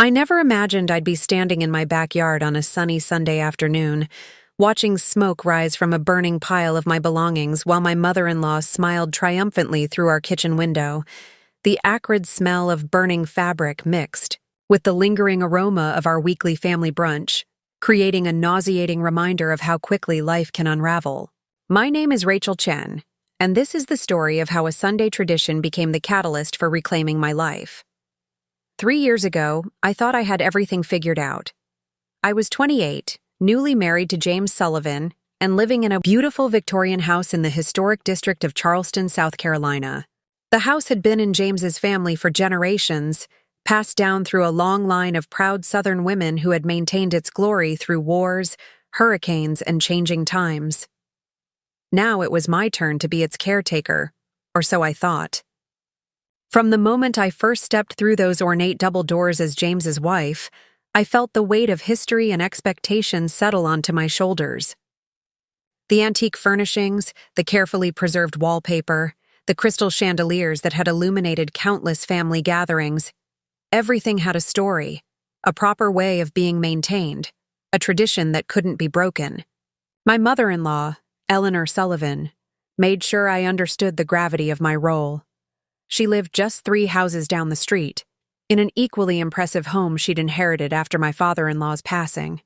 I never imagined I'd be standing in my backyard on a sunny Sunday afternoon, watching smoke rise from a burning pile of my belongings while my mother-in-law smiled triumphantly through our kitchen window. The acrid smell of burning fabric mixed with the lingering aroma of our weekly family brunch, creating a nauseating reminder of how quickly life can unravel. My name is Rachel Chen, and this is the story of how a Sunday tradition became the catalyst for reclaiming my life. 3 years ago, I thought I had everything figured out. I was 28, newly married to James Sullivan, and living in a beautiful Victorian house in the historic district of Charleston, South Carolina. The house had been in James's family for generations, passed down through a long line of proud Southern women who had maintained its glory through wars, hurricanes, and changing times. Now it was my turn to be its caretaker, or so I thought. From the moment I first stepped through those ornate double doors as James's wife, I felt the weight of history and expectation settle onto my shoulders. The antique furnishings, the carefully preserved wallpaper, the crystal chandeliers that had illuminated countless family gatherings, everything had a story, a proper way of being maintained, a tradition that couldn't be broken. My mother-in-law, Eleanor Sullivan, made sure I understood the gravity of my role. She lived just 3 houses down the street, in an equally impressive home she'd inherited after my father-in-law's passing.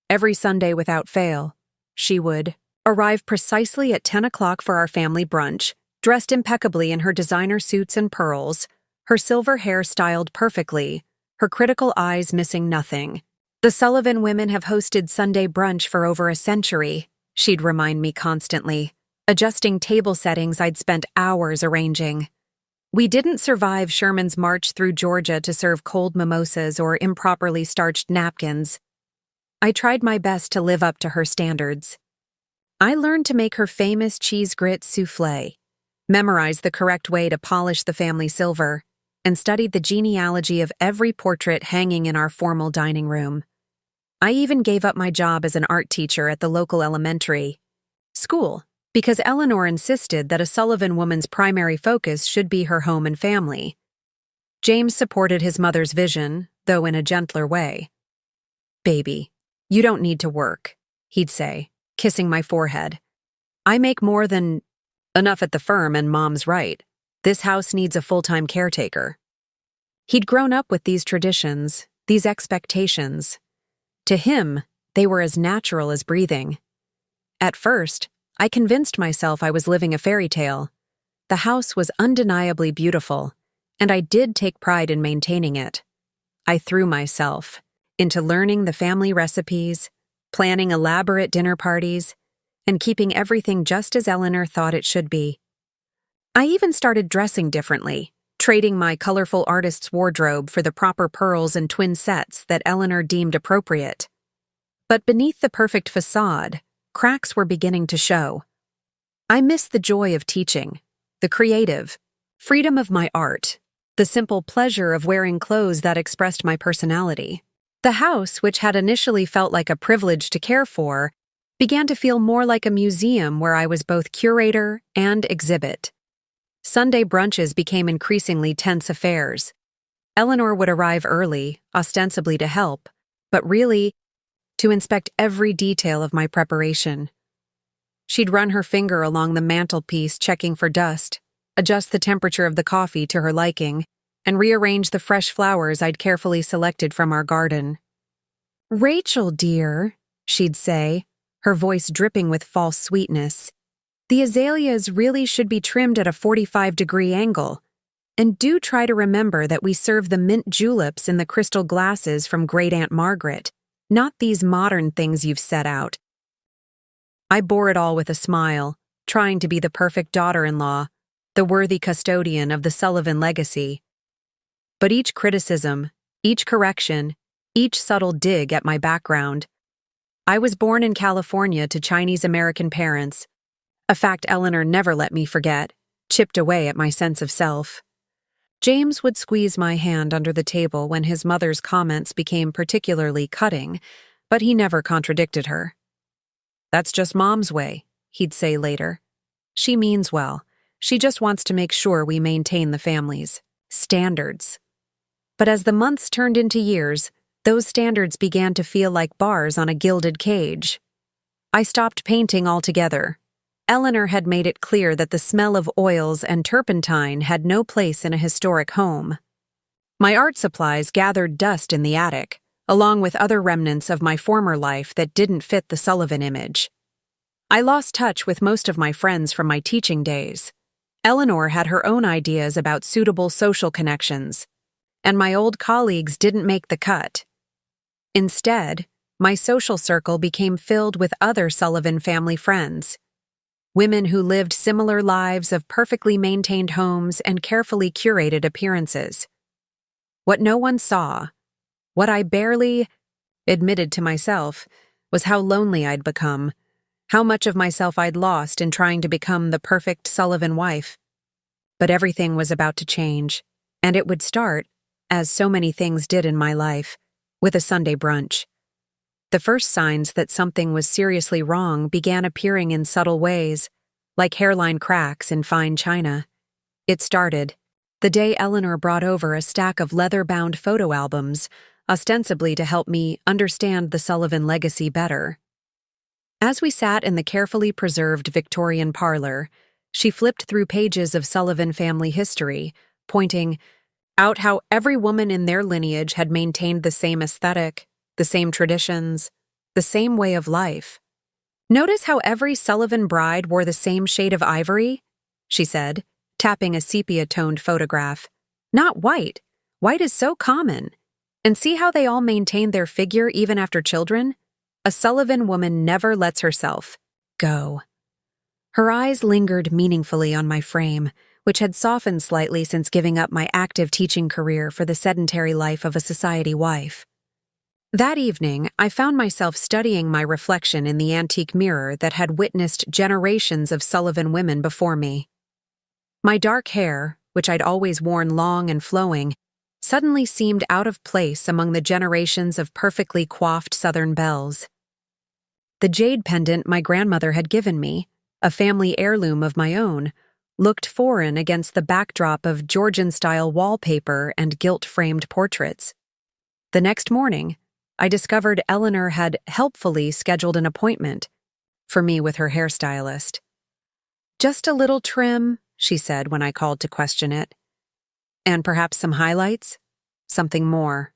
Every Sunday without fail, she would arrive precisely at 10 o'clock for our family brunch, dressed impeccably in her designer suits and pearls, her silver hair styled perfectly, her critical eyes missing nothing. The Sullivan women have hosted Sunday brunch for over a century, she'd remind me constantly, adjusting table settings I'd spent hours arranging. We didn't survive Sherman's march through Georgia to serve cold mimosas or improperly starched napkins. I tried my best to live up to her standards. I learned to make her famous cheese grit soufflé, memorized the correct way to polish the family silver, and studied the genealogy of every portrait hanging in our formal dining room. I even gave up my job as an art teacher at the local elementary school, because Eleanor insisted that a Sullivan woman's primary focus should be her home and family. James supported his mother's vision, though in a gentler way. "Baby, you don't need to work," he'd say, kissing my forehead. "I make more than enough at the firm, and Mom's right. This house needs a full-time caretaker." He'd grown up with these traditions, these expectations. To him, they were as natural as breathing. At first, I convinced myself I was living a fairy tale. The house was undeniably beautiful, and I did take pride in maintaining it. I threw myself into learning the family recipes, planning elaborate dinner parties, and keeping everything just as Eleanor thought it should be. I even started dressing differently, trading my colorful artist's wardrobe for the proper pearls and twin sets that Eleanor deemed appropriate. But beneath the perfect facade, cracks were beginning to show. I missed the joy of teaching, the creative freedom of my art, the simple pleasure of wearing clothes that expressed my personality. The house, which had initially felt like a privilege to care for, began to feel more like a museum where I was both curator and exhibit. Sunday brunches became increasingly tense affairs. Eleanor would arrive early, ostensibly to help, but really to inspect every detail of my preparation. She'd run her finger along the mantelpiece checking for dust, adjust the temperature of the coffee to her liking, and rearrange the fresh flowers I'd carefully selected from our garden. "Rachel, dear," she'd say, her voice dripping with false sweetness, "the azaleas really should be trimmed at a 45-degree angle. And do try to remember that we serve the mint juleps in the crystal glasses from Great Aunt Margaret, not these modern things you've set out." I bore it all with a smile, trying to be the perfect daughter-in-law, the worthy custodian of the Sullivan legacy. But each criticism, each correction, each subtle dig at my background. I was born in California to Chinese-American parents, a fact Eleanor never let me forget, chipped away at my sense of self. James would squeeze my hand under the table when his mother's comments became particularly cutting, but he never contradicted her. "That's just Mom's way," he'd say later. "She means well. She just wants to make sure we maintain the family's standards." But as the months turned into years, those standards began to feel like bars on a gilded cage. I stopped painting altogether. Eleanor had made it clear that the smell of oils and turpentine had no place in a historic home. My art supplies gathered dust in the attic, along with other remnants of my former life that didn't fit the Sullivan image. I lost touch with most of my friends from my teaching days. Eleanor had her own ideas about suitable social connections, and my old colleagues didn't make the cut. Instead, my social circle became filled with other Sullivan family friends. Women who lived similar lives of perfectly maintained homes and carefully curated appearances. What no one saw, what I barely admitted to myself, was how lonely I'd become, how much of myself I'd lost in trying to become the perfect Sullivan wife. But everything was about to change, and it would start, as so many things did in my life, with a Sunday brunch. The first signs that something was seriously wrong began appearing in subtle ways, like hairline cracks in fine china. It started the day Eleanor brought over a stack of leather-bound photo albums, ostensibly to help me understand the Sullivan legacy better. As we sat in the carefully preserved Victorian parlor, she flipped through pages of Sullivan family history, pointing out how every woman in their lineage had maintained the same aesthetic, the same traditions, the same way of life. "Notice how every Sullivan bride wore the same shade of ivory?" she said, tapping a sepia-toned photograph. "Not white. White is so common. And see how they all maintain their figure even after children? A Sullivan woman never lets herself go." Her eyes lingered meaningfully on my frame, which had softened slightly since giving up my active teaching career for the sedentary life of a society wife. That evening, I found myself studying my reflection in the antique mirror that had witnessed generations of Sullivan women before me. My dark hair, which I'd always worn long and flowing, suddenly seemed out of place among the generations of perfectly coiffed Southern belles. The jade pendant my grandmother had given me, a family heirloom of my own, looked foreign against the backdrop of Georgian-style wallpaper and gilt-framed portraits. The next morning, I discovered Eleanor had helpfully scheduled an appointment for me with her hairstylist. "Just a little trim," she said when I called to question it. "And perhaps some highlights? Something more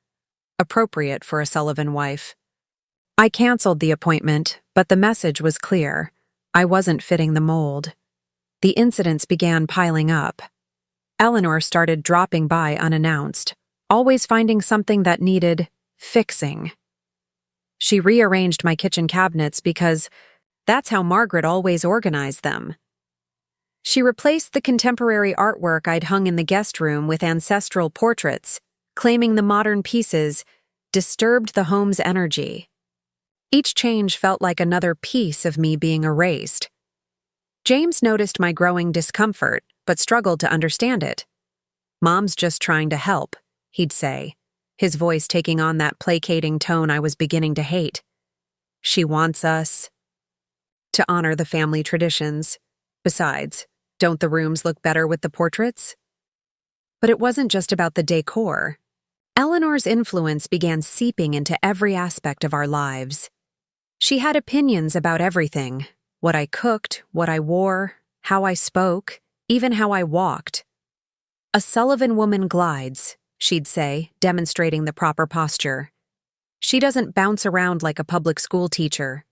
appropriate for a Sullivan wife." I canceled the appointment, but the message was clear. I wasn't fitting the mold. The incidents began piling up. Eleanor started dropping by unannounced, always finding something that needed fixing. She rearranged my kitchen cabinets because that's how Margaret always organized them. She replaced the contemporary artwork I'd hung in the guest room with ancestral portraits, claiming the modern pieces disturbed the home's energy. Each change felt like another piece of me being erased. James noticed my growing discomfort, but struggled to understand it. "Mom's just trying to help," he'd say, his voice taking on that placating tone I was beginning to hate. "She wants us to honor the family traditions. Besides, don't the rooms look better with the portraits?" But it wasn't just about the decor. Eleanor's influence began seeping into every aspect of our lives. She had opinions about everything: what I cooked, what I wore, how I spoke, even how I walked. "A Sullivan woman glides," she'd say, demonstrating the proper posture. "She doesn't bounce around like a public school teacher."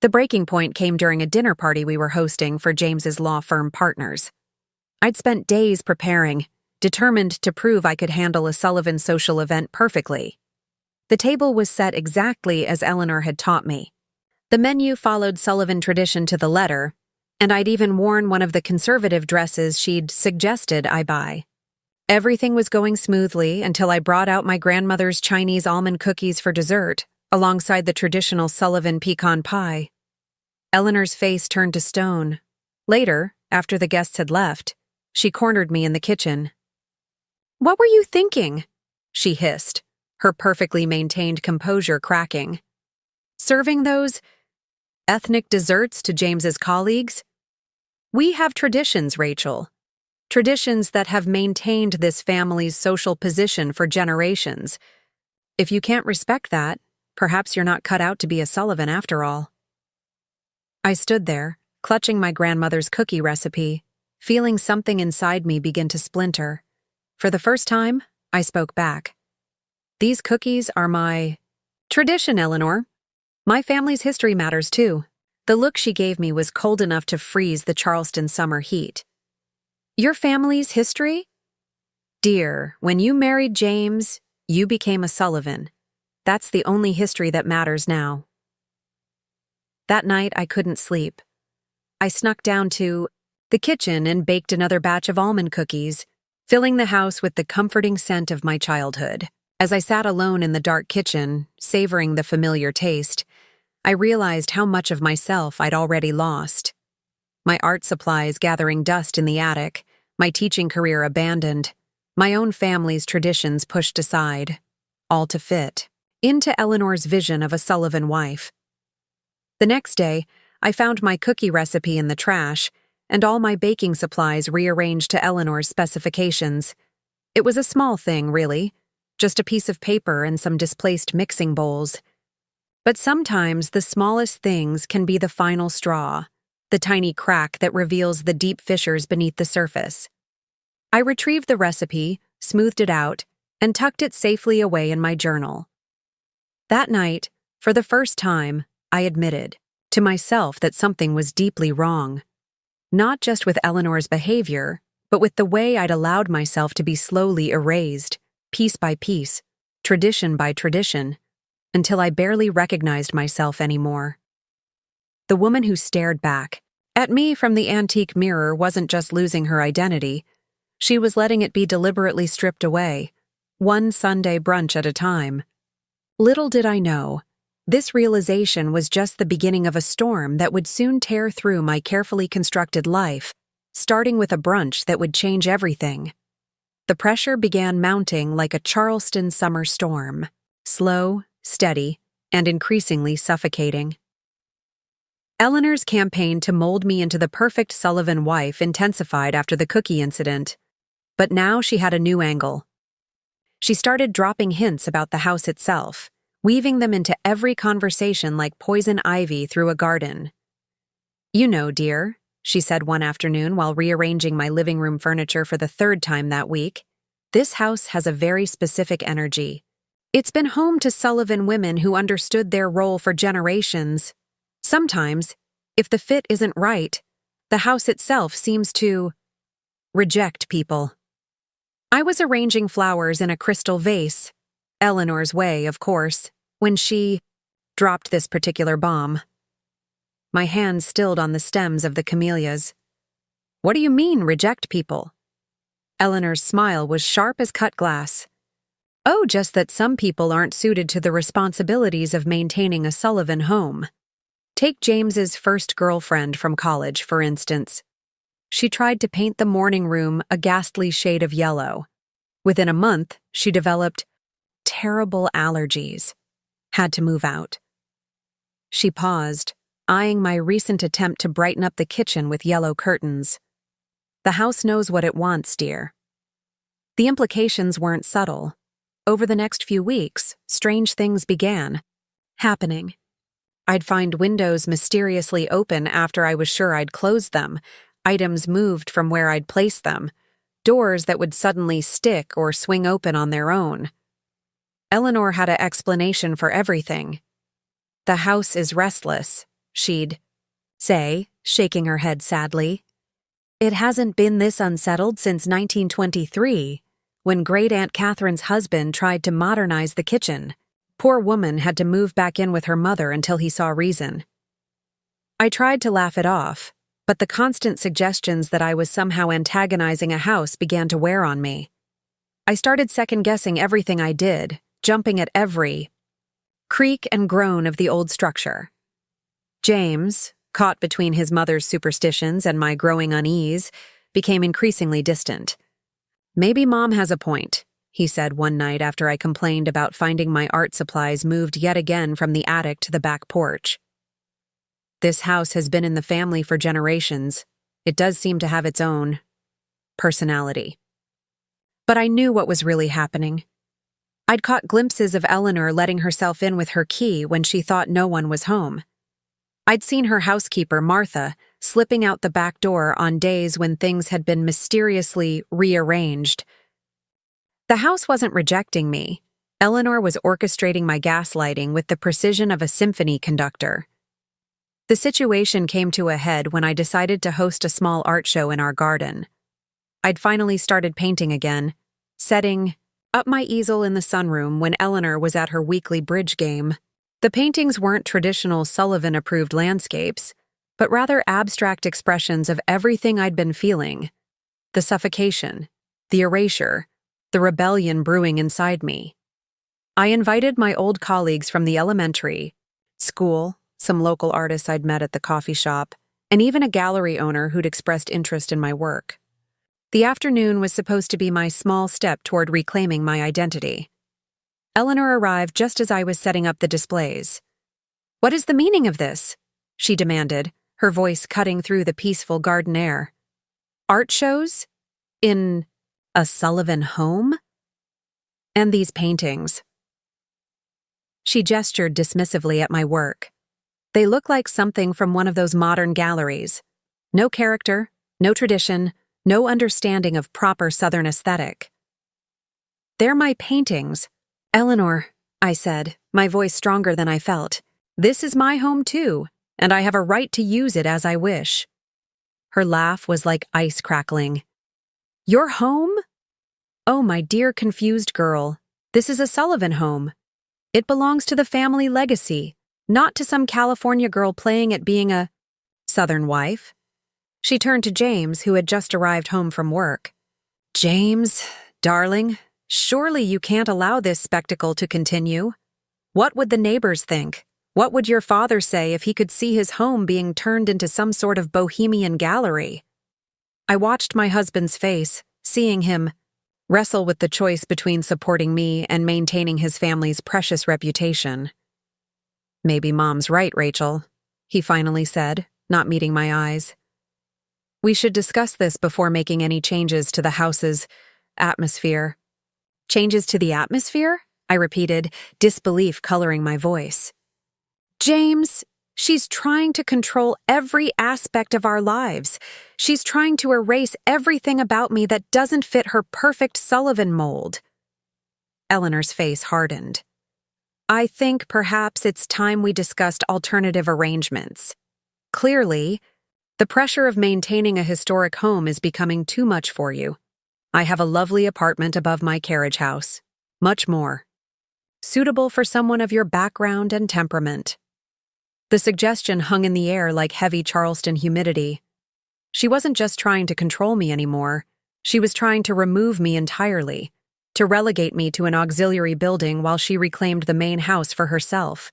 The breaking point came during a dinner party we were hosting for James's law firm partners. I'd spent days preparing, determined to prove I could handle a Sullivan social event perfectly. The table was set exactly as Eleanor had taught me. The menu followed Sullivan tradition to the letter, and I'd even worn one of the conservative dresses she'd suggested I buy. Everything was going smoothly until I brought out my grandmother's Chinese almond cookies for dessert, alongside the traditional Sullivan pecan pie. Eleanor's face turned to stone. Later, after the guests had left, she cornered me in the kitchen. "What were you thinking?" she hissed, her perfectly maintained composure cracking. "Serving those ethnic desserts to James's colleagues? We have traditions, Rachel." traditions that have maintained this family's social position for generations. If you can't respect that, perhaps you're not cut out to be a Sullivan after all. I stood there, clutching my grandmother's cookie recipe, feeling something inside me begin to splinter. For the first time, I spoke back. These cookies are my tradition, Eleanor. My family's history matters too. The look she gave me was cold enough to freeze the Charleston summer heat. Your family's history? Dear, when you married James, you became a Sullivan. That's the only history that matters now. That night, I couldn't sleep. I snuck down to the kitchen and baked another batch of almond cookies, filling the house with the comforting scent of my childhood. As I sat alone in the dark kitchen, savoring the familiar taste, I realized how much of myself I'd already lost. My art supplies gathering dust in the attic, my teaching career abandoned, my own family's traditions pushed aside, all to fit into Eleanor's vision of a Sullivan wife. The next day, I found my cookie recipe in the trash and all my baking supplies rearranged to Eleanor's specifications. It was a small thing, really, just a piece of paper and some displaced mixing bowls. But sometimes the smallest things can be the final straw, the tiny crack that reveals the deep fissures beneath the surface. I retrieved the recipe, smoothed it out, and tucked it safely away in my journal. That night, for the first time, I admitted to myself that something was deeply wrong. Not just with Eleanor's behavior, but with the way I'd allowed myself to be slowly erased, piece by piece, tradition by tradition, until I barely recognized myself anymore. The woman who stared back at me from the antique mirror wasn't just losing her identity, she was letting it be deliberately stripped away, one Sunday brunch at a time. Little did I know, this realization was just the beginning of a storm that would soon tear through my carefully constructed life, starting with a brunch that would change everything. The pressure began mounting like a Charleston summer storm, slow, steady, and increasingly suffocating. Eleanor's campaign to mold me into the perfect Sullivan wife intensified after the cookie incident, but now she had a new angle. She started dropping hints about the house itself, weaving them into every conversation like poison ivy through a garden. "You know, dear," she said one afternoon while rearranging my living room furniture for the third time that week, "this house has a very specific energy. It's been home to Sullivan women who understood their role for generations. Sometimes, if the fit isn't right, the house itself seems to reject people." I was arranging flowers in a crystal vase, Eleanor's way, of course, when she dropped this particular bomb. My hands stilled on the stems of the camellias. "What do you mean, reject people?" Eleanor's smile was sharp as cut glass. "Oh, just that some people aren't suited to the responsibilities of maintaining a Sullivan home. Take James's first girlfriend from college, for instance. She tried to paint the morning room a ghastly shade of yellow. Within a month, she developed terrible allergies. Had to move out." She paused, eyeing my recent attempt to brighten up the kitchen with yellow curtains. "The house knows what it wants, dear." The implications weren't subtle. Over the next few weeks, strange things began happening. I'd find windows mysteriously open after I was sure I'd closed them, items moved from where I'd placed them, doors that would suddenly stick or swing open on their own. Eleanor had an explanation for everything. "The house is restless," she'd say, shaking her head sadly. "It hasn't been this unsettled since 1923, when Great-Aunt Catherine's husband tried to modernize the kitchen. Poor woman had to move back in with her mother until he saw reason." I tried to laugh it off, but the constant suggestions that I was somehow antagonizing a house began to wear on me. I started second-guessing everything I did, jumping at every creak and groan of the old structure. James, caught between his mother's superstitions and my growing unease, became increasingly distant. "Maybe Mom has a point," he said one night after I complained about finding my art supplies moved yet again from the attic to the back porch. "This house has been in the family for generations. It does seem to have its own personality. But I knew what was really happening. I'd caught glimpses of Eleanor letting herself in with her key when she thought no one was home. I'd seen her housekeeper, Martha, slipping out the back door on days when things had been mysteriously rearranged. The house wasn't rejecting me. Eleanor was orchestrating my gaslighting with the precision of a symphony conductor. The situation came to a head when I decided to host a small art show in our garden. I'd finally started painting again, setting up my easel in the sunroom when Eleanor was at her weekly bridge game. The paintings weren't traditional Sullivan-approved landscapes, but rather abstract expressions of everything I'd been feeling. The suffocation, the erasure, the rebellion brewing inside me. I invited my old colleagues from the elementary school, some local artists I'd met at the coffee shop, and even a gallery owner who'd expressed interest in my work. The afternoon was supposed to be my small step toward reclaiming my identity. Eleanor arrived just as I was setting up the displays. "What is the meaning of this?" she demanded, her voice cutting through the peaceful garden air. "Art shows? In a Sullivan home? And these paintings?" She gestured dismissively at my work. "They look like something from one of those modern galleries. No character, no tradition, no understanding of proper Southern aesthetic." "They're my paintings." "Eleanor," I said, my voice stronger than I felt, "this is my home too, and I have a right to use it as I wish." Her laugh was like ice crackling. "Your home? Oh, my dear confused girl, this is a Sullivan home. It belongs to the family legacy, not to some California girl playing at being a Southern wife." She turned to James, who had just arrived home from work. "James, darling, surely you can't allow this spectacle to continue. What would the neighbors think? What would your father say if he could see his home being turned into some sort of bohemian gallery?" I watched my husband's face, seeing him wrestle with the choice between supporting me and maintaining his family's precious reputation. "Maybe Mom's right, Rachel," he finally said, not meeting my eyes. "We should discuss this before making any changes to the house's atmosphere." "Changes to the atmosphere?" I repeated, disbelief coloring my voice. "James, she's trying to control every aspect of our lives. She's trying to erase everything about me that doesn't fit her perfect Sullivan mold." Eleanor's face hardened. "I think perhaps it's time we discussed alternative arrangements. Clearly, the pressure of maintaining a historic home is becoming too much for you. I have a lovely apartment above my carriage house. Much more. Suitable for someone of your background and temperament." The suggestion hung in the air like heavy Charleston humidity. She wasn't just trying to control me anymore. She was trying to remove me entirely, to relegate me to an auxiliary building while she reclaimed the main house for herself.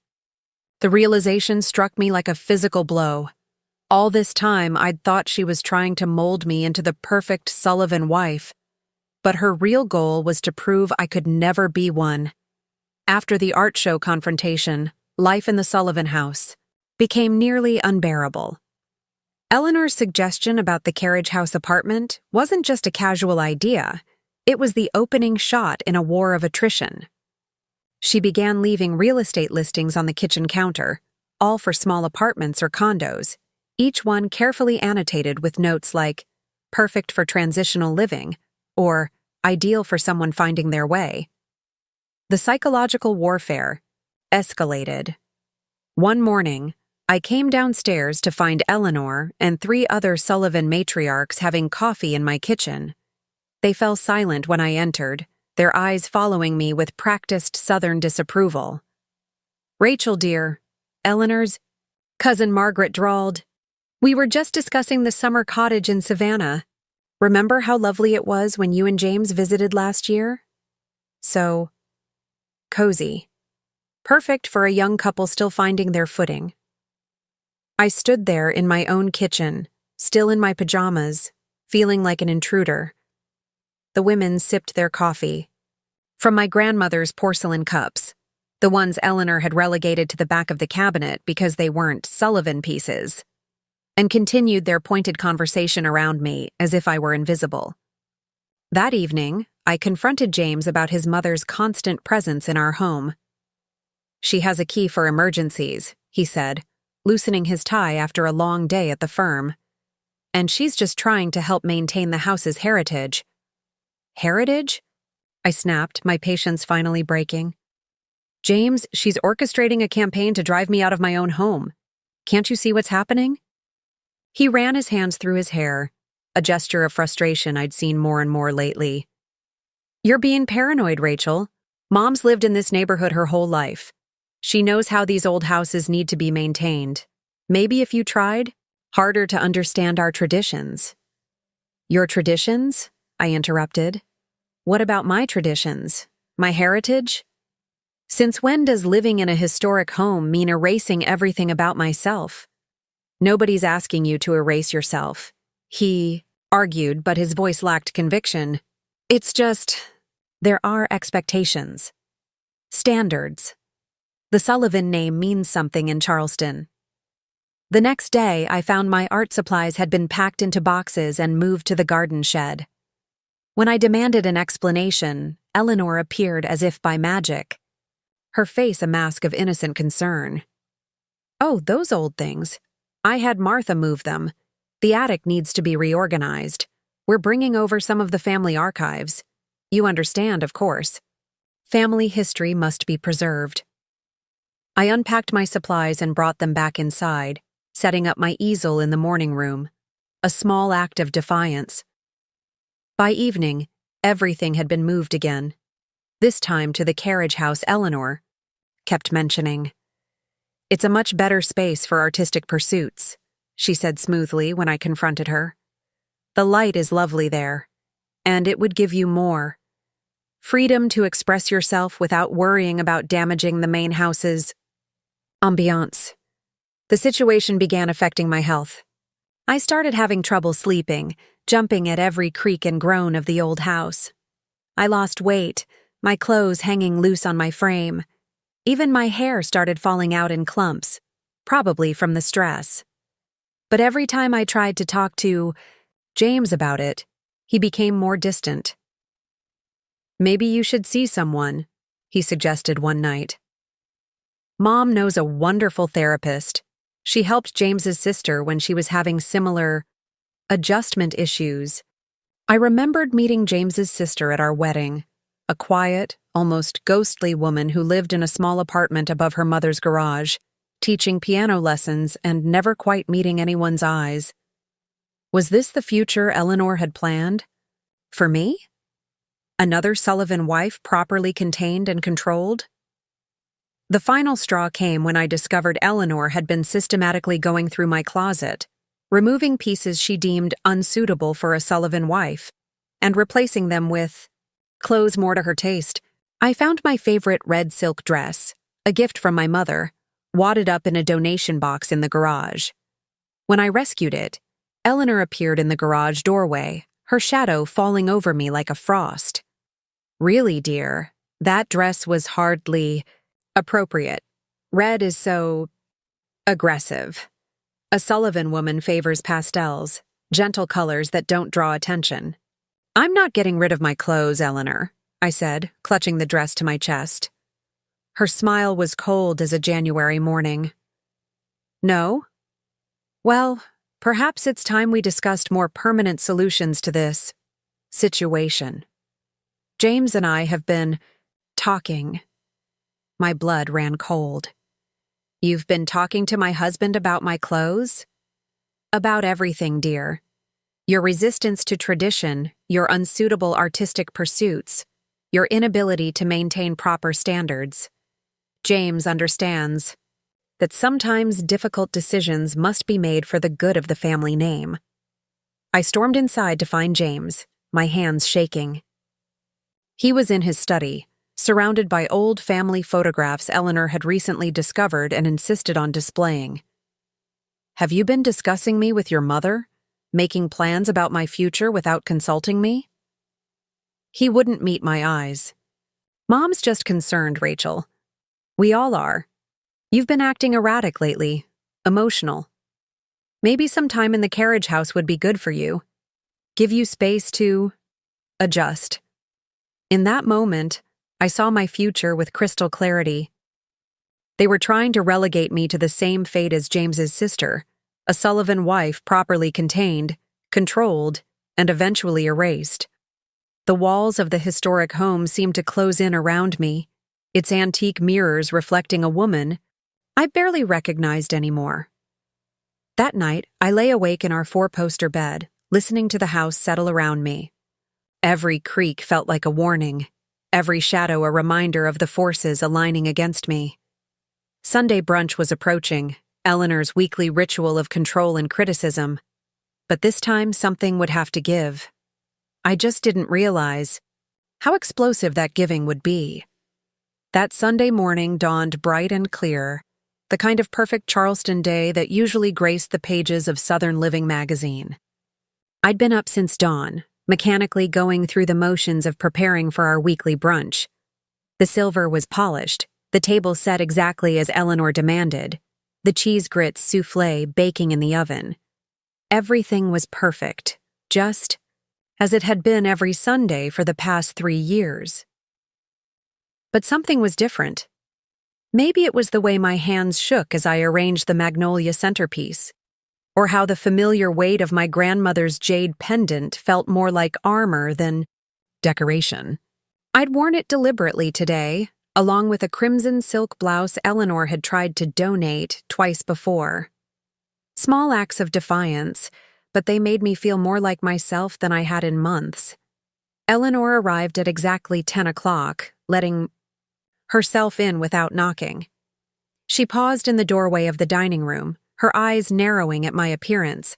The realization struck me like a physical blow. All this time, I'd thought she was trying to mold me into the perfect Sullivan wife, but her real goal was to prove I could never be one. After the art show confrontation, life in the Sullivan house became nearly unbearable. Eleanor's suggestion about the carriage house apartment wasn't just a casual idea, it was the opening shot in a war of attrition. She began leaving real estate listings on the kitchen counter, all for small apartments or condos, each one carefully annotated with notes like, "perfect for transitional living," or "ideal for someone finding their way." The psychological warfare escalated. One morning, I came downstairs to find Eleanor and 3 other Sullivan matriarchs having coffee in my kitchen. They fell silent when I entered, their eyes following me with practiced Southern disapproval. "Rachel, dear," Eleanor's cousin Margaret drawled, "we were just discussing the summer cottage in Savannah. Remember how lovely it was when you and James visited last year? So cozy. Perfect for a young couple still finding their footing." I stood there in my own kitchen, still in my pajamas, feeling like an intruder. The women sipped their coffee from my grandmother's porcelain cups, the ones Eleanor had relegated to the back of the cabinet because they weren't Sullivan pieces, and continued their pointed conversation around me as if I were invisible. That evening, I confronted James about his mother's constant presence in our home. "She has a key for emergencies," he said, loosening his tie after a long day at the firm. "And she's just trying to help maintain the house's heritage." "Heritage?" I snapped, my patience finally breaking. "James, she's orchestrating a campaign to drive me out of my own home. Can't you see what's happening?" He ran his hands through his hair, a gesture of frustration I'd seen more and more lately. "You're being paranoid, Rachel. Mom's lived in this neighborhood her whole life. She knows how these old houses need to be maintained. Maybe if you tried harder to understand our traditions." "Your traditions?" I interrupted. "What about my traditions? My heritage? Since when does living in a historic home mean erasing everything about myself?" "Nobody's asking you to erase yourself," he argued, but his voice lacked conviction. "It's just, there are expectations. Standards. The Sullivan name means something in Charleston." The next day, I found my art supplies had been packed into boxes and moved to the garden shed. When I demanded an explanation, Eleanor appeared as if by magic, her face a mask of innocent concern. "Oh, those old things. I had Martha move them. The attic needs to be reorganized. We're bringing over some of the family archives. You understand, of course. Family history must be preserved." I unpacked my supplies and brought them back inside, setting up my easel in the morning room, a small act of defiance. By evening, everything had been moved again, this time to the carriage house Eleanor kept mentioning. "It's a much better space for artistic pursuits," she said smoothly when I confronted her. "The light is lovely there, and it would give you more freedom to express yourself without worrying about damaging the main house's ambiance." The situation began affecting my health. I started having trouble sleeping, jumping at every creak and groan of the old house. I lost weight, my clothes hanging loose on my frame. Even my hair started falling out in clumps, probably from the stress. But every time I tried to talk to James about it, he became more distant. "Maybe you should see someone," he suggested one night. "Mom knows a wonderful therapist. She helped James's sister when she was having similar adjustment issues." I remembered meeting James's sister at our wedding, a quiet, almost ghostly woman who lived in a small apartment above her mother's garage, teaching piano lessons and never quite meeting anyone's eyes. Was this the future Eleanor had planned? For me? Another Sullivan wife properly contained and controlled? The final straw came when I discovered Eleanor had been systematically going through my closet, removing pieces she deemed unsuitable for a Sullivan wife, and replacing them with clothes more to her taste. I found my favorite red silk dress, a gift from my mother, wadded up in a donation box in the garage. When I rescued it, Eleanor appeared in the garage doorway, her shadow falling over me like a frost. "Really, dear, that dress was hardly appropriate. Red is so aggressive. A Sullivan woman favors pastels, gentle colors that don't draw attention." "I'm not getting rid of my clothes, Eleanor," I said, clutching the dress to my chest. Her smile was cold as a January morning. "No? Well, perhaps it's time we discussed more permanent solutions to this situation. James and I have been talking." My blood ran cold. "You've been talking to my husband about my clothes?" "About everything, dear. Your resistance to tradition, your unsuitable artistic pursuits, your inability to maintain proper standards. James understands that sometimes difficult decisions must be made for the good of the family name." I stormed inside to find James, my hands shaking. He was in his study, surrounded by old family photographs Eleanor had recently discovered and insisted on displaying. "Have you been discussing me with your mother? Making plans about my future without consulting me?" He wouldn't meet my eyes. "Mom's just concerned, Rachel. We all are. You've been acting erratic lately, emotional. Maybe some time in the carriage house would be good for you. Give you space to adjust. In that moment, I saw my future with crystal clarity. They were trying to relegate me to the same fate as James's sister, a Sullivan wife properly contained, controlled, and eventually erased. The walls of the historic home seemed to close in around me, its antique mirrors reflecting a woman I barely recognized anymore. That night, I lay awake in our four-poster bed, listening to the house settle around me. Every creak felt like a warning, every shadow a reminder of the forces aligning against me. Sunday brunch was approaching, Eleanor's weekly ritual of control and criticism. But this time something would have to give. I just didn't realize how explosive that giving would be. That Sunday morning dawned bright and clear, the kind of perfect Charleston day that usually graced the pages of Southern Living magazine. I'd been up since dawn, mechanically going through the motions of preparing for our weekly brunch. The silver was polished, the table set exactly as Eleanor demanded, the cheese grits soufflé baking in the oven. Everything was perfect, just as it had been every Sunday for the past 3 years. But something was different. Maybe it was the way my hands shook as I arranged the magnolia centerpiece, or how the familiar weight of my grandmother's jade pendant felt more like armor than decoration. I'd worn it deliberately today, along with a crimson silk blouse Eleanor had tried to donate twice before. Small acts of defiance, but they made me feel more like myself than I had in months. Eleanor arrived at exactly 10 o'clock, letting herself in without knocking. She paused in the doorway of the dining room, her eyes narrowing at my appearance.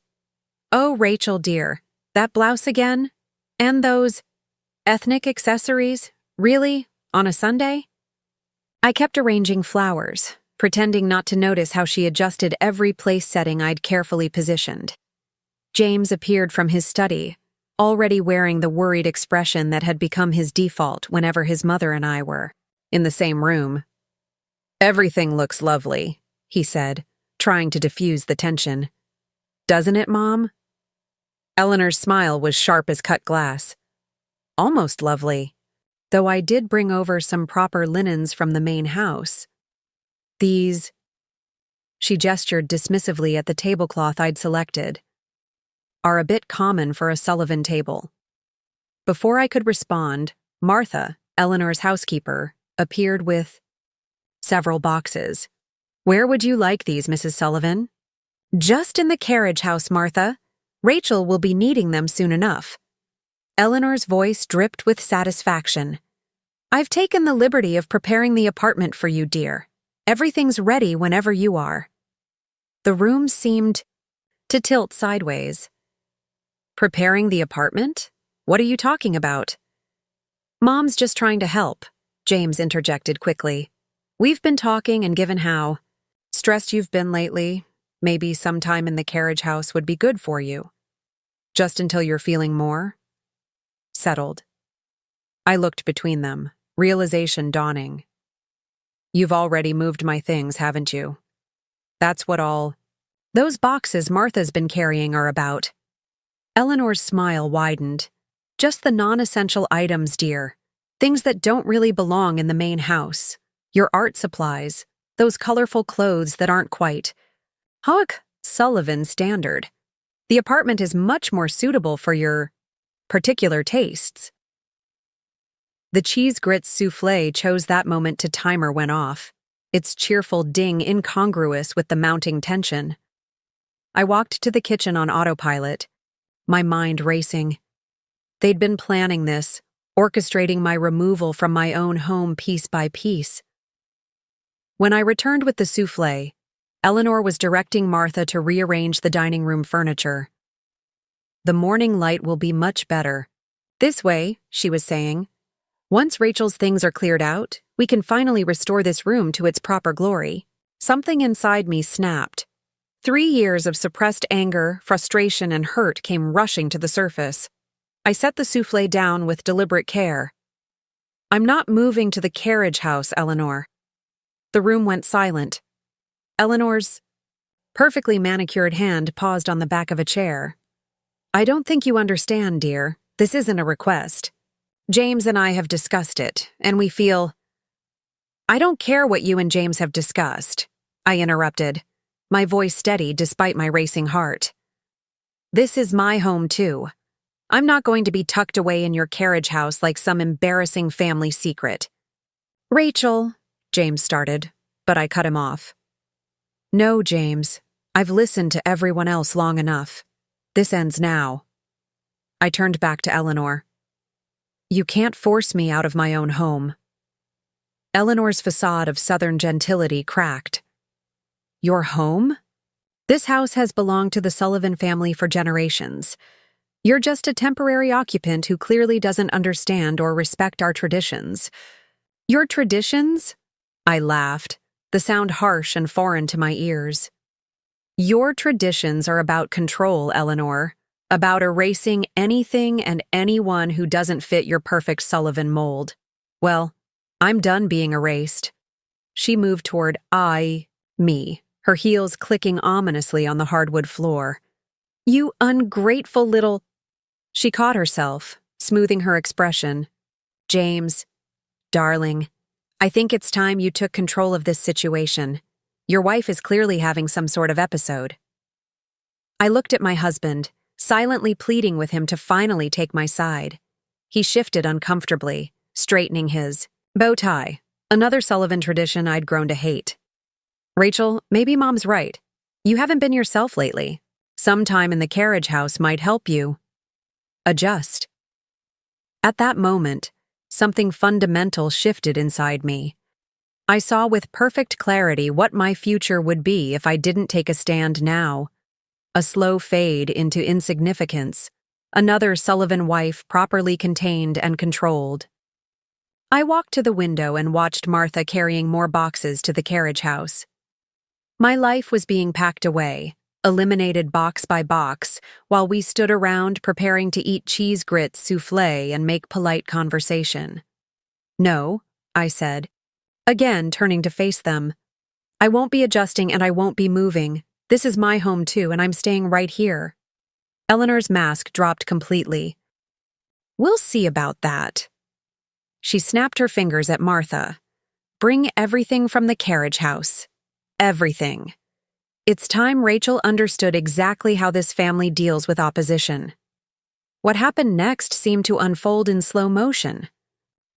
"Oh, Rachel, dear, that blouse again? And those ethnic accessories? Really? On a Sunday?" I kept arranging flowers, pretending not to notice how she adjusted every place setting I'd carefully positioned. James appeared from his study, already wearing the worried expression that had become his default whenever his mother and I were in the same room. "Everything looks lovely," he said, trying to diffuse the tension. "Doesn't it, Mom?" Eleanor's smile was sharp as cut glass. "Almost lovely, though I did bring over some proper linens from the main house. These," she gestured dismissively at the tablecloth I'd selected, "are a bit common for a Sullivan table." Before I could respond, Martha, Eleanor's housekeeper, appeared with several boxes. "Where would you like these, Mrs. Sullivan?" "Just in the carriage house, Martha. Rachel will be needing them soon enough." Eleanor's voice dripped with satisfaction. "I've taken the liberty of preparing the apartment for you, dear. Everything's ready whenever you are." The room seemed to tilt sideways. "Preparing the apartment? What are you talking about?" "Mom's just trying to help," James interjected quickly. "We've been talking and given how stressed you've been lately, maybe some time in the carriage house would be good for you. Just until you're feeling more settled." I looked between them, realization dawning. "You've already moved my things, haven't you? That's what all those boxes Martha's been carrying are about." Eleanor's smile widened. "Just the non-essential items, dear. Things that don't really belong in the main house. Your art supplies, those colorful clothes that aren't quite Sullivan standard. The apartment is much more suitable for your particular tastes." The cheese grits soufflé chose that moment to timer went off, its cheerful ding incongruous with the mounting tension. I walked to the kitchen on autopilot, my mind racing. They'd been planning this, orchestrating my removal from my own home piece by piece. When I returned with the soufflé, Eleanor was directing Martha to rearrange the dining room furniture. "The morning light will be much better. This way," she was saying, "once Rachel's things are cleared out, we can finally restore this room to its proper glory." Something inside me snapped. 3 years of suppressed anger, frustration, and hurt came rushing to the surface. I set the soufflé down with deliberate care. "I'm not moving to the carriage house, Eleanor." The room went silent. Eleanor's perfectly manicured hand paused on the back of a chair. "I don't think you understand, dear. This isn't a request. James and I have discussed it, and we feel— I don't care what you and James have discussed, I interrupted, my voice steady despite my racing heart. This is my home too. I'm not going to be tucked away in your carriage house like some embarrassing family secret. Rachel, James started, but I cut him off. No, James. I've listened to everyone else long enough. This ends now. I turned back to Eleanor. You can't force me out of my own home. Eleanor's facade of southern gentility cracked. Your home? This house has belonged to the Sullivan family for generations. You're just a temporary occupant who clearly doesn't understand or respect our traditions. Your traditions? I laughed, the sound harsh and foreign to my ears. Your traditions are about control, Eleanor, about erasing anything and anyone who doesn't fit your perfect Sullivan mold. Well, I'm done being erased. She moved toward me, her heels clicking ominously on the hardwood floor. You ungrateful little— She caught herself, smoothing her expression. James, darling, I think it's time you took control of this situation. Your wife is clearly having some sort of episode. I looked at my husband, silently pleading with him to finally take my side. He shifted uncomfortably, straightening his bow tie, another Sullivan tradition I'd grown to hate. Rachel, maybe Mom's right. You haven't been yourself lately. Some time in the carriage house might help you adjust. At that moment, something fundamental shifted inside me. I saw with perfect clarity what my future would be if I didn't take a stand now. A slow fade into insignificance, another Sullivan wife properly contained and controlled. I walked to the window and watched Martha carrying more boxes to the carriage house. My life was being packed away, eliminated box by box, while we stood around preparing to eat cheese grits soufflé and make polite conversation. No, I said, again turning to face them. I won't be adjusting and I won't be moving. This is my home too, and I'm staying right here. Eleanor's mask dropped completely. We'll see about that. She snapped her fingers at Martha. Bring everything from the carriage house. Everything. It's time Rachel understood exactly how this family deals with opposition. What happened next seemed to unfold in slow motion.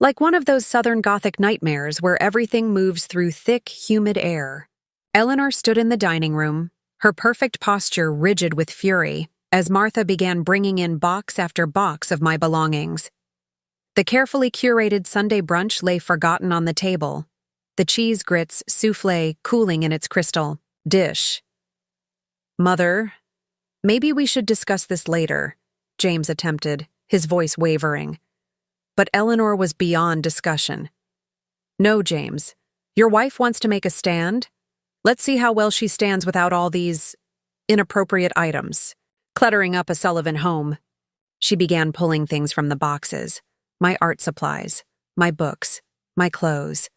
Like one of those Southern Gothic nightmares where everything moves through thick, humid air. Eleanor stood in the dining room, her perfect posture rigid with fury, as Martha began bringing in box after box of my belongings. The carefully curated Sunday brunch lay forgotten on the table, the cheese grits soufflé cooling in its crystal dish. Mother, maybe we should discuss this later, James attempted, his voice wavering. But Eleanor was beyond discussion. No, James. Your wife wants to make a stand? Let's see how well she stands without all these inappropriate items, cluttering up a Sullivan home. She began pulling things from the boxes. My art supplies, my books, my clothes.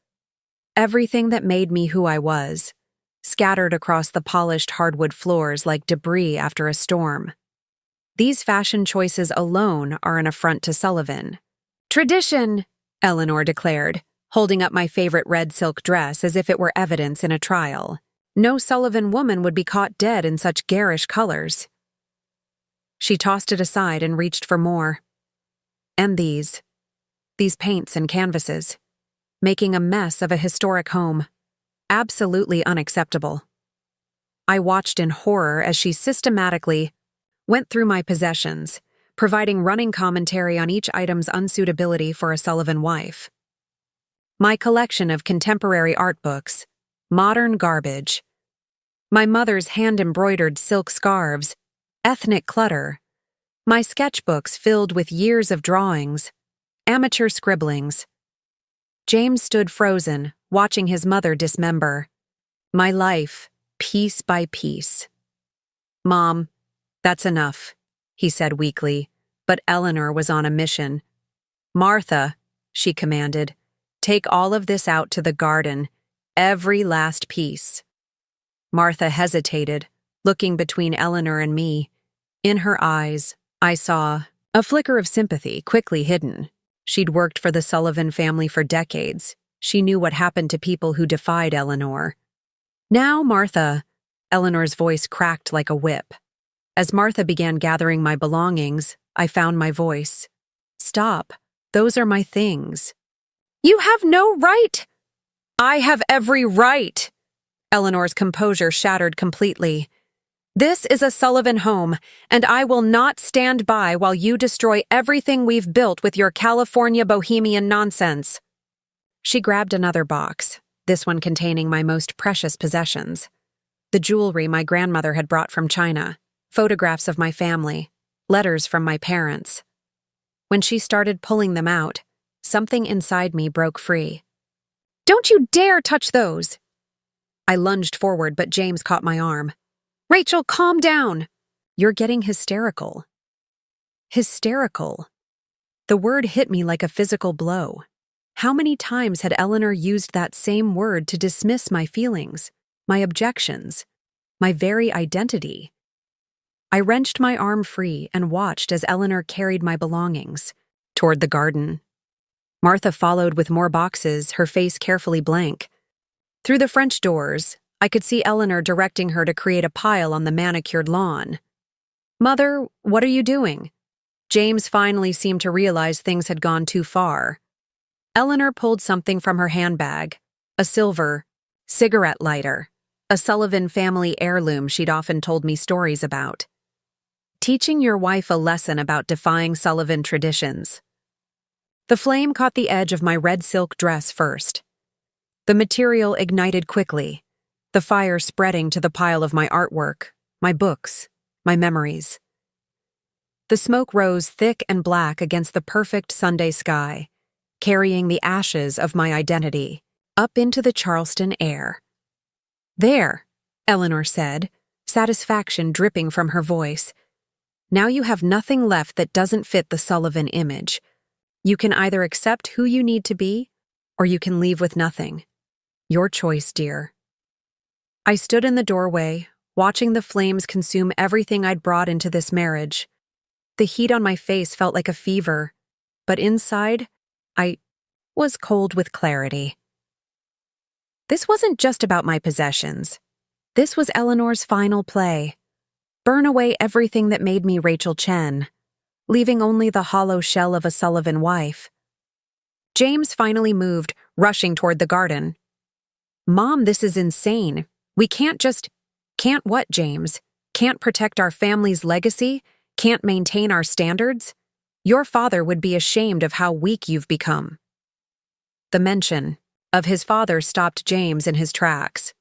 Everything that made me who I was, scattered across the polished hardwood floors like debris after a storm. These fashion choices alone are an affront to Sullivan. Tradition, Eleanor declared, holding up my favorite red silk dress as if it were evidence in a trial. No Sullivan woman would be caught dead in such garish colors. She tossed it aside and reached for more. And these paints and canvases, making a mess of a historic home. Absolutely unacceptable. I watched in horror as she systematically went through my possessions, providing running commentary on each item's unsuitability for a Sullivan wife. My collection of contemporary art books, modern garbage. My mother's hand-embroidered silk scarves, ethnic clutter. My sketchbooks filled with years of drawings, amateur scribblings. James stood frozen, watching his mother dismember. My life, piece by piece. Mom, that's enough, he said weakly, but Eleanor was on a mission. Martha, she commanded, take all of this out to the garden, every last piece. Martha hesitated, looking between Eleanor and me. In her eyes, I saw A flicker of sympathy, quickly hidden. She'd worked for the Sullivan family for decades. She knew what happened to people who defied Eleanor. "Now, Martha," Eleanor's voice cracked like a whip. As Martha began gathering my belongings, I found my voice. "Stop. Those are my things." "You have no right!" "I have every right!" Eleanor's composure shattered completely. "This is a Sullivan home, and I will not stand by while you destroy everything we've built with your California bohemian nonsense." She grabbed another box, this one containing my most precious possessions. The jewelry my grandmother had brought from China, photographs of my family, letters from my parents. When she started pulling them out, something inside me broke free. "Don't you dare touch those!" I lunged forward, but James caught my arm. "Rachel, calm down!" "You're getting hysterical." Hysterical. The word hit me like a physical blow. How many times had Eleanor used that same word to dismiss my feelings, my objections, my very identity? I wrenched my arm free and watched as Eleanor carried my belongings toward the garden. Martha followed with more boxes, her face carefully blank. Through the French doors, I could see Eleanor directing her to create a pile on the manicured lawn. "Mother, what are you doing?" James finally seemed to realize things had gone too far. Eleanor pulled something from her handbag, a silver cigarette lighter, a Sullivan family heirloom she'd often told me stories about. "Teaching your wife a lesson about defying Sullivan traditions." The flame caught the edge of my red silk dress first. The material ignited quickly, the fire spreading to the pile of my artwork, my books, my memories. The smoke rose thick and black against the perfect Sunday sky, carrying the ashes of my identity up into the Charleston air. "There," Eleanor said, satisfaction dripping from her voice. "Now you have nothing left that doesn't fit the Sullivan image. You can either accept who you need to be, or you can leave with nothing. Your choice, dear." I stood in the doorway, watching the flames consume everything I'd brought into this marriage. The heat on my face felt like a fever, but inside, I was cold with clarity. This wasn't just about my possessions. This was Eleanor's final play. Burn away everything that made me Rachel Chen, leaving only the hollow shell of a Sullivan wife. James finally moved, rushing toward the garden. "Mom, this is insane. We can't just—" "Can't what, James? Can't protect our family's legacy? Can't maintain our standards? Your father would be ashamed of how weak you've become." The mention of his father stopped James in his tracks.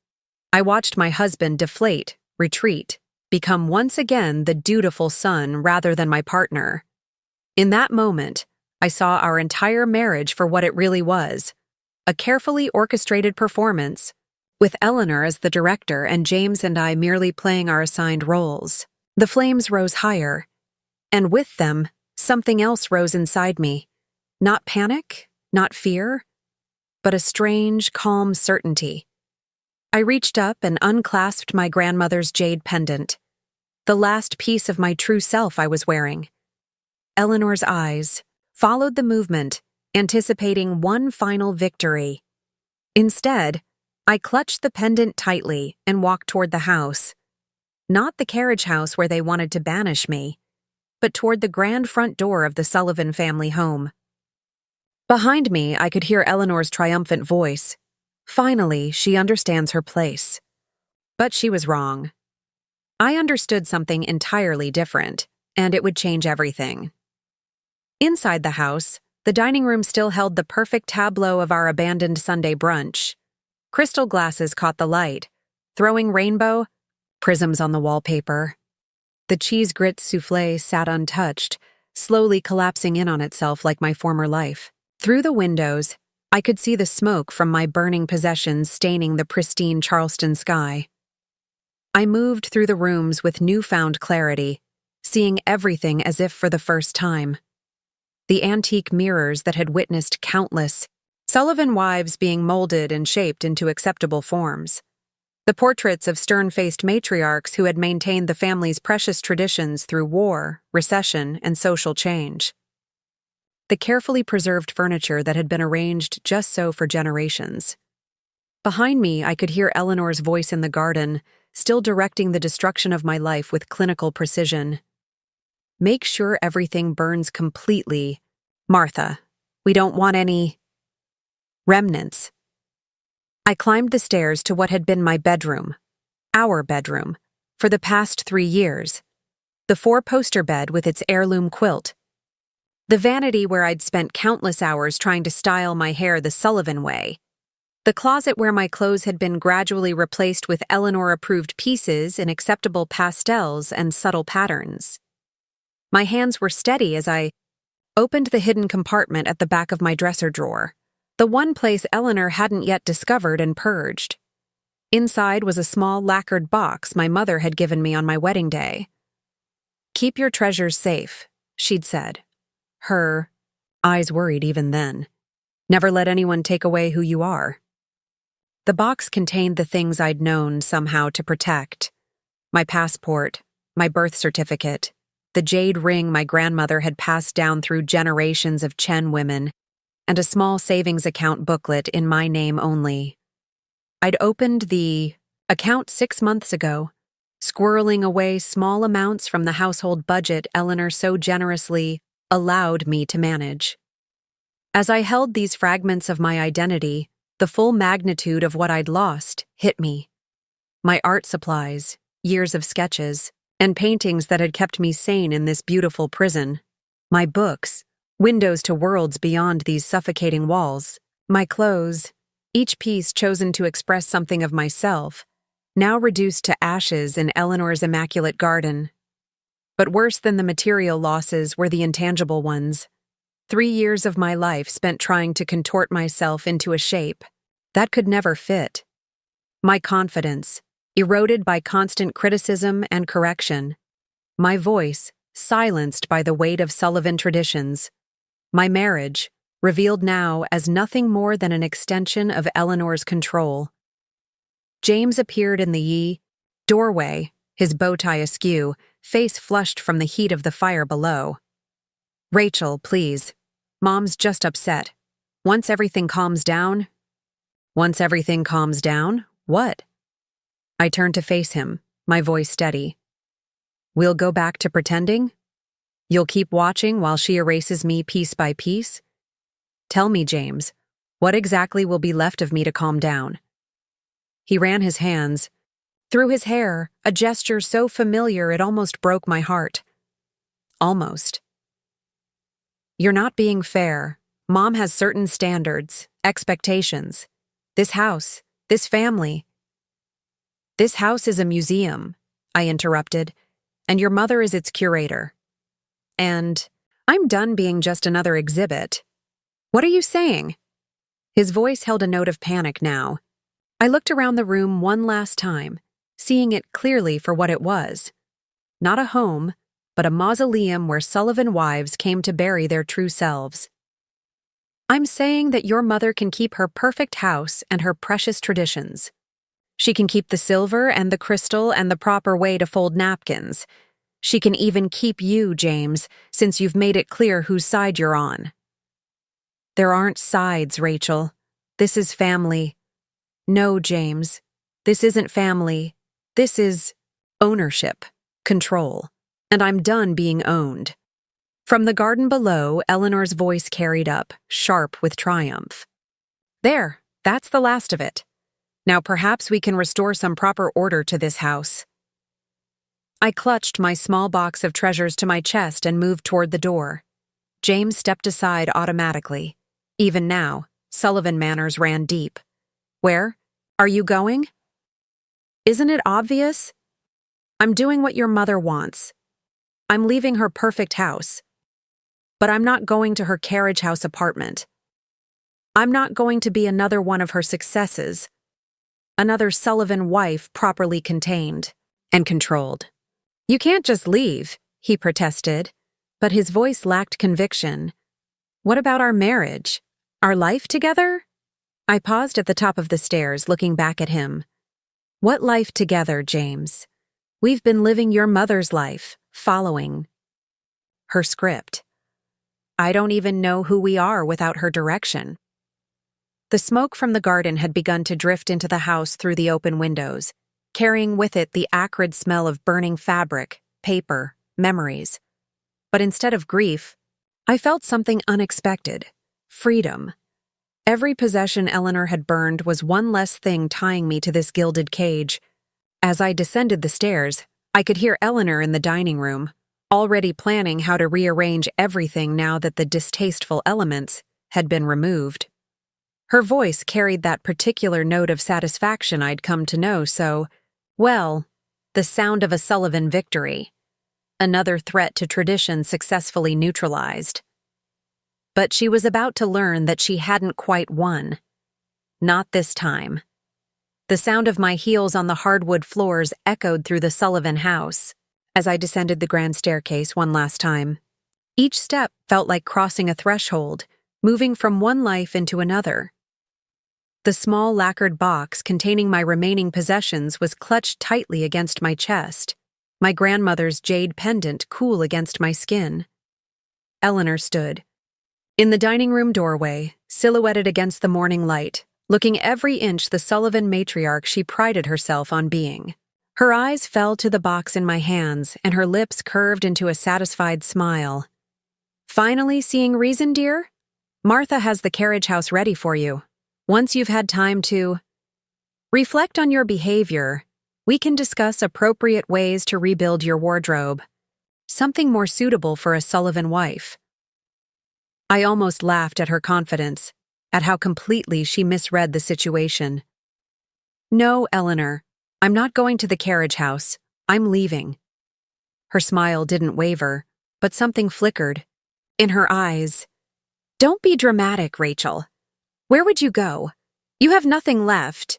I watched my husband deflate, retreat, become once again the dutiful son rather than my partner. In that moment, I saw our entire marriage for what it really was, a carefully orchestrated performance, with Eleanor as the director and James and I merely playing our assigned roles. The flames rose higher, and with them, something else rose inside me. Not panic, not fear, but a strange, calm certainty. I reached up and unclasped my grandmother's jade pendant, the last piece of my true self I was wearing. Eleanor's eyes followed the movement, anticipating one final victory. Instead, I clutched the pendant tightly and walked toward the house. Not the carriage house where they wanted to banish me, but toward the grand front door of the Sullivan family home. Behind me, I could hear Eleanor's triumphant voice. Finally, she understands her place. But she was wrong. I understood something entirely different, and it would change everything. Inside the house, the dining room still held the perfect tableau of our abandoned Sunday brunch. Crystal glasses caught the light, throwing rainbow prisms on the wallpaper. The cheese grits soufflé sat untouched, slowly collapsing in on itself like my former life. Through the windows, I could see the smoke from my burning possessions staining the pristine Charleston sky. I moved through the rooms with newfound clarity, seeing everything as if for the first time. The antique mirrors that had witnessed countless Sullivan wives being molded and shaped into acceptable forms. The portraits of stern-faced matriarchs who had maintained the family's precious traditions through war, recession, and social change. The carefully preserved furniture that had been arranged just so for generations. Behind me, I could hear Eleanor's voice in the garden, still directing the destruction of my life with clinical precision. Make sure everything burns completely. Martha, we don't want any remnants. I climbed the stairs to what had been my bedroom, our bedroom, for the past 3 years. The 4-poster bed with its heirloom quilt. The vanity where I'd spent countless hours trying to style my hair the Sullivan way. The closet where my clothes had been gradually replaced with Eleanor-approved pieces in acceptable pastels and subtle patterns. My hands were steady as I opened the hidden compartment at the back of my dresser drawer, the one place Eleanor hadn't yet discovered and purged. Inside was a small lacquered box my mother had given me on my wedding day. "Keep your treasures safe," she'd said. Her eyes worried even then. "Never let anyone take away who you are." The box contained the things I'd known somehow to protect. My passport, my birth certificate, the jade ring my grandmother had passed down through generations of Chen women, and a small savings account booklet in my name only. I'd opened the account 6 months ago, squirreling away small amounts from the household budget Eleanor so generously allowed me to manage. As I held these fragments of my identity, the full magnitude of what I'd lost hit me. My art supplies, years of sketches, and paintings that had kept me sane in this beautiful prison. My books, windows to worlds beyond these suffocating walls. My clothes, each piece chosen to express something of myself, now reduced to ashes in Eleanor's immaculate garden. But worse than the material losses were the intangible ones. 3 years of my life spent trying to contort myself into a shape that could never fit. My confidence, eroded by constant criticism and correction. My voice, silenced by the weight of Sullivan traditions. My marriage, revealed now as nothing more than an extension of Eleanor's control. James appeared in the doorway, his bow tie askew, face flushed from the heat of the fire below. "Rachel, please. Mom's just upset. Once everything calms down..." "Once everything calms down? What?" I turned to face him, my voice steady. "We'll go back to pretending? You'll keep watching while she erases me piece by piece? Tell me, James, what exactly will be left of me to calm down?" He ran his hands through his hair, a gesture so familiar it almost broke my heart. Almost. "You're not being fair. Mom has certain standards, expectations. This house, this family..." "This house is a museum," I interrupted, "and your mother is its curator. And I'm done being just another exhibit." "What are you saying?" His voice held a note of panic now. I looked around the room one last time, seeing it clearly for what it was. Not a home, but a mausoleum where Sullivan wives came to bury their true selves. "I'm saying that your mother can keep her perfect house and her precious traditions. She can keep the silver and the crystal and the proper way to fold napkins. She can even keep you, James, since you've made it clear whose side you're on." "There aren't sides, Rachel. This is family." "No, James. This isn't family. This is ownership, control, and I'm done being owned." From the garden below, Eleanor's voice carried up, sharp with triumph. "There, that's the last of it. Now perhaps we can restore some proper order to this house." I clutched my small box of treasures to my chest and moved toward the door. James stepped aside automatically. Even now, Sullivan manners ran deep. "Where? Are you going?" "Isn't it obvious? I'm doing what your mother wants. I'm leaving her perfect house. But I'm not going to her carriage house apartment. I'm not going to be another one of her successes. Another Sullivan wife properly contained and controlled." "You can't just leave," he protested, but his voice lacked conviction. "What about our marriage? Our life together?" I paused at the top of the stairs, looking back at him. What life together, James? We've been living your mother's life, following her script. I don't even know who we are without her direction. The smoke from the garden had begun to drift into the house through the open windows, carrying with it the acrid smell of burning fabric, paper, memories. But instead of grief, I felt something unexpected: freedom. Every possession Eleanor had burned was one less thing tying me to this gilded cage. As I descended the stairs, I could hear Eleanor in the dining room, already planning how to rearrange everything now that the distasteful elements had been removed. Her voice carried that particular note of satisfaction I'd come to know so well, the sound of a Sullivan victory. Another threat to tradition successfully neutralized. But she was about to learn that she hadn't quite won. Not this time. The sound of my heels on the hardwood floors echoed through the Sullivan house as I descended the grand staircase one last time. Each step felt like crossing a threshold, moving from one life into another. The small lacquered box containing my remaining possessions was clutched tightly against my chest, my grandmother's jade pendant cool against my skin. Eleanor stood in the dining room doorway, silhouetted against the morning light, looking every inch the Sullivan matriarch she prided herself on being. Her eyes fell to the box in my hands, and her lips curved into a satisfied smile. "Finally seeing reason, dear? Martha has the carriage house ready for you. Once you've had time to reflect on your behavior, we can discuss appropriate ways to rebuild your wardrobe. Something more suitable for a Sullivan wife." I almost laughed at her confidence, at how completely she misread the situation. "No, Eleanor, I'm not going to the carriage house. I'm leaving." Her smile didn't waver, but something flickered in her eyes. "Don't be dramatic, Rachel. Where would you go? You have nothing left.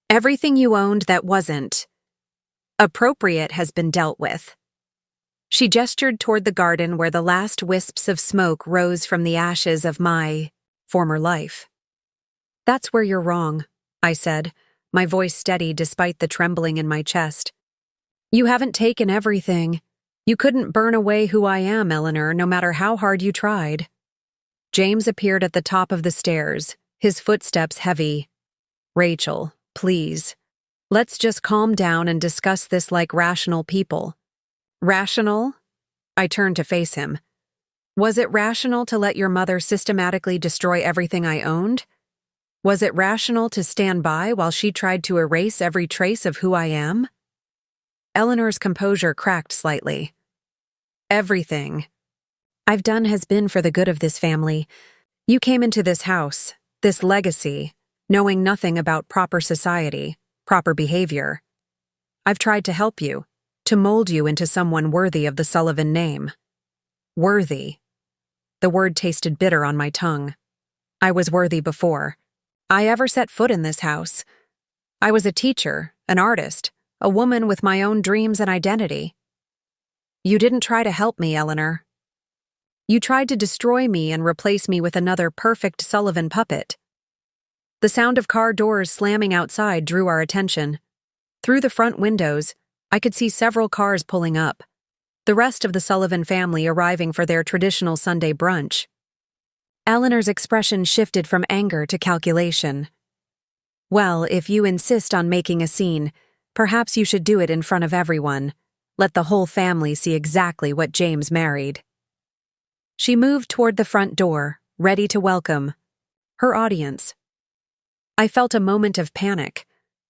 Everything you owned that wasn't appropriate has been dealt with." She gestured toward the garden where the last wisps of smoke rose from the ashes of my former life. "That's where you're wrong," I said, my voice steady despite the trembling in my chest. "You haven't taken everything. You couldn't burn away who I am, Eleanor, no matter how hard you tried." James appeared at the top of the stairs, his footsteps heavy. "Rachel, please. Let's just calm down and discuss this like rational people." "Rational?" I turned to face him. "Was it rational to let your mother systematically destroy everything I owned? Was it rational to stand by while she tried to erase every trace of who I am?" Eleanor's composure cracked slightly. "Everything I've done has been for the good of this family. You came into this house, this legacy, knowing nothing about proper society, proper behavior. I've tried to help you, to mold you into someone worthy of the Sullivan name." Worthy. The word tasted bitter on my tongue. I was worthy before I ever set foot in this house. I was a teacher, an artist, a woman with my own dreams and identity. You didn't try to help me, Eleanor. You tried to destroy me and replace me with another perfect Sullivan puppet. The sound of car doors slamming outside drew our attention. Through the front windows, I could see several cars pulling up, the rest of the Sullivan family arriving for their traditional Sunday brunch. Eleanor's expression shifted from anger to calculation. "Well, if you insist on making a scene, perhaps you should do it in front of everyone. Let the whole family see exactly what James married." She moved toward the front door, ready to welcome her audience. I felt a moment of panic.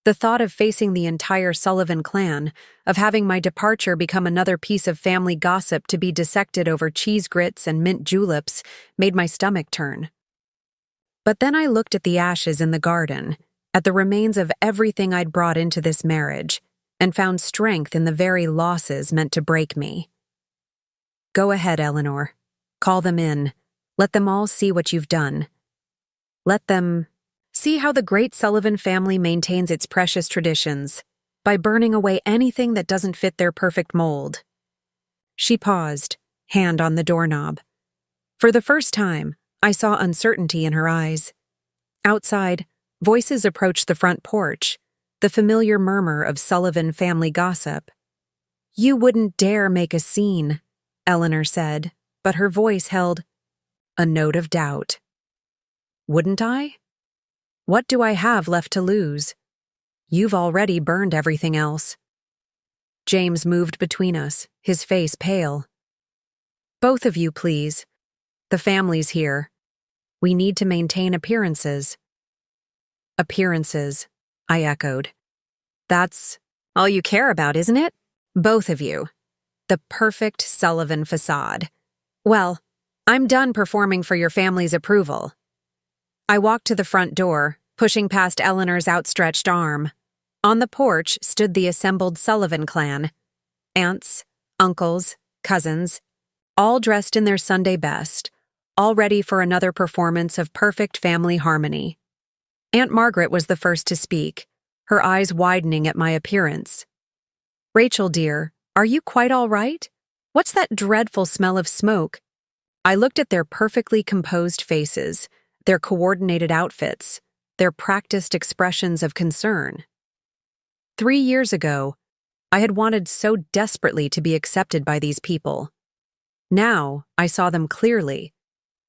The thought of facing the entire Sullivan clan, of having my departure become another piece of family gossip to be dissected over cheese grits and mint juleps, made my stomach turn. But then I looked at the ashes in the garden, at the remains of everything I'd brought into this marriage, and found strength in the very losses meant to break me. "Go ahead, Eleanor. Call them in. Let them all see what you've done. Let them see how the great Sullivan family maintains its precious traditions, by burning away anything that doesn't fit their perfect mold." She paused, hand on the doorknob. For the first time, I saw uncertainty in her eyes. Outside, voices approached the front porch, the familiar murmur of Sullivan family gossip. "You wouldn't dare make a scene," Eleanor said, but her voice held a note of doubt. "Wouldn't I? What do I have left to lose? You've already burned everything else." James moved between us, his face pale. "Both of you, please. The family's here. We need to maintain appearances." "Appearances," I echoed. "That's all you care about, isn't it? Both of you. The perfect Sullivan facade. Well, I'm done performing for your family's approval." I walked to the front door, pushing past Eleanor's outstretched arm. On the porch stood the assembled Sullivan clan. Aunts, uncles, cousins, all dressed in their Sunday best, all ready for another performance of perfect family harmony. Aunt Margaret was the first to speak, her eyes widening at my appearance. "Rachel, dear, are you quite all right? What's that dreadful smell of smoke?" I looked at their perfectly composed faces, their coordinated outfits, their practiced expressions of concern. 3 years ago, I had wanted so desperately to be accepted by these people. Now, I saw them clearly,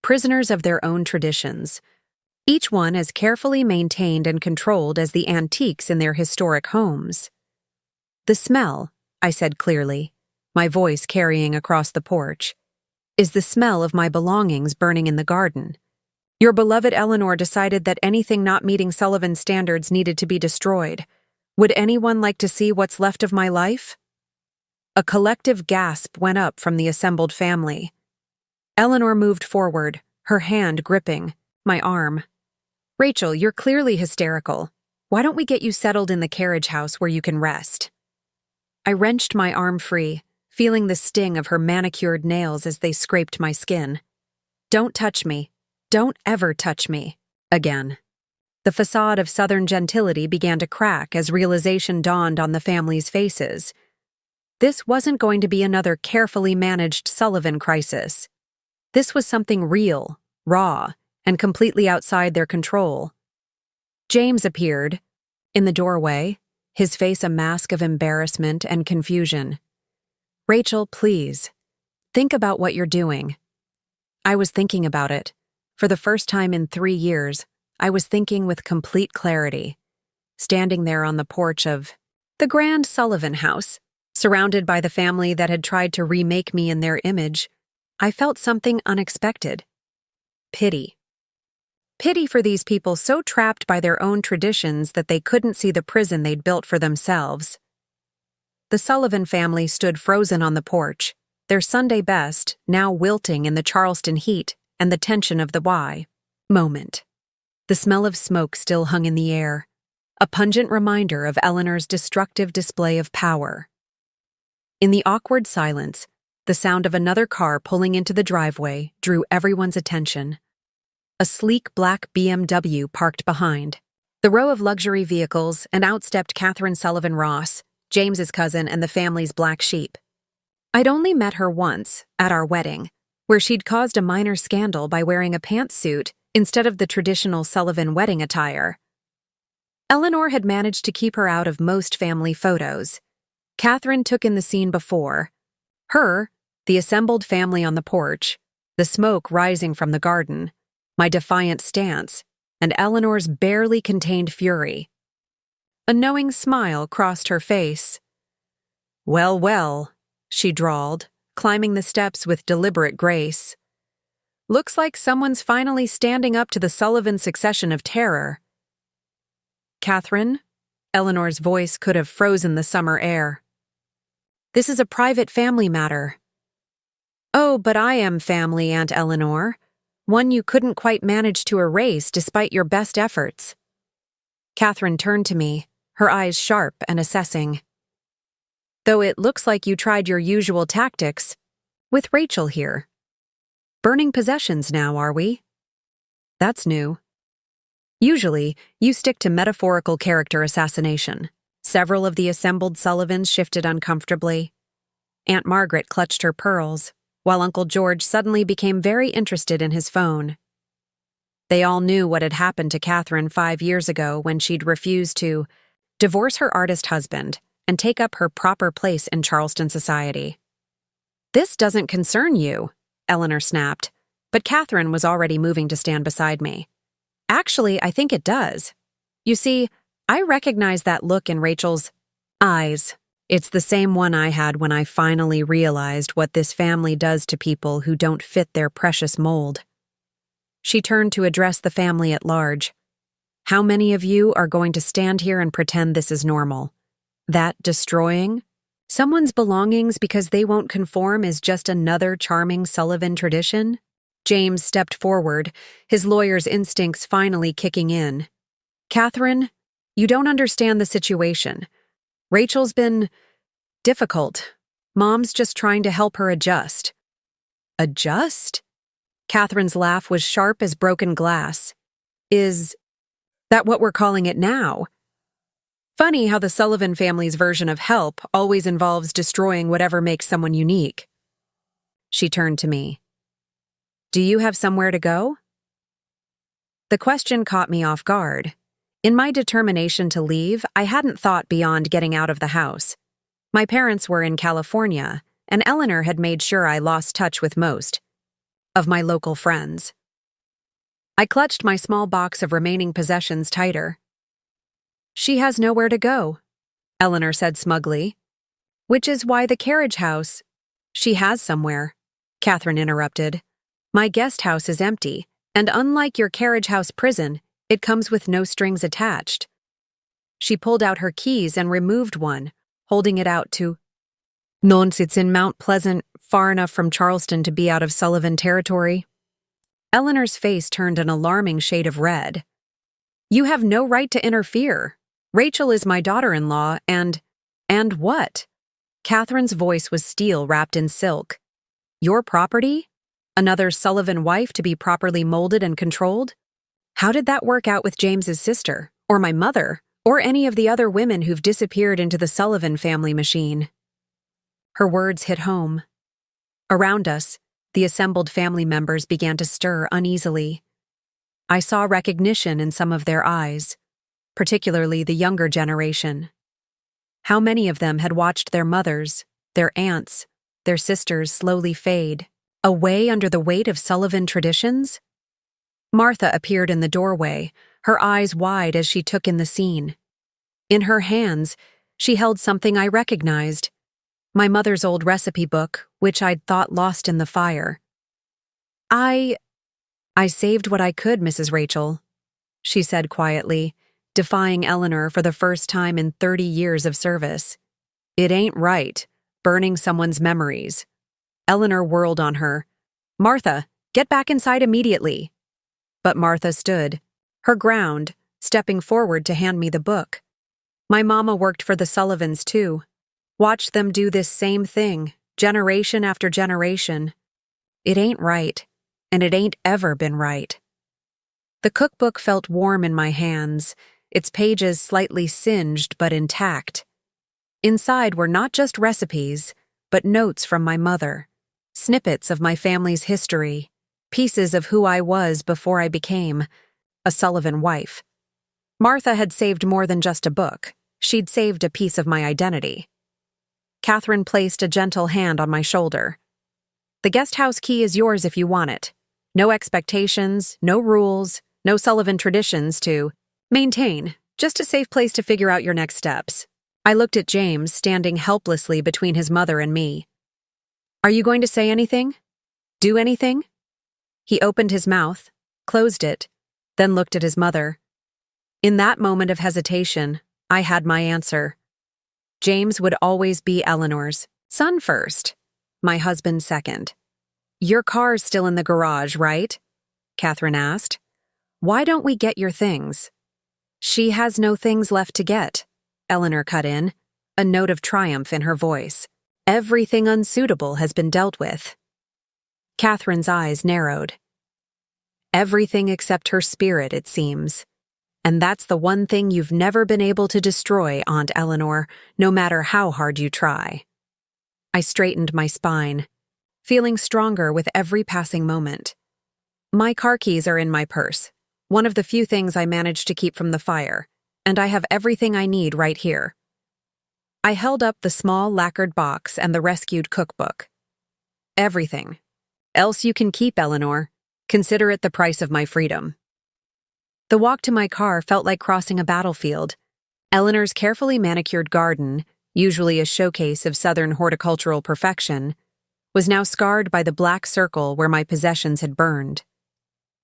prisoners of their own traditions, each one as carefully maintained and controlled as the antiques in their historic homes. "The smell," I said clearly, my voice carrying across the porch, "is the smell of my belongings burning in the garden. Your beloved Eleanor decided that anything not meeting Sullivan standards needed to be destroyed. Would anyone like to see what's left of my life?" A collective gasp went up from the assembled family. Eleanor moved forward, her hand gripping my arm. "Rachel, you're clearly hysterical. Why don't we get you settled in the carriage house where you can rest?" I wrenched my arm free, feeling the sting of her manicured nails as they scraped my skin. "Don't touch me. Don't ever touch me." Again. The facade of Southern gentility began to crack as realization dawned on the family's faces. This wasn't going to be another carefully managed Sullivan crisis. This was something real, raw, and completely outside their control. James appeared, in the doorway, his face a mask of embarrassment and confusion. "Rachel, please, think about what you're doing." I was thinking about it. For the first time in 3 years, I was thinking with complete clarity, standing there on the porch of the grand Sullivan house, surrounded by the family that had tried to remake me in their image. I felt something unexpected. Pity. Pity for these people so trapped by their own traditions that they couldn't see the prison they'd built for themselves. The Sullivan family stood frozen on the porch, their Sunday best now wilting in the Charleston heat and the tension of the moment. The smell of smoke still hung in the air, a pungent reminder of Eleanor's destructive display of power. In the awkward silence, the sound of another car pulling into the driveway drew everyone's attention. A sleek black BMW parked behind. The row of luxury vehicles, and out stepped Catherine Sullivan Ross, James's cousin and the family's black sheep. I'd only met her once, at our wedding, where she'd caused a minor scandal by wearing a pantsuit instead of the traditional Sullivan wedding attire. Eleanor had managed to keep her out of most family photos. Catherine took in the scene before. Her, the assembled family on the porch, the smoke rising from the garden, my defiant stance, and Eleanor's barely contained fury. A knowing smile crossed her face. "Well, well," she drawled, climbing the steps with deliberate grace. "Looks like someone's finally standing up to the Sullivan succession of terror." "Catherine?" Eleanor's voice could have frozen the summer air. "This is a private family matter." "Oh, but I am family, Aunt Eleanor. One you couldn't quite manage to erase despite your best efforts." Catherine turned to me, her eyes sharp and assessing. "Though it looks like you tried your usual tactics, with Rachel here. Burning possessions now, are we? That's new. Usually, you stick to metaphorical character assassination." Several of the assembled Sullivans shifted uncomfortably. Aunt Margaret clutched her pearls, while Uncle George suddenly became very interested in his phone. They all knew what had happened to Catherine 5 years ago when she'd refused to divorce her artist husband, and take up her proper place in Charleston society. "This doesn't concern you," Eleanor snapped, but Catherine was already moving to stand beside me. "Actually, I think it does. You see, I recognize that look in Rachel's eyes. It's the same one I had when I finally realized what this family does to people who don't fit their precious mold." She turned to address the family at large. "How many of you are going to stand here and pretend this is normal? That destroying someone's belongings because they won't conform is just another charming Sullivan tradition?" James stepped forward, his lawyer's instincts finally kicking in. "Catherine, you don't understand the situation. Rachel's been difficult. Mom's just trying to help her adjust." "Adjust?" Catherine's laugh was sharp as broken glass. "Is that what we're calling it now? Funny how the Sullivan family's version of help always involves destroying whatever makes someone unique." She turned to me. "Do you have somewhere to go?" The question caught me off guard. In my determination to leave, I hadn't thought beyond getting out of the house. My parents were in California, and Eleanor had made sure I lost touch with most of my local friends. I clutched my small box of remaining possessions tighter. "She has nowhere to go," Eleanor said smugly. "Which is why the carriage house—" "She has somewhere," Catherine interrupted. "My guest house is empty, and unlike your carriage house prison, it comes with no strings attached." She pulled out her keys and removed one, holding it out to Nonce. "It's in Mount Pleasant, far enough from Charleston to be out of Sullivan territory." Eleanor's face turned an alarming shade of red. "You have no right to interfere. Rachel is my daughter-in-law, and what?" Catherine's voice was steel wrapped in silk. "Your property? Another Sullivan wife to be properly molded and controlled? How did that work out with James's sister, or my mother, or any of the other women who've disappeared into the Sullivan family machine?" Her words hit home. Around us, the assembled family members began to stir uneasily. I saw recognition in some of their eyes, particularly the younger generation. How many of them had watched their mothers, their aunts, their sisters slowly fade, away under the weight of Sullivan traditions? Martha appeared in the doorway, her eyes wide as she took in the scene. In her hands, she held something I recognized, my mother's old recipe book, which I'd thought lost in the fire. I saved what I could, Mrs. Rachel," she said quietly, defying Eleanor for the first time in 30 years of service. "It ain't right, burning someone's memories." Eleanor whirled on her. "Martha, get back inside immediately." But Martha stood, her ground, stepping forward to hand me the book. My mama worked for the Sullivans too. Watched them do this same thing, generation after generation. It ain't right, and it ain't ever been right. The cookbook felt warm in my hands, its pages slightly singed but intact. Inside were not just recipes, but notes from my mother, snippets of my family's history, pieces of who I was before I became a Sullivan wife. Martha had saved more than just a book. She'd saved a piece of my identity. Catherine placed a gentle hand on my shoulder. "The guest house key is yours if you want it. No expectations, no rules, no Sullivan traditions to maintain, just a safe place to figure out your next steps." I looked at James, standing helplessly between his mother and me. "Are you going to say anything? Do anything?" He opened his mouth, closed it, then looked at his mother. In that moment of hesitation, I had my answer. James would always be Eleanor's son first, my husband second. "Your car's still in the garage, right?" Catherine asked. "Why don't we get your things?" "She has no things left to get," Eleanor cut in, a note of triumph in her voice. "Everything unsuitable has been dealt with." Catherine's eyes narrowed. "Everything except her spirit, it seems. And that's the one thing you've never been able to destroy, Aunt Eleanor, no matter how hard you try." I straightened my spine, feeling stronger with every passing moment. "My car keys are in my purse, one of the few things I managed to keep from the fire. and I have everything I need right here. I held up the small lacquered box and the rescued cookbook. Everything. Else you can keep, Eleanor. Consider it the price of my freedom. The walk to my car felt like crossing a battlefield. Eleanor's carefully manicured garden, usually a showcase of Southern horticultural perfection, was now scarred by the black circle where my possessions had burned.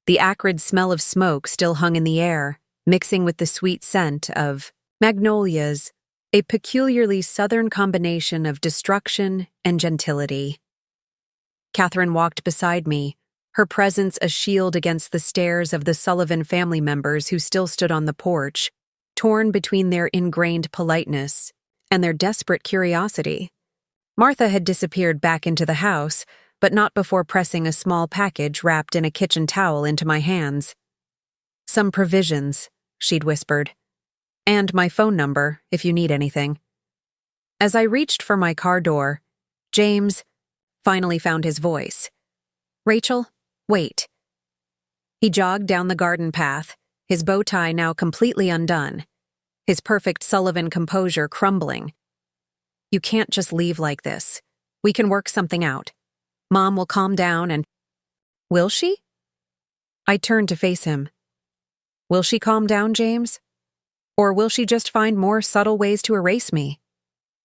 The acrid smell of smoke still hung in the air, mixing with the sweet scent of magnolias, a peculiarly Southern combination of destruction and gentility. Catherine walked beside me, her presence a shield against the stares of the Sullivan family members who still stood on the porch, torn between their ingrained politeness and their desperate curiosity. Martha had disappeared back into the house, but not before pressing a small package wrapped in a kitchen towel into my hands. "Some provisions," she'd whispered. "And my phone number, if you need anything." As I reached for my car door, James finally found his voice. "Rachel, wait." He jogged down the garden path, his bow tie now completely undone, his perfect Sullivan composure crumbling. "You can't just leave like this. We can work something out. Mom will calm down and—" "Will she?" I turned to face him. "Will she calm down, James? Or will she just find more subtle ways to erase me?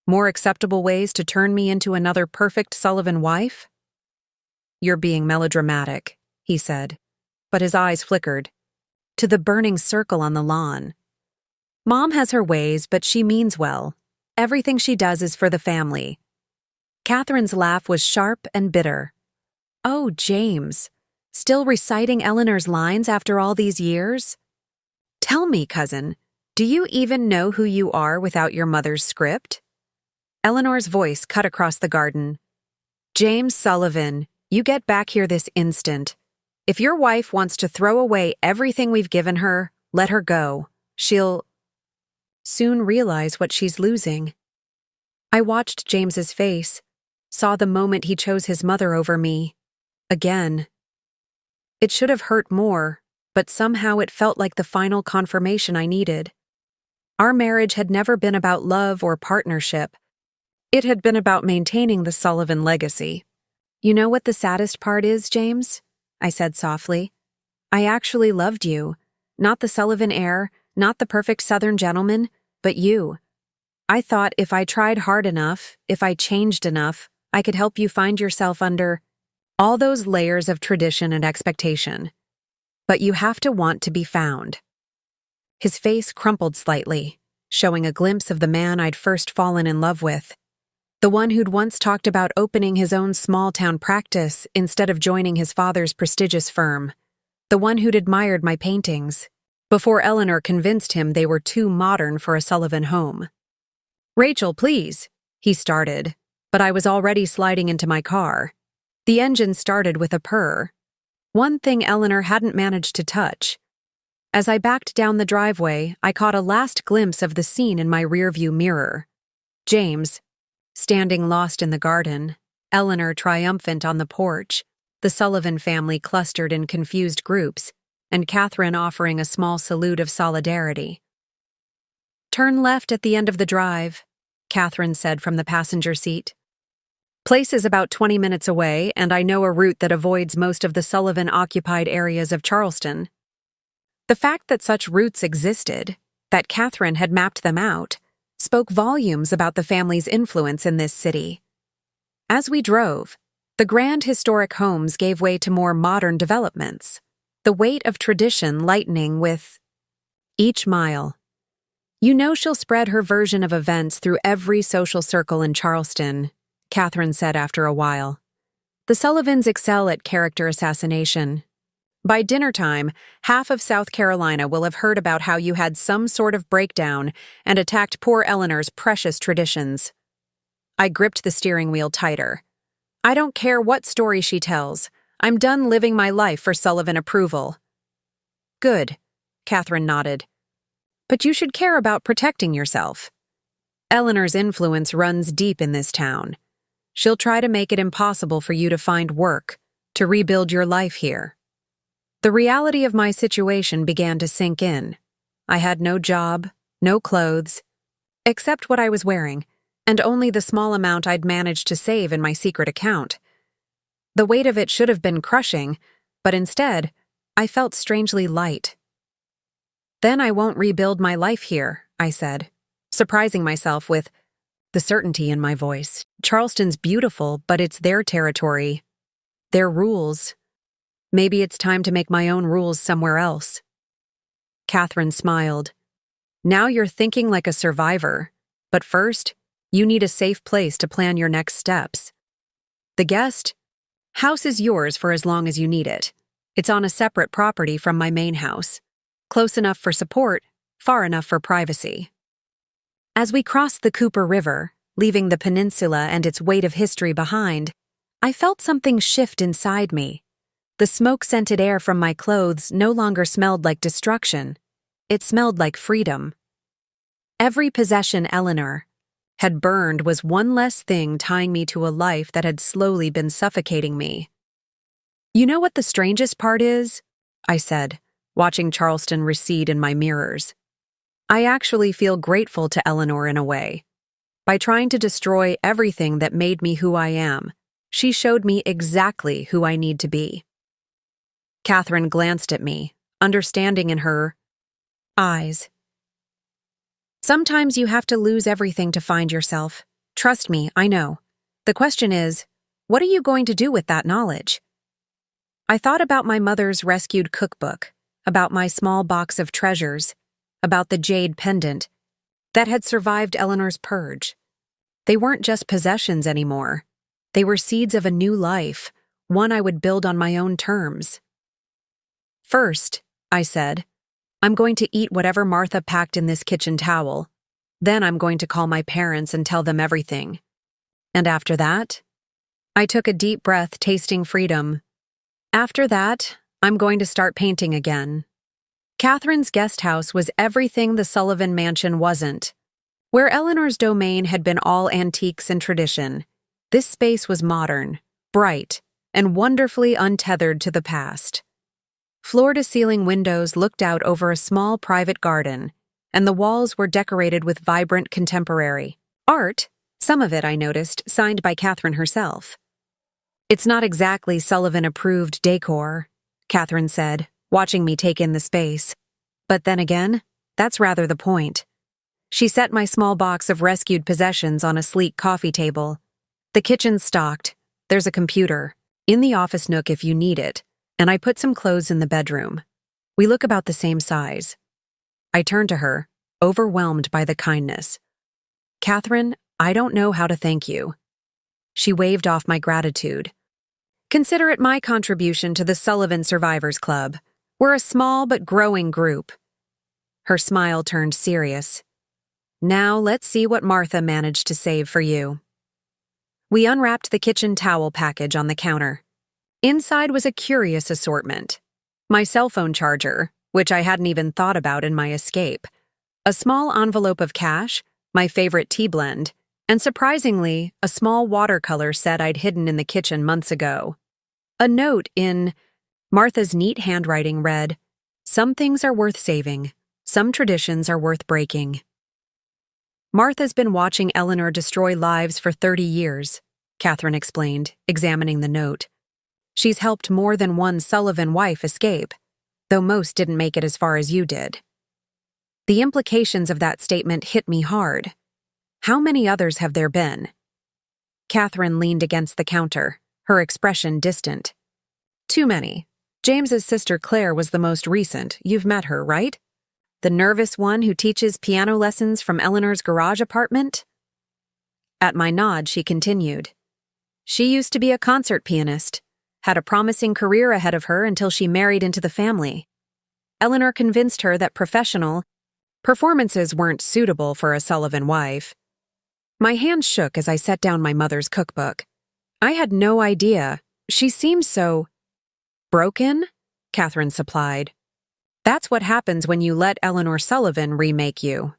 More acceptable ways to turn me into another perfect Sullivan wife?" "You're being melodramatic," he said, but his eyes flickered. To the burning circle on the lawn. "Mom has her ways, but she means well. Everything she does is for the family." Catherine's laugh was sharp and bitter. "Oh, James, still reciting Eleanor's lines after all these years? Tell me, cousin, do you even know who you are without your mother's script?" Eleanor's voice cut across the garden. "James Sullivan, you get back here this instant. If your wife wants to throw away everything we've given her, let her go. She'll soon realize what she's losing." I watched James's face, saw the moment he chose his mother over me. Again. It should have hurt more, but somehow it felt like the final confirmation I needed. Our marriage had never been about love or partnership. It had been about maintaining the Sullivan legacy. "You know what the saddest part is, James?" I said softly. "I actually loved you. Not the Sullivan heir, not the perfect Southern gentleman, but you. I thought if I tried hard enough, if I changed enough, I could help you find yourself under all those layers of tradition and expectation. But you have to want to be found." His face crumpled slightly, showing a glimpse of the man I'd first fallen in love with. The one who'd once talked about opening his own small-town practice instead of joining his father's prestigious firm. The one who'd admired my paintings, before Eleanor convinced him they were too modern for a Sullivan home. "Rachel, please," he started, but I was already sliding into my car. The engine started with a purr. One thing Eleanor hadn't managed to touch. As I backed down the driveway, I caught a last glimpse of the scene in my rearview mirror. James, standing lost in the garden, Eleanor triumphant on the porch, the Sullivan family clustered in confused groups, and Catherine offering a small salute of solidarity. "Turn left at the end of the drive," Catherine said from the passenger seat. "Place is about 20 minutes away, and I know a route that avoids most of the Sullivan-occupied areas of Charleston." The fact that such routes existed, that Catherine had mapped them out, spoke volumes about the family's influence in this city. As we drove, the grand historic homes gave way to more modern developments, the weight of tradition lightening with each mile. "You know she'll spread her version of events through every social circle in Charleston," Catherine said after a while. "The Sullivans excel at character assassination. By dinner time, half of South Carolina will have heard about how you had some sort of breakdown and attacked poor Eleanor's precious traditions." I gripped the steering wheel tighter. "I don't care what story she tells. I'm done living my life for Sullivan approval." "Good," Catherine nodded. "But you should care about protecting yourself. Eleanor's influence runs deep in this town. She'll try to make it impossible for you to find work, to rebuild your life here." The reality of my situation began to sink in. I had no job, no clothes, except what I was wearing, and only the small amount I'd managed to save in my secret account. The weight of it should have been crushing, but instead, I felt strangely light. "Then I won't rebuild my life here," I said, surprising myself with the certainty in my voice. "Charleston's beautiful, but it's their territory, their rules. Maybe it's time to make my own rules somewhere else." Catherine smiled. "Now you're thinking like a survivor, but first, you need a safe place to plan your next steps. The guest house is yours for as long as you need it. It's on a separate property from my main house. Close enough for support, far enough for privacy." As we crossed the Cooper River, leaving the peninsula and its weight of history behind, I felt something shift inside me. The smoke-scented air from my clothes no longer smelled like destruction. It smelled like freedom. Every possession Eleanor had burned was one less thing tying me to a life that had slowly been suffocating me. "You know what the strangest part is?" I said, watching Charleston recede in my mirrors. "I actually feel grateful to Eleanor in a way. By trying to destroy everything that made me who I am, she showed me exactly who I need to be." Catherine glanced at me, understanding in her eyes. "Sometimes you have to lose everything to find yourself. Trust me, I know. The question is, what are you going to do with that knowledge?" I thought about my mother's rescued cookbook, about my small box of treasures, about the jade pendant that had survived Eleanor's purge. They weren't just possessions anymore. They were seeds of a new life, one I would build on my own terms. "First," I said, "I'm going to eat whatever Martha packed in this kitchen towel. Then I'm going to call my parents and tell them everything. And after that," I took a deep breath, tasting freedom. "After that, I'm going to start painting again." Catherine's guest house was everything the Sullivan mansion wasn't. Where Eleanor's domain had been all antiques and tradition, this space was modern, bright, and wonderfully untethered to the past. Floor-to-ceiling windows looked out over a small private garden, and the walls were decorated with vibrant contemporary art, some of it, I noticed, signed by Catherine herself. "It's not exactly Sullivan-approved decor," Catherine said, watching me take in the space. "But then again, that's rather the point." She set my small box of rescued possessions on a sleek coffee table. "The kitchen's stocked. There's a computer. In the office nook if you need it. And I put some clothes in the bedroom. We look about the same size." I turned to her, overwhelmed by the kindness. "Catherine, I don't know how to thank you." She waved off my gratitude. "Consider it my contribution to the Sullivan Survivors Club. We're a small but growing group." Her smile turned serious. "Now let's see what Martha managed to save for you." We unwrapped the kitchen towel package on the counter. Inside was a curious assortment. My cell phone charger, which I hadn't even thought about in my escape, a small envelope of cash, my favorite tea blend, and surprisingly, a small watercolor set I'd hidden in the kitchen months ago. A note in Martha's neat handwriting read, "Some things are worth saving. Some traditions are worth breaking." "Martha's been watching Eleanor destroy lives for 30 years, Catherine explained, examining the note. "She's helped more than one Sullivan wife escape, though most didn't make it as far as you did." The implications of that statement hit me hard. How many others have there been? Catherine leaned against the counter, her expression distant. "Too many. James's sister Claire was the most recent. You've met her, right? The nervous one who teaches piano lessons from Eleanor's garage apartment?" At my nod, she continued. "She used to be a concert pianist, had a promising career ahead of her until she married into the family. Eleanor convinced her that professional performances weren't suitable for a Sullivan wife." My hand shook as I set down my mother's cookbook. I had no idea. She seemed so broken, Catherine supplied. "That's what happens when you let Eleanor Sullivan remake you.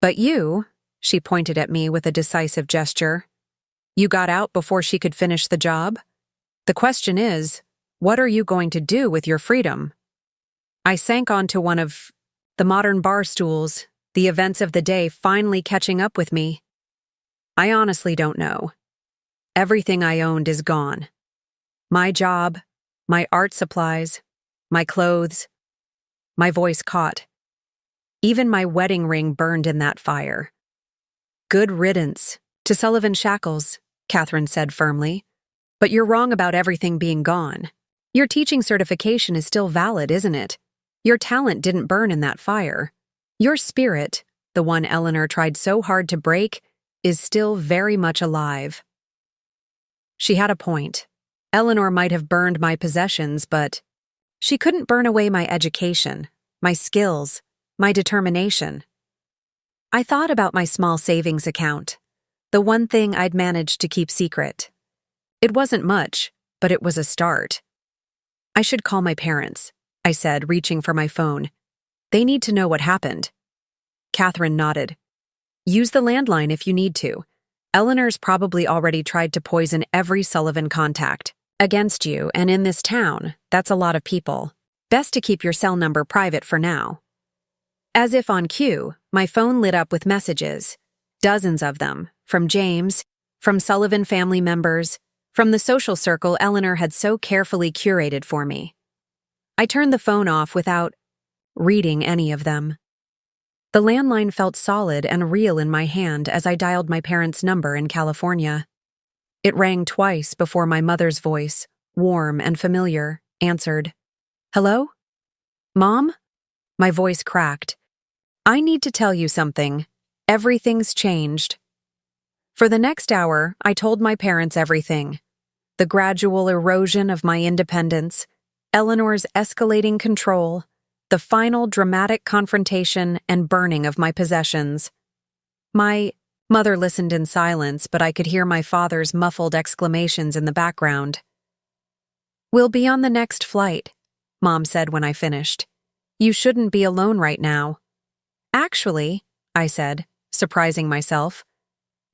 But you," she pointed at me with a decisive gesture, "you got out before she could finish the job. The question is, what are you going to do with your freedom?" I sank onto one of the modern bar stools, the events of the day finally catching up with me? I honestly don't know. Everything I owned is gone. My job, my art supplies, my clothes, my voice caught. Even my wedding ring burned in that fire. Good riddance to Sullivan Shackles, Catherine said firmly. But you're wrong about everything being gone. Your teaching certification is still valid, isn't it? Your talent didn't burn in that fire. Your spirit, the one Eleanor tried so hard to break, is still very much alive. She had a point. Eleanor might have burned my possessions, but she couldn't burn away my education, my skills, my determination. I thought about my small savings account, the one thing I'd managed to keep secret. It wasn't much, but it was a start. I should call my parents, I said, reaching for my phone. They need to know what happened. Catherine nodded. Use the landline if you need to. Eleanor's probably already tried to poison every Sullivan contact. Against you, and in this town, that's a lot of people. Best to keep your cell number private for now. As if on cue, my phone lit up with messages. Dozens of them, from James, from Sullivan family members, from the social circle Eleanor had so carefully curated for me. I turned the phone off without reading any of them. The landline felt solid and real in my hand as I dialed my parents' number in California. It rang twice before my mother's voice, warm and familiar, answered. Hello? Mom? My voice cracked. I need to tell you something. Everything's changed. For the next hour, I told my parents everything. The gradual erosion of my independence, Eleanor's escalating control, the final dramatic confrontation and burning of my possessions. My mother listened in silence, but I could hear my father's muffled exclamations in the background. We'll be on the next flight, Mom said when I finished. You shouldn't be alone right now. Actually, I said, surprising myself,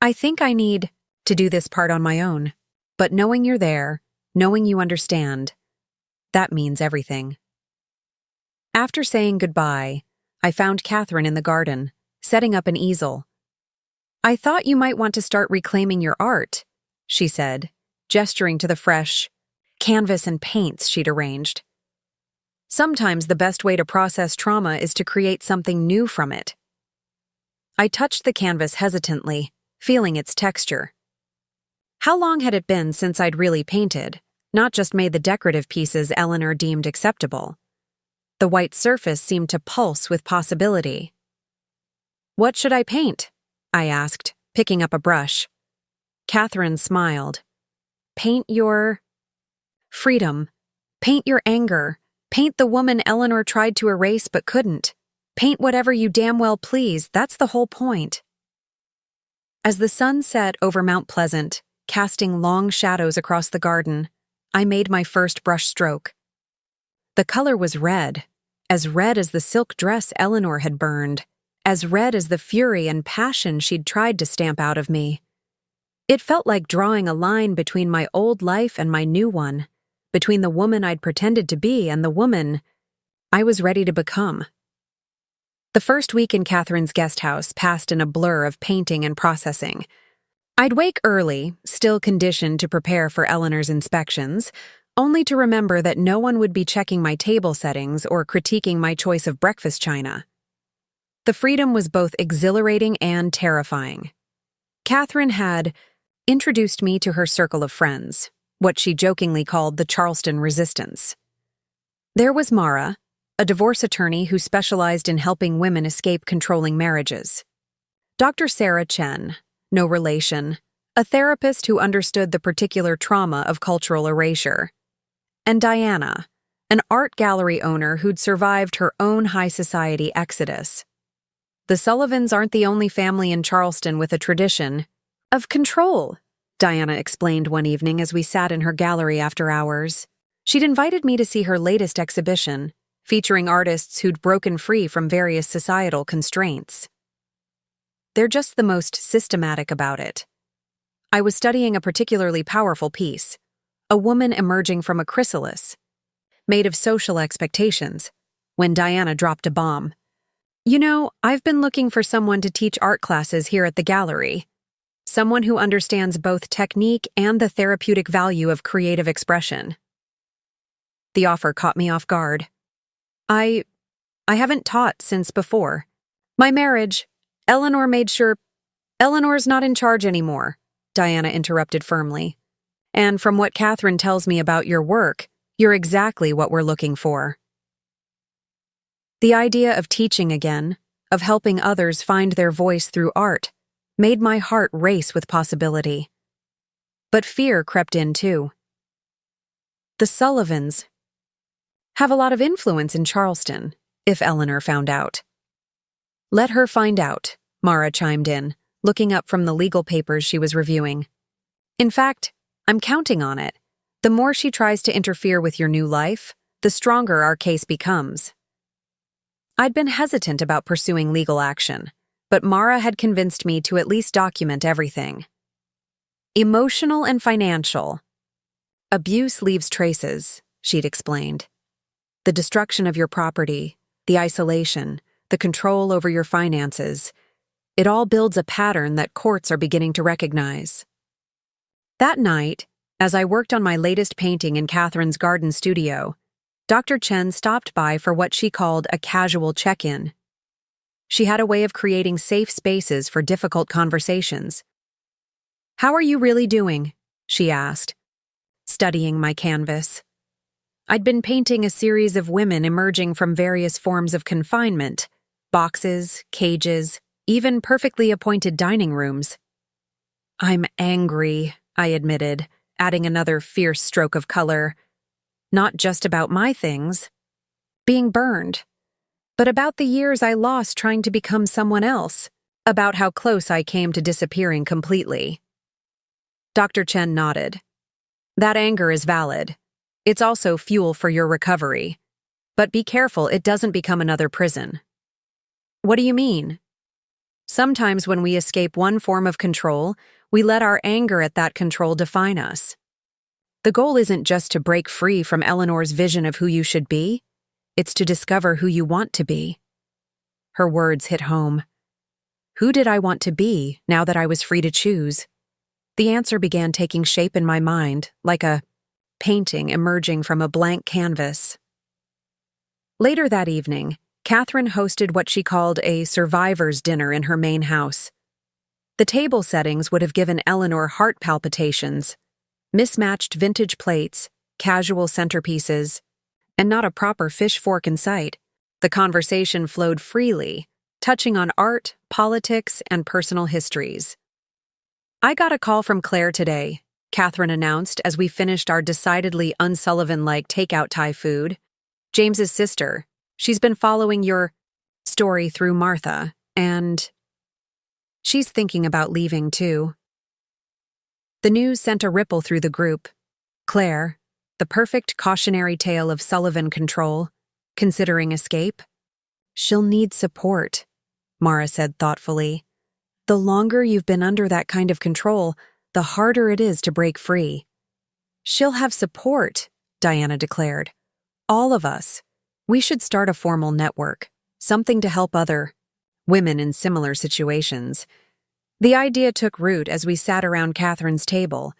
I think I need to do this part on my own. But knowing you're there, knowing you understand, that means everything. After saying goodbye, I found Catherine in the garden, setting up an easel. I thought you might want to start reclaiming your art, she said, gesturing to the fresh canvas and paints she'd arranged. Sometimes the best way to process trauma is to create something new from it. I touched the canvas hesitantly, feeling its texture. How long had it been since I'd really painted, not just made the decorative pieces Eleanor deemed acceptable? The white surface seemed to pulse with possibility. What should I paint? I asked, picking up a brush. Catherine smiled. Paint your freedom. Paint your anger. Paint the woman Eleanor tried to erase but couldn't. Paint whatever you damn well please, that's the whole point. As the sun set over Mount Pleasant, casting long shadows across the garden, I made my first brush stroke. The color was red as the silk dress Eleanor had burned, as red as the fury and passion she'd tried to stamp out of me. It felt like drawing a line between my old life and my new one, between the woman I'd pretended to be and the woman I was ready to become. The first week in Catherine's guest house passed in a blur of painting and processing. I'd wake early, still conditioned to prepare for Eleanor's inspections, only to remember that no one would be checking my table settings or critiquing my choice of breakfast china. The freedom was both exhilarating and terrifying. Catherine had introduced me to her circle of friends, what she jokingly called the Charleston Resistance. There was Mara, a divorce attorney who specialized in helping women escape controlling marriages. Dr. Sarah Chen, no relation, a therapist who understood the particular trauma of cultural erasure. And Diana, an art gallery owner who'd survived her own high society exodus. The Sullivans aren't the only family in Charleston with a tradition of control, Diana explained one evening as we sat in her gallery after hours. She'd invited me to see her latest exhibition, featuring artists who'd broken free from various societal constraints. They're just the most systematic about it. I was studying a particularly powerful piece, a woman emerging from a chrysalis, made of social expectations, when Diana dropped a bomb. I've been looking for someone to teach art classes here at the gallery. Someone who understands both technique and the therapeutic value of creative expression. The offer caught me off guard. I haven't taught since before. My marriage, Eleanor made sure. Eleanor's not in charge anymore, Diana interrupted firmly. And from what Catherine tells me about your work, you're exactly what we're looking for. The idea of teaching again, of helping others find their voice through art, made my heart race with possibility. But fear crept in too. The Sullivans have a lot of influence in Charleston, if Eleanor found out. Let her find out, Mara chimed in, looking up from the legal papers she was reviewing. In fact, I'm counting on it. The more she tries to interfere with your new life, the stronger our case becomes. I'd been hesitant about pursuing legal action, but Mara had convinced me to at least document everything. Emotional and financial. Abuse leaves traces, she'd explained. The destruction of your property, the isolation, the control over your finances, it all builds a pattern that courts are beginning to recognize. That night, as I worked on my latest painting in Catherine's garden studio, Dr. Chen stopped by for what she called a casual check-in. She had a way of creating safe spaces for difficult conversations. "How are you really doing?" she asked, studying my canvas. I'd been painting a series of women emerging from various forms of confinement, boxes, cages, even perfectly appointed dining rooms. "I'm angry," I admitted, adding another fierce stroke of color. Not just about my things, being burned, but about the years I lost trying to become someone else, about how close I came to disappearing completely. Dr. Chen nodded. "That anger is valid. It's also fuel for your recovery. But be careful it doesn't become another prison." "What do you mean?" "Sometimes when we escape one form of control, we let our anger at that control define us. The goal isn't just to break free from Eleanor's vision of who you should be, it's to discover who you want to be." Her words hit home. Who did I want to be now that I was free to choose? The answer began taking shape in my mind, like a painting emerging from a blank canvas. Later that evening, Catherine hosted what she called a survivor's dinner in her main house. The table settings would have given Eleanor heart palpitations. Mismatched vintage plates, casual centerpieces, and not a proper fish fork in sight. The conversation flowed freely, touching on art, politics, and personal histories. "I got a call from Claire today," Catherine announced as we finished our decidedly un-Sullivan-like takeout Thai food. "James's sister. She's been following your story through Martha, and she's thinking about leaving too." The news sent a ripple through the group. Claire, the perfect cautionary tale of Sullivan control, considering escape. "She'll need support," Mara said thoughtfully. "The longer you've been under that kind of control, the harder it is to break free." "She'll have support," Diana declared. "All of us. We should start a formal network, something to help other women in similar situations." The idea took root as we sat around Catherine's table.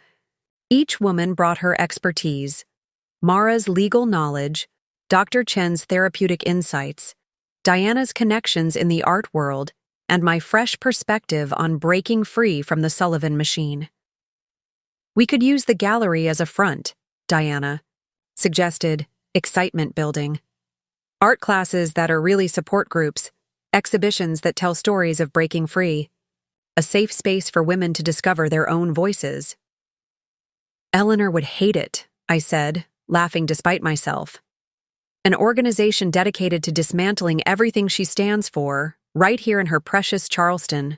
Each woman brought her expertise: Mara's legal knowledge, Dr. Chen's therapeutic insights, Diana's connections in the art world, and my fresh perspective on breaking free from the Sullivan machine. "We could use the gallery as a front," Diana suggested, excitement building. "Art classes that are really support groups, exhibitions that tell stories of breaking free. A safe space for women to discover their own voices." "Eleanor would hate it," I said, laughing despite myself. "An organization dedicated to dismantling everything she stands for, right here in her precious Charleston."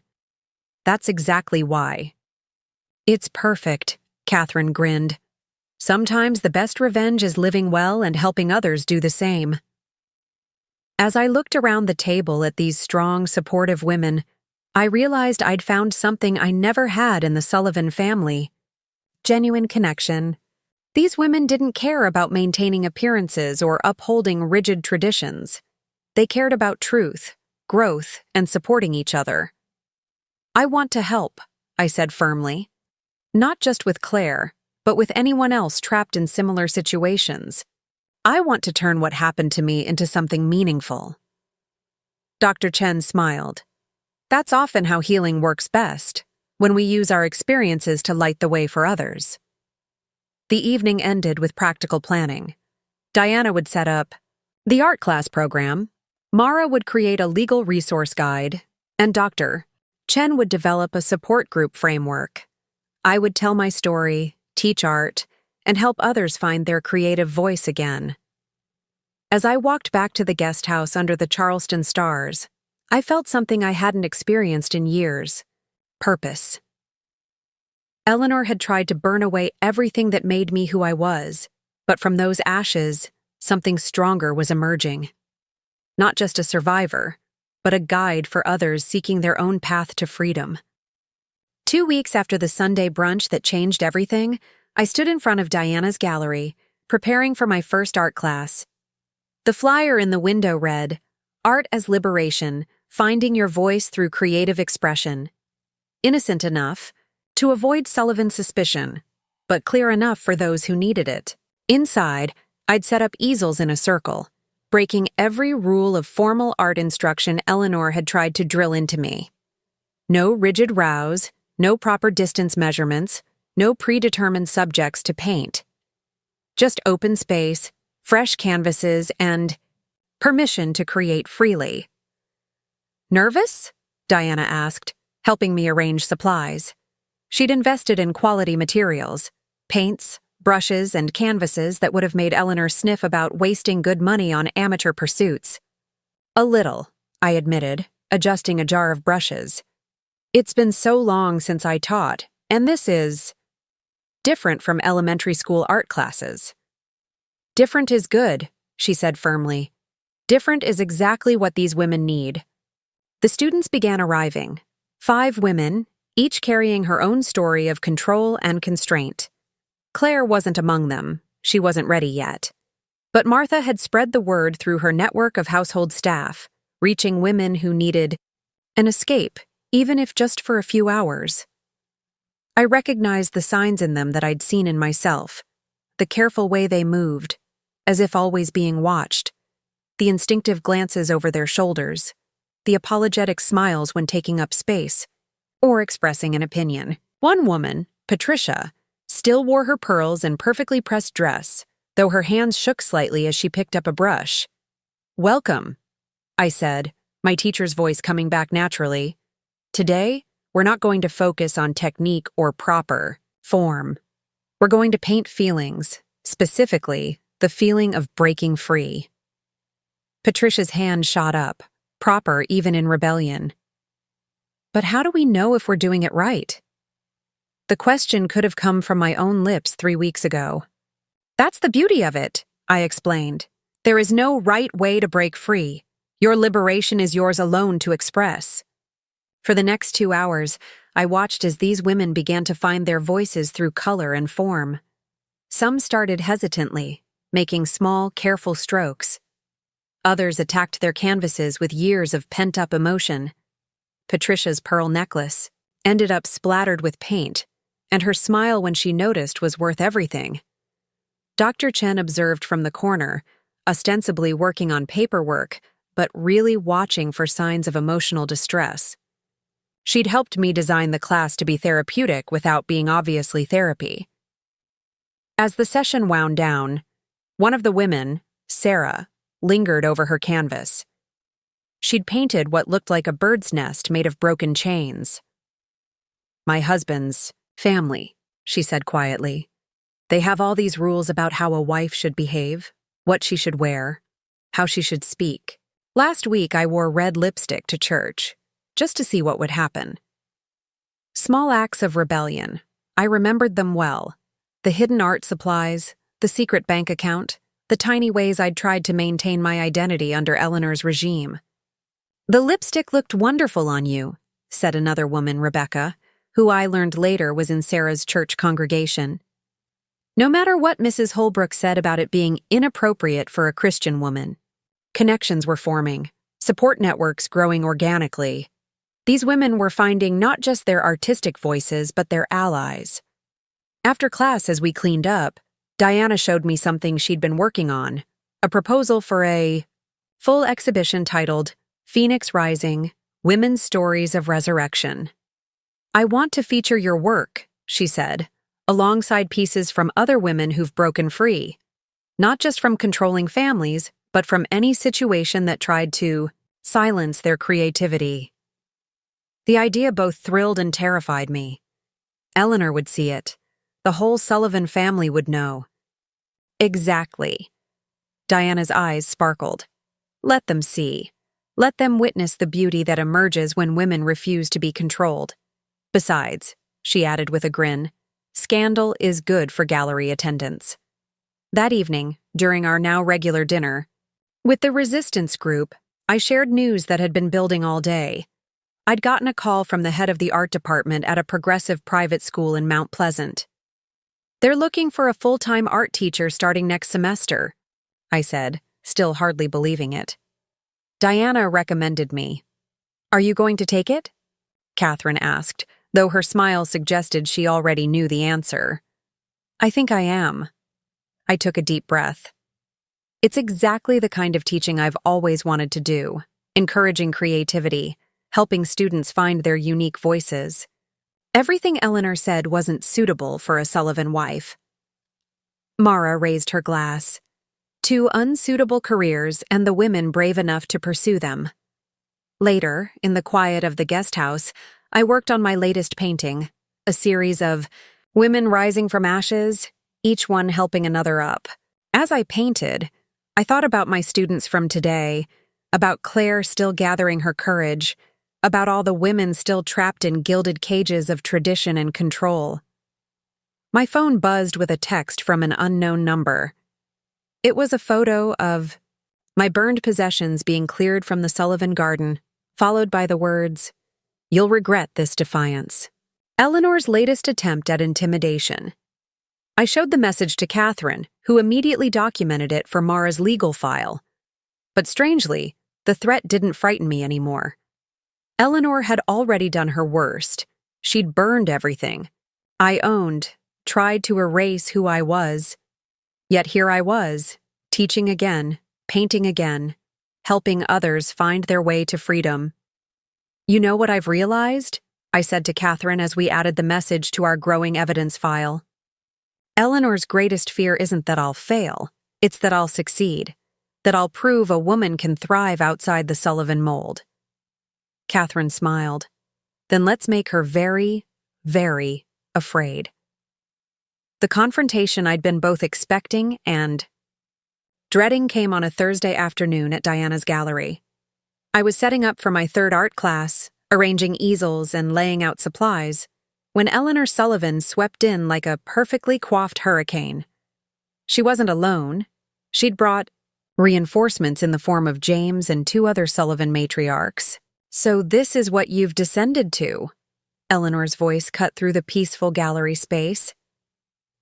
"That's exactly why." "It's perfect," Catherine grinned. "Sometimes the best revenge is living well and helping others do the same." As I looked around the table at these strong, supportive women, I realized I'd found something I never had in the Sullivan family: genuine connection. These women didn't care about maintaining appearances or upholding rigid traditions. They cared about truth, growth, and supporting each other. "I want to help," I said firmly. "Not just with Claire, but with anyone else trapped in similar situations. I want to turn what happened to me into something meaningful." Dr. Chen smiled. "That's often how healing works best, when we use our experiences to light the way for others." The evening ended with practical planning. Diana would set up the art class program, Mara would create a legal resource guide, and Dr. Chen would develop a support group framework. I would tell my story, teach art, and help others find their creative voice again. As I walked back to the guest house under the Charleston stars, I felt something I hadn't experienced in years: purpose. Eleanor had tried to burn away everything that made me who I was, but from those ashes, something stronger was emerging. Not just a survivor, but a guide for others seeking their own path to freedom. 2 weeks after the Sunday brunch that changed everything, I stood in front of Diana's gallery, preparing for my first art class. The flyer in the window read, "Art as Liberation, Finding Your Voice Through Creative Expression." Innocent enough to avoid Sullivan's suspicion, but clear enough for those who needed it. Inside, I'd set up easels in a circle, breaking every rule of formal art instruction Eleanor had tried to drill into me. No rigid rows, no proper distance measurements, no predetermined subjects to paint. Just open space, fresh canvases, and permission to create freely. "Nervous?" Diana asked, helping me arrange supplies. She'd invested in quality materials, paints, brushes, and canvases that would have made Eleanor sniff about wasting good money on amateur pursuits. "A little," I admitted, adjusting a jar of brushes. "It's been so long since I taught, and this is different from elementary school art classes." "Different is good," she said firmly. "Different is exactly what these women need." The students began arriving. 5 women, each carrying her own story of control and constraint. Claire wasn't among them. She wasn't ready yet. But Martha had spread the word through her network of household staff, reaching women who needed an escape, even if just for a few hours. I recognized the signs in them that I'd seen in myself: the careful way they moved, as if always being watched, the instinctive glances over their shoulders, the apologetic smiles when taking up space or expressing an opinion. One woman, Patricia, still wore her pearls and perfectly pressed dress, though her hands shook slightly as she picked up a brush. "Welcome," I said, my teacher's voice coming back naturally. "Today, we're not going to focus on technique or proper form. We're going to paint feelings, specifically the feeling of breaking free." Patricia's hand shot up, proper even in rebellion. "But how do we know if we're doing it right?" The question could have come from my own lips 3 weeks ago. "That's the beauty of it," I explained. "There is no right way to break free. Your liberation is yours alone to express." For the next 2 hours, I watched as these women began to find their voices through color and form. Some started hesitantly, making small, careful strokes. Others attacked their canvases with years of pent-up emotion. Patricia's pearl necklace ended up splattered with paint, and her smile when she noticed was worth everything. Dr. Chen observed from the corner, ostensibly working on paperwork, but really watching for signs of emotional distress. She'd helped me design the class to be therapeutic without being obviously therapy. As the session wound down, one of the women, Sarah, lingered over her canvas. She'd painted what looked like a bird's nest made of broken chains. "My husband's family," she said quietly. "They have all these rules about how a wife should behave, what she should wear, how she should speak. Last week I wore red lipstick to church, just to see what would happen." Small acts of rebellion. I remembered them well. The hidden art supplies, the secret bank account, the tiny ways I'd tried to maintain my identity under Eleanor's regime. "The lipstick looked wonderful on you," said another woman, Rebecca, who I learned later was in Sarah's church congregation. No matter what Mrs. Holbrook said about it being inappropriate for a Christian woman, connections were forming, support networks growing organically. These women were finding not just their artistic voices, but their allies. After class, as we cleaned up, Diana showed me something she'd been working on, a proposal for a full exhibition titled Phoenix Rising, Women's Stories of Resurrection. "I want to feature your work," she said, "alongside pieces from other women who've broken free, not just from controlling families, but from any situation that tried to silence their creativity." The idea both thrilled and terrified me. Eleanor would see it. The whole Sullivan family would know. Exactly. Diana's eyes sparkled. Let them see. Let them witness the beauty that emerges when women refuse to be controlled. Besides, she added with a grin, scandal is good for gallery attendance. That evening, during our now regular dinner, with the resistance group, I shared news that had been building all day. I'd gotten a call from the head of the art department at a progressive private school in Mount Pleasant. "They're looking for a full-time art teacher starting next semester," I said, still hardly believing it. Diana recommended me. "Are you going to take it?" Catherine asked, though her smile suggested she already knew the answer. "I think I am." I took a deep breath. It's exactly the kind of teaching I've always wanted to do, encouraging creativity, helping students find their unique voices. Everything Eleanor said wasn't suitable for a Sullivan wife. Mara raised her glass. 2 unsuitable careers and the women brave enough to pursue them. Later, in the quiet of the guest house, I worked on my latest painting, a series of women rising from ashes, each one helping another up. As I painted, I thought about my students from today, about Claire still gathering her courage, about all the women still trapped in gilded cages of tradition and control. My phone buzzed with a text from an unknown number. It was a photo of my burned possessions being cleared from the Sullivan garden, followed by the words, "You'll regret this defiance." Eleanor's latest attempt at intimidation. I showed the message to Catherine, who immediately documented it for Mara's legal file. But strangely, the threat didn't frighten me anymore. Eleanor had already done her worst. She'd burned everything. I tried to erase who I was. Yet here I was, teaching again, painting again, helping others find their way to freedom. "You know what I've realized?" I said to Catherine as we added the message to our growing evidence file. "Eleanor's greatest fear isn't that I'll fail, it's that I'll succeed, that I'll prove a woman can thrive outside the Sullivan mold." Catherine smiled. "Then let's make her very, very afraid." The confrontation I'd been both expecting and dreading came on a Thursday afternoon at Diana's gallery. I was setting up for my 3rd art class, arranging easels and laying out supplies, when Eleanor Sullivan swept in like a perfectly coiffed hurricane. She wasn't alone. She'd brought reinforcements in the form of James and 2 other Sullivan matriarchs. "So this is what you've descended to?" Eleanor's voice cut through the peaceful gallery space.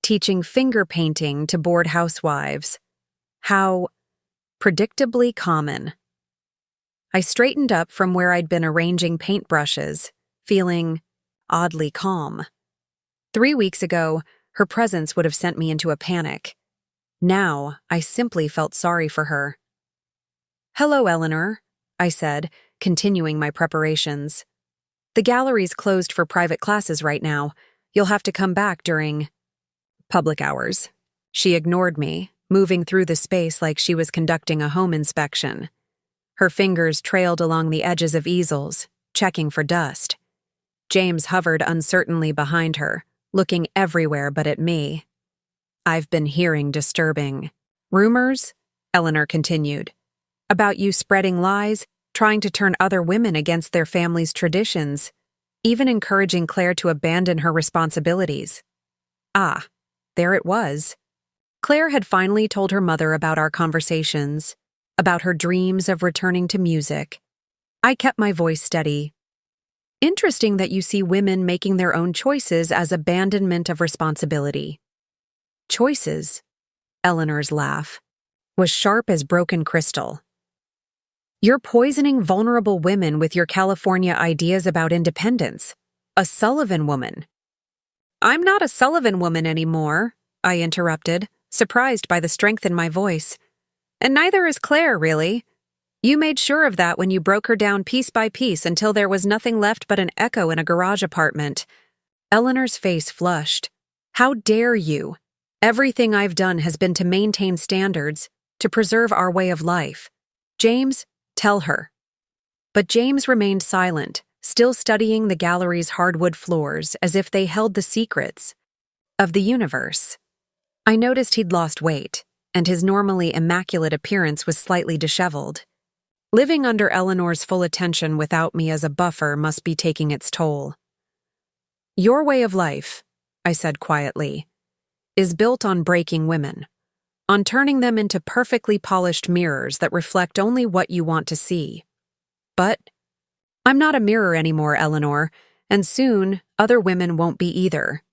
"Teaching finger painting to bored housewives. How predictably common." I straightened up from where I'd been arranging paintbrushes, feeling oddly calm. 3 weeks ago, her presence would have sent me into a panic. Now, I simply felt sorry for her. "Hello, Eleanor," I said, continuing my preparations. "The gallery's closed for private classes right now. You'll have to come back during public hours." She ignored me, moving through the space like she was conducting a home inspection. Her fingers trailed along the edges of easels, checking for dust. James hovered uncertainly behind her, looking everywhere but at me. "I've been hearing disturbing rumors," Eleanor continued, "about you spreading lies, trying to turn other women against their family's traditions, even encouraging Claire to abandon her responsibilities." Ah, there it was. Claire had finally told her mother about our conversations, about her dreams of returning to music. I kept my voice steady. "Interesting that you see women making their own choices as abandonment of responsibility." "Choices?" Eleanor's laugh was sharp as broken crystal. You're poisoning vulnerable women with your California ideas about independence. A Sullivan woman. I'm not a Sullivan woman anymore, I interrupted, surprised by the strength in my voice. And neither is Claire, really. You made sure of that when you broke her down piece by piece until there was nothing left but an echo in a garage apartment. Eleanor's face flushed. How dare you? Everything I've done has been to maintain standards, to preserve our way of life. James, tell her. But James remained silent, still studying the gallery's hardwood floors as if they held the secrets of the universe. I noticed he'd lost weight, and his normally immaculate appearance was slightly disheveled. Living under Eleanor's full attention without me as a buffer must be taking its toll. Your way of life, I said quietly, is built on breaking women, on turning them into perfectly polished mirrors that reflect only what you want to see. But I'm not a mirror anymore, Eleanor, and soon other women won't be either.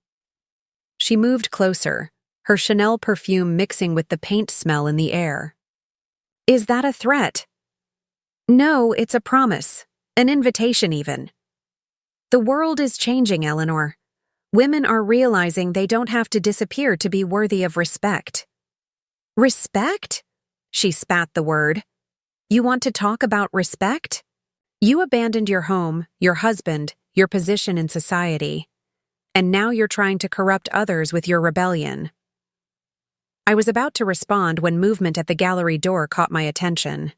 She moved closer, her Chanel perfume mixing with the paint smell in the air. Is that a threat? No, it's a promise, an invitation even. The world is changing, Eleanor. Women are realizing they don't have to disappear to be worthy of respect. Respect? She spat the word. You want to talk about respect? You abandoned your home, your husband, your position in society. And now you're trying to corrupt others with your rebellion. I was about to respond when movement at the gallery door caught my attention.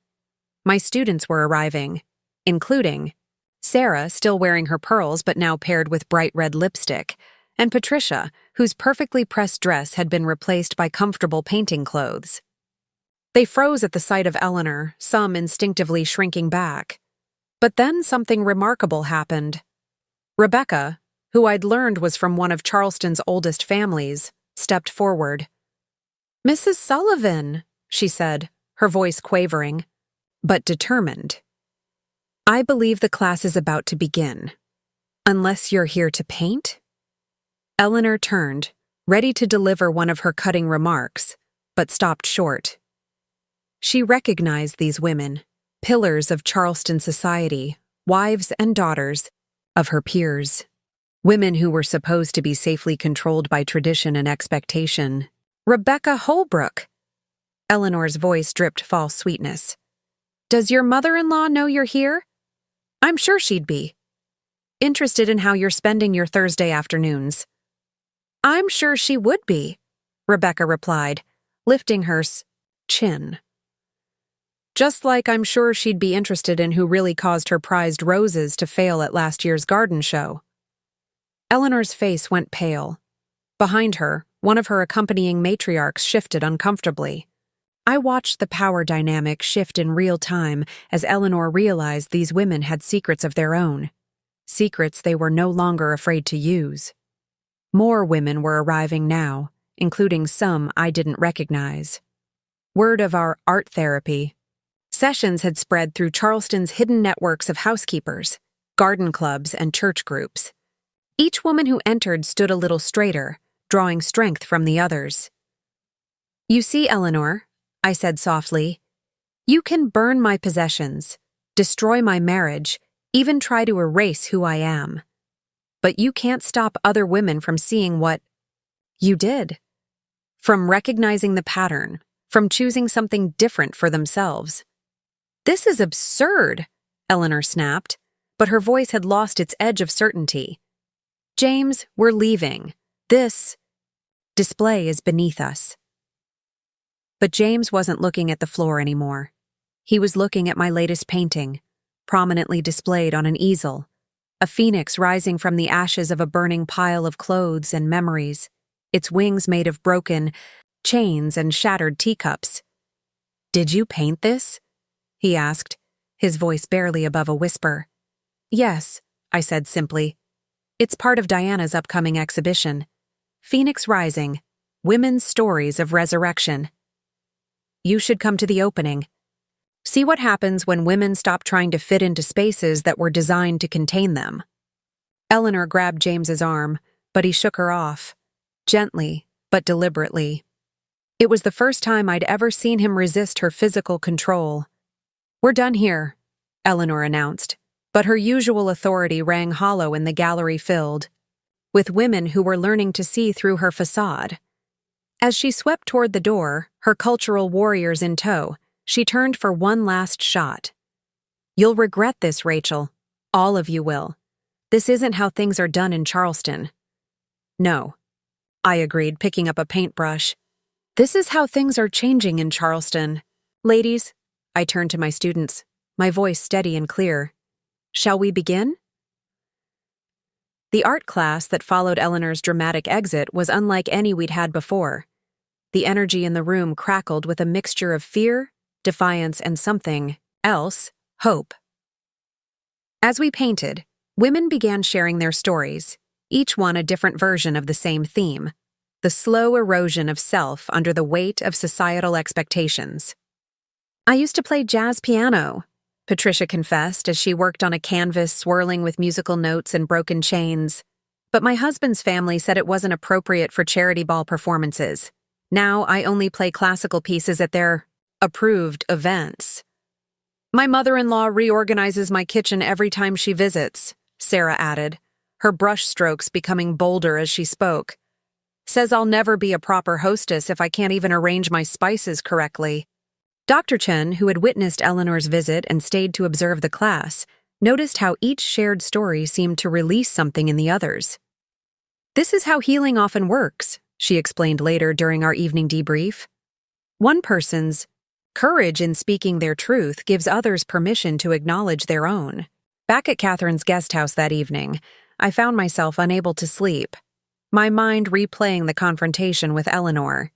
My students were arriving, including Sarah, still wearing her pearls but now paired with bright red lipstick, and Patricia, whose perfectly pressed dress had been replaced by comfortable painting clothes. They froze at the sight of Eleanor, some instinctively shrinking back. But then something remarkable happened. Rebecca, who I'd learned was from one of Charleston's oldest families, stepped forward. "Mrs. Sullivan," she said, her voice quavering, but determined. "I believe the class is about to begin. Unless you're here to paint?" Eleanor turned, ready to deliver one of her cutting remarks, but stopped short. She recognized these women, pillars of Charleston society, wives and daughters of her peers. Women who were supposed to be safely controlled by tradition and expectation. Rebecca Holbrook! Eleanor's voice dripped false sweetness. "Does your mother-in-law know you're here? I'm sure she'd be. Interested in how you're spending your Thursday afternoons." "I'm sure she would be," Rebecca replied, lifting her chin. "Just like I'm sure she'd be interested in who really caused her prized roses to fail at last year's garden show." Eleanor's face went pale. Behind her, one of her accompanying matriarchs shifted uncomfortably. I watched the power dynamic shift in real time as Eleanor realized these women had secrets of their own. Secrets they were no longer afraid to use. More women were arriving now, including some I didn't recognize. Word of our art therapy sessions had spread through Charleston's hidden networks of housekeepers, garden clubs, and church groups. Each woman who entered stood a little straighter, drawing strength from the others. "You see, Eleanor," I said softly, "you can burn my possessions, destroy my marriage, even try to erase who I am. But you can't stop other women from seeing what you did, from recognizing the pattern, from choosing something different for themselves." "This is absurd," Eleanor snapped, but her voice had lost its edge of certainty. "James, we're leaving. This display is beneath us." But James wasn't looking at the floor anymore. He was looking at my latest painting, prominently displayed on an easel, a phoenix rising from the ashes of a burning pile of clothes and memories, its wings made of broken chains and shattered teacups. "Did you paint this?" he asked, his voice barely above a whisper. "Yes," I said simply. "It's part of Diana's upcoming exhibition. Phoenix Rising, Women's Stories of Resurrection. You should come to the opening. See what happens when women stop trying to fit into spaces that were designed to contain them." Eleanor grabbed James's arm, but he shook her off, gently but deliberately. It was the first time I'd ever seen him resist her physical control. "We're done here," Eleanor announced, but her usual authority rang hollow in the gallery filled with women who were learning to see through her facade. As she swept toward the door, her cultural warriors in tow, she turned for one last shot. "You'll regret this, Rachel. All of you will. This isn't how things are done in Charleston." "No," I agreed, picking up a paintbrush. "This is how things are changing in Charleston. Ladies," I turned to my students, my voice steady and clear. "Shall we begin?" The art class that followed Eleanor's dramatic exit was unlike any we'd had before. The energy in the room crackled with a mixture of fear, defiance, and something else, hope. As we painted, women began sharing their stories, each one a different version of the same theme: the slow erosion of self under the weight of societal expectations. "I used to play jazz piano," Patricia confessed as she worked on a canvas swirling with musical notes and broken chains. "But my husband's family said it wasn't appropriate for charity ball performances. Now I only play classical pieces at their approved events." "My mother-in-law reorganizes my kitchen every time she visits," Sarah added, her brush strokes becoming bolder as she spoke. "Says I'll never be a proper hostess if I can't even arrange my spices correctly." Dr. Chen, who had witnessed Eleanor's visit and stayed to observe the class, noticed how each shared story seemed to release something in the others. "This is how healing often works," she explained later during our evening debrief. "One person's courage in speaking their truth gives others permission to acknowledge their own." Back at Catherine's guest house that evening, I found myself unable to sleep, my mind replaying the confrontation with Eleanor.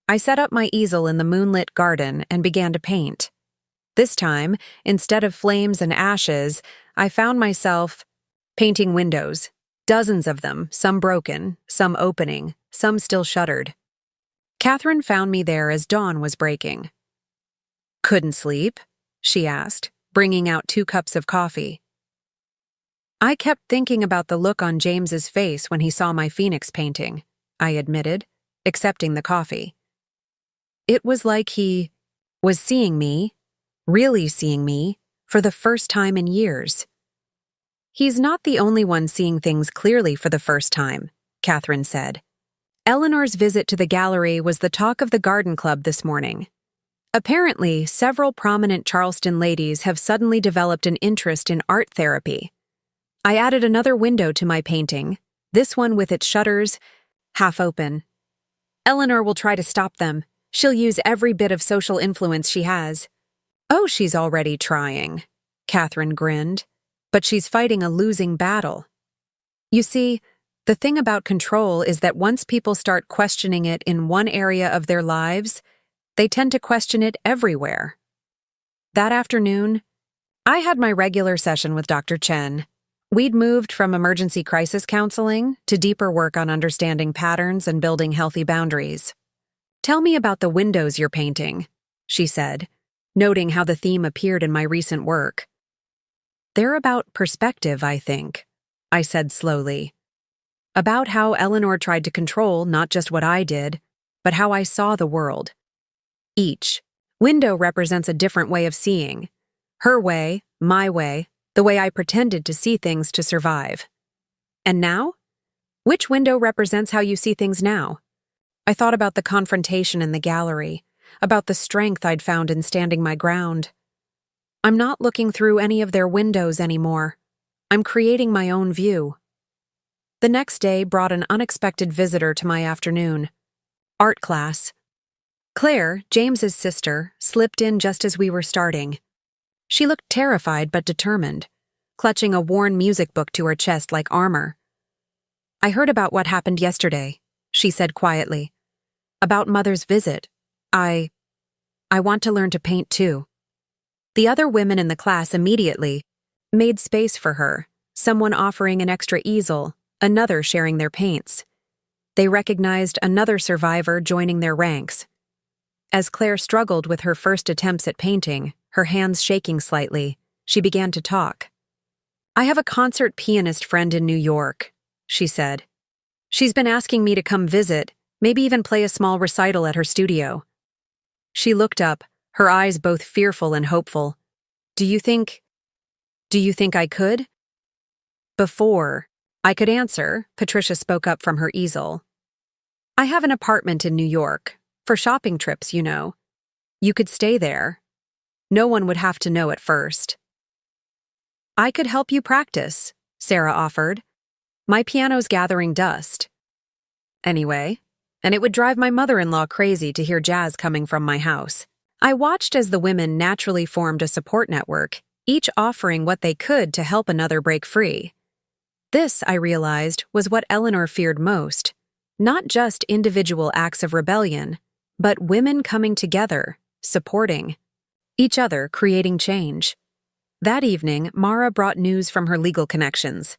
I set up my easel in the moonlit garden and began to paint. This time, instead of flames and ashes, I found myself painting windows, dozens of them, some broken, some opening, some still shuttered. Catherine found me there as dawn was breaking. "Couldn't sleep?" she asked, bringing out 2 cups of coffee. "I kept thinking about the look on James's face when he saw my Phoenix painting," I admitted, accepting the coffee. "It was like he was seeing me, really seeing me, for the first time in years." "He's not the only one seeing things clearly for the first time," Catherine said. Eleanor's visit to the gallery was the talk of the garden club this morning. Apparently, several prominent Charleston ladies have suddenly developed an interest in art therapy. I added another window to my painting, this one with its shutters half open. "Eleanor will try to stop them. She'll use every bit of social influence she has." "Oh, she's already trying," Catherine grinned, "but she's fighting a losing battle. You see, the thing about control is that once people start questioning it in one area of their lives, they tend to question it everywhere." That afternoon, I had my regular session with Dr. Chen. We'd moved from emergency crisis counseling to deeper work on understanding patterns and building healthy boundaries. "Tell me about the windows you're painting," she said, noting how the theme appeared in my recent work. "They're about perspective, I think," I said slowly. "About how Eleanor tried to control not just what I did, but how I saw the world. Each window represents a different way of seeing. Her way, my way, the way I pretended to see things to survive. And now? Which window represents how you see things now?" I thought about the confrontation in the gallery, about the strength I'd found in standing my ground. I'm not looking through any of their windows anymore. I'm creating my own view. The next day brought an unexpected visitor to my afternoon. Art class. Claire, James's sister, slipped in just as we were starting. She looked terrified but determined, clutching a worn music book to her chest like armor. "I heard about what happened yesterday," she said quietly. "About Mother's visit. I want to learn to paint too." The other women in the class immediately made space for her, someone offering an extra easel, another sharing their paints. They recognized another survivor joining their ranks. As Claire struggled with her first attempts at painting, her hands shaking slightly, she began to talk. "I have a concert pianist friend in New York," she said. "She's been asking me to come visit, maybe even play a small recital at her studio." She looked up, her eyes both fearful and hopeful. Do you think I could? Before I could answer, Patricia spoke up from her easel. I have an apartment in New York. For shopping trips, you know. You could stay there. No one would have to know at first. I could help you practice, Sarah offered. My piano's gathering dust. Anyway, and it would drive my mother-in-law crazy to hear jazz coming from my house. I watched as the women naturally formed a support network, each offering what they could to help another break free. This, I realized, was what Eleanor feared most. Not just individual acts of rebellion, but women coming together, supporting each other, creating change. That evening, Mara brought news from her legal connections.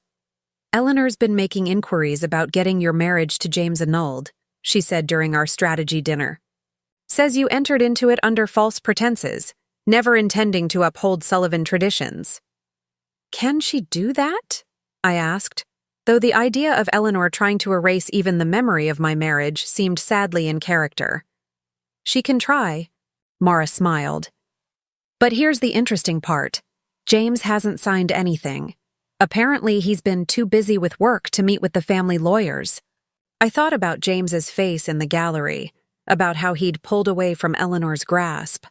Eleanor's been making inquiries about getting your marriage to James annulled, she said during our strategy dinner. Says you entered into it under false pretenses, never intending to uphold Sullivan traditions. Can she do that? I asked, though the idea of Eleanor trying to erase even the memory of my marriage seemed sadly in character. She can try, Mara smiled. But here's the interesting part. James hasn't signed anything. Apparently he's been too busy with work to meet with the family lawyers. I thought about James's face in the gallery, about how he'd pulled away from Eleanor's grasp.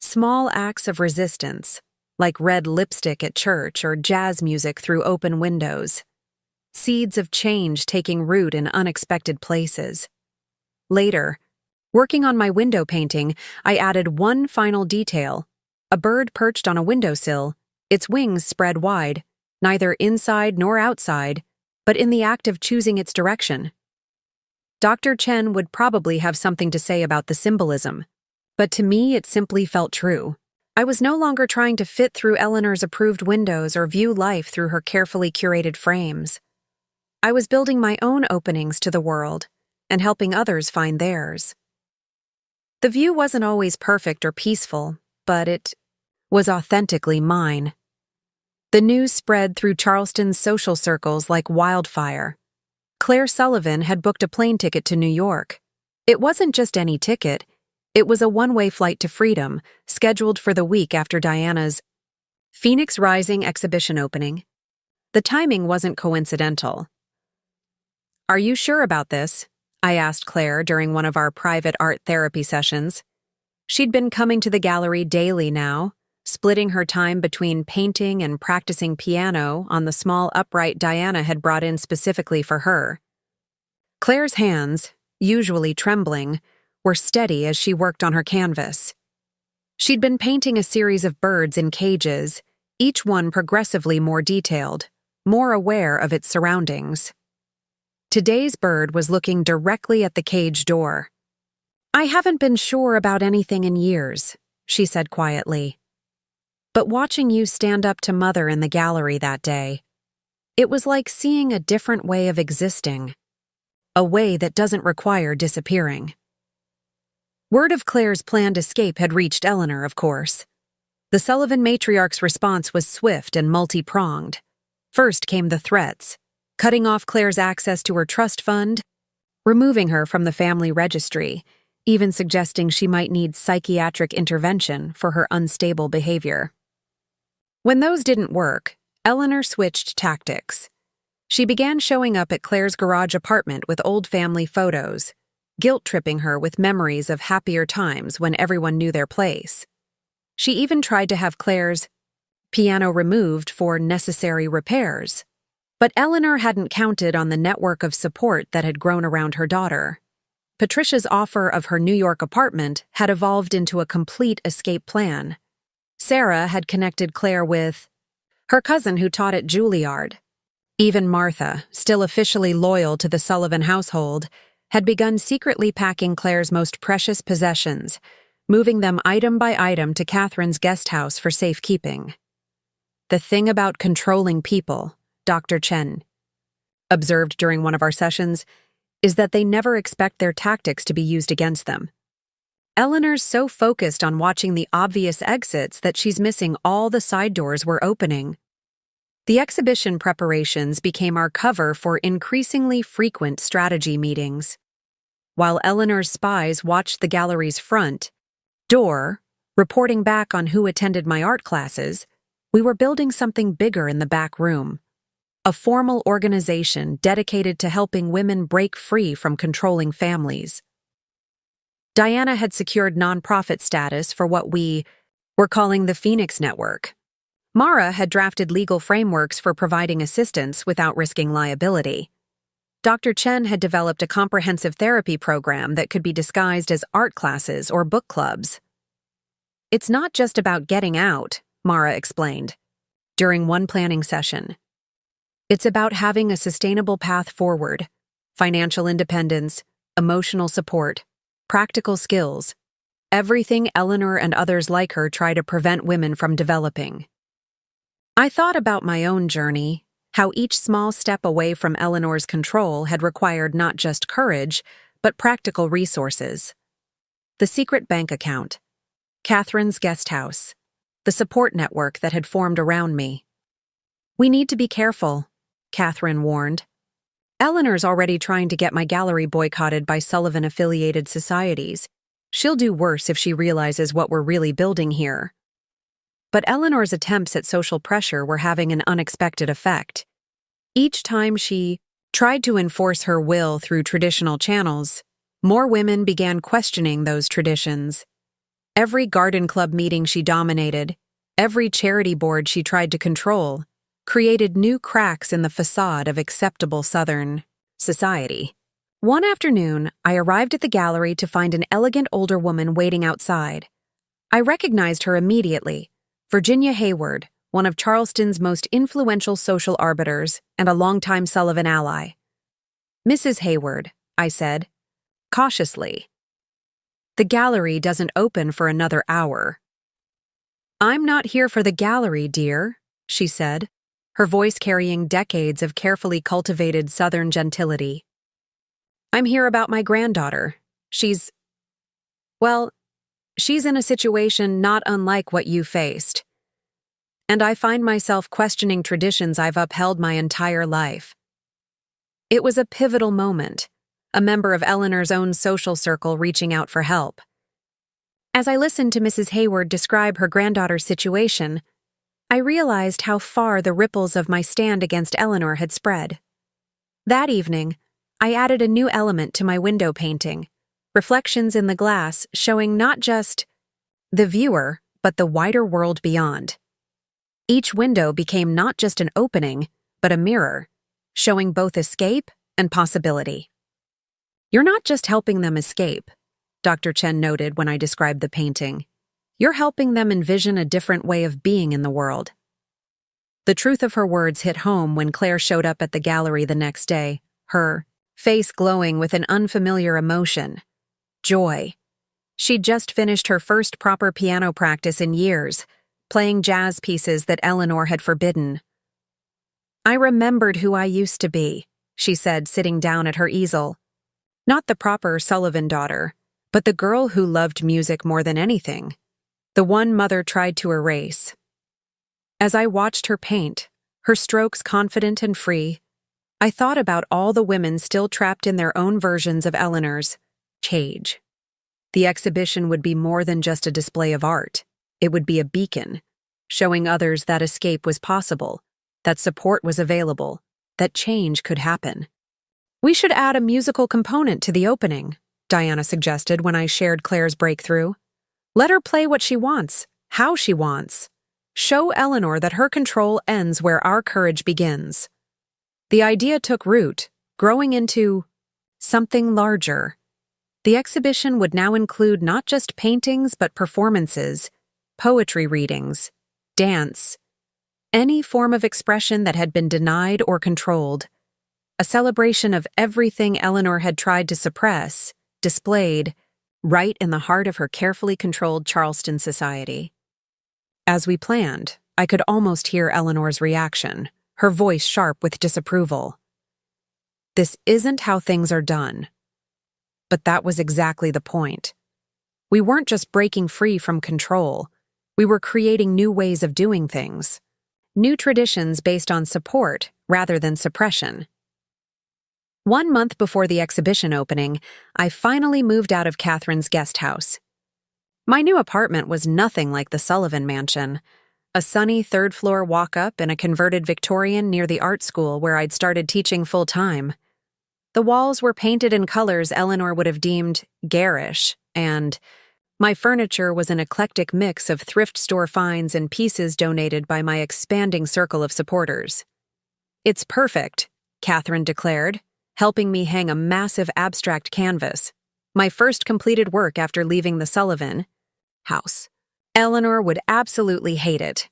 Small acts of resistance, like red lipstick at church or jazz music through open windows. Seeds of change taking root in unexpected places. Later, working on my window painting, I added one final detail. A bird perched on a windowsill, its wings spread wide, neither inside nor outside, but in the act of choosing its direction. Dr. Chen would probably have something to say about the symbolism, but to me it simply felt true. I was no longer trying to fit through Eleanor's approved windows or view life through her carefully curated frames. I was building my own openings to the world and helping others find theirs. The view wasn't always perfect or peaceful, but it was authentically mine. The news spread through Charleston's social circles like wildfire. Claire Sullivan had booked a plane ticket to New York. It wasn't just any ticket. It was a one-way flight to freedom, scheduled for the week after Diana's Phoenix Rising exhibition opening. The timing wasn't coincidental. Are you sure about this? I asked Claire during one of our private art therapy sessions. She'd been coming to the gallery daily now, splitting her time between painting and practicing piano on the small upright Diana had brought in specifically for her. Claire's hands, usually trembling, were steady as she worked on her canvas. She'd been painting a series of birds in cages, each one progressively more detailed, more aware of its surroundings. Today's bird was looking directly at the cage door. I haven't been sure about anything in years, she said quietly. But watching you stand up to Mother in the gallery that day, it was like seeing a different way of existing, a way that doesn't require disappearing. Word of Claire's planned escape had reached Eleanor, of course. The Sullivan matriarch's response was swift and multi-pronged. First came the threats, cutting off Claire's access to her trust fund, removing her from the family registry, even suggesting she might need psychiatric intervention for her unstable behavior. When those didn't work, Eleanor switched tactics. She began showing up at Claire's garage apartment with old family photos, guilt-tripping her with memories of happier times when everyone knew their place. She even tried to have Claire's piano removed for necessary repairs. But Eleanor hadn't counted on the network of support that had grown around her daughter. Patricia's offer of her New York apartment had evolved into a complete escape plan. Sarah had connected Claire with her cousin who taught at Juilliard. Even Martha, still officially loyal to the Sullivan household, had begun secretly packing Claire's most precious possessions, moving them item by item to Catherine's guest house for safekeeping. The thing about controlling people, Dr. Chen observed during one of our sessions, is that they never expect their tactics to be used against them. Eleanor's so focused on watching the obvious exits that she's missing all the side doors we're opening. The exhibition preparations became our cover for increasingly frequent strategy meetings. While Eleanor's spies watched the gallery's front door, Reporting back on who attended my art classes, we were building something bigger in the back room. A formal organization dedicated to helping women break free from controlling families. Diana had secured nonprofit status for what we were calling the Phoenix Network. Mara had drafted legal frameworks for providing assistance without risking liability. Dr. Chen had developed a comprehensive therapy program that could be disguised as art classes or book clubs. "It's not just about getting out," Mara explained during one planning session. "It's about having a sustainable path forward, financial independence, emotional support, practical skills, everything Eleanor and others like her try to prevent women from developing." I thought about my own journey, how each small step away from Eleanor's control had required not just courage, but practical resources. The secret bank account, Catherine's guest house, the support network that had formed around me. "We need to be careful," Catherine warned. "Eleanor's already trying to get my gallery boycotted by Sullivan-affiliated societies. She'll do worse if she realizes what we're really building here." But Eleanor's attempts at social pressure were having an unexpected effect. Each time she tried to enforce her will through traditional channels, more women began questioning those traditions. Every garden club meeting she dominated, every charity board she tried to control, created new cracks in the facade of acceptable Southern society. One afternoon, I arrived at the gallery to find an elegant older woman waiting outside. I recognized her immediately. Virginia Hayward, one of Charleston's most influential social arbiters and a longtime Sullivan ally. "Mrs. Hayward," I said, cautiously. "The gallery doesn't open for another hour." "I'm not here for the gallery, dear," she said, her voice carrying decades of carefully cultivated Southern gentility. "I'm here about my granddaughter. She's in a situation not unlike what you faced. And I find myself questioning traditions I've upheld my entire life." It was a pivotal moment, a member of Eleanor's own social circle reaching out for help. As I listened to Mrs. Hayward describe her granddaughter's situation, I realized how far the ripples of my stand against Eleanor had spread. That evening, I added a new element to my window painting, reflections in the glass showing not just the viewer, but the wider world beyond. Each window became not just an opening, but a mirror, showing both escape and possibility. "You're not just helping them escape," Dr. Chen noted when I described the painting. "You're helping them envision a different way of being in the world." The truth of her words hit home when Claire showed up at the gallery the next day, her face glowing with an unfamiliar emotion. Joy. She'd just finished her first proper piano practice in years, playing jazz pieces that Eleanor had forbidden. "I remembered who I used to be," she said, sitting down at her easel. "Not the proper Sullivan daughter, but the girl who loved music more than anything. The one mother tried to erase." As I watched her paint, her strokes confident and free, I thought about all the women still trapped in their own versions of Eleanor's cage. The exhibition would be more than just a display of art. It would be a beacon, showing others that escape was possible, that support was available, that change could happen. "We should add a musical component to the opening," Diana suggested when I shared Claire's breakthrough. "Let her play what she wants, how she wants. Show Eleanor that her control ends where our courage begins." The idea took root, growing into something larger. The exhibition would now include not just paintings but performances, poetry readings, dance, any form of expression that had been denied or controlled. A celebration of everything Eleanor had tried to suppress, displayed, right in the heart of her carefully controlled Charleston society. As we planned, I could almost hear Eleanor's reaction, her voice sharp with disapproval. "This isn't how things are done." But that was exactly the point. We weren't just breaking free from control. We were creating new ways of doing things. New traditions based on support rather than suppression. 1 month before the exhibition opening, I finally moved out of Catherine's guest house. My new apartment was nothing like the Sullivan Mansion. A sunny third-floor walk-up in a converted Victorian near the art school where I'd started teaching full-time. The walls were painted in colors Eleanor would have deemed garish, and my furniture was an eclectic mix of thrift store finds and pieces donated by my expanding circle of supporters. "It's perfect," Catherine declared, helping me hang a massive abstract canvas, my first completed work after leaving the Sullivan house. "Eleanor would absolutely hate it."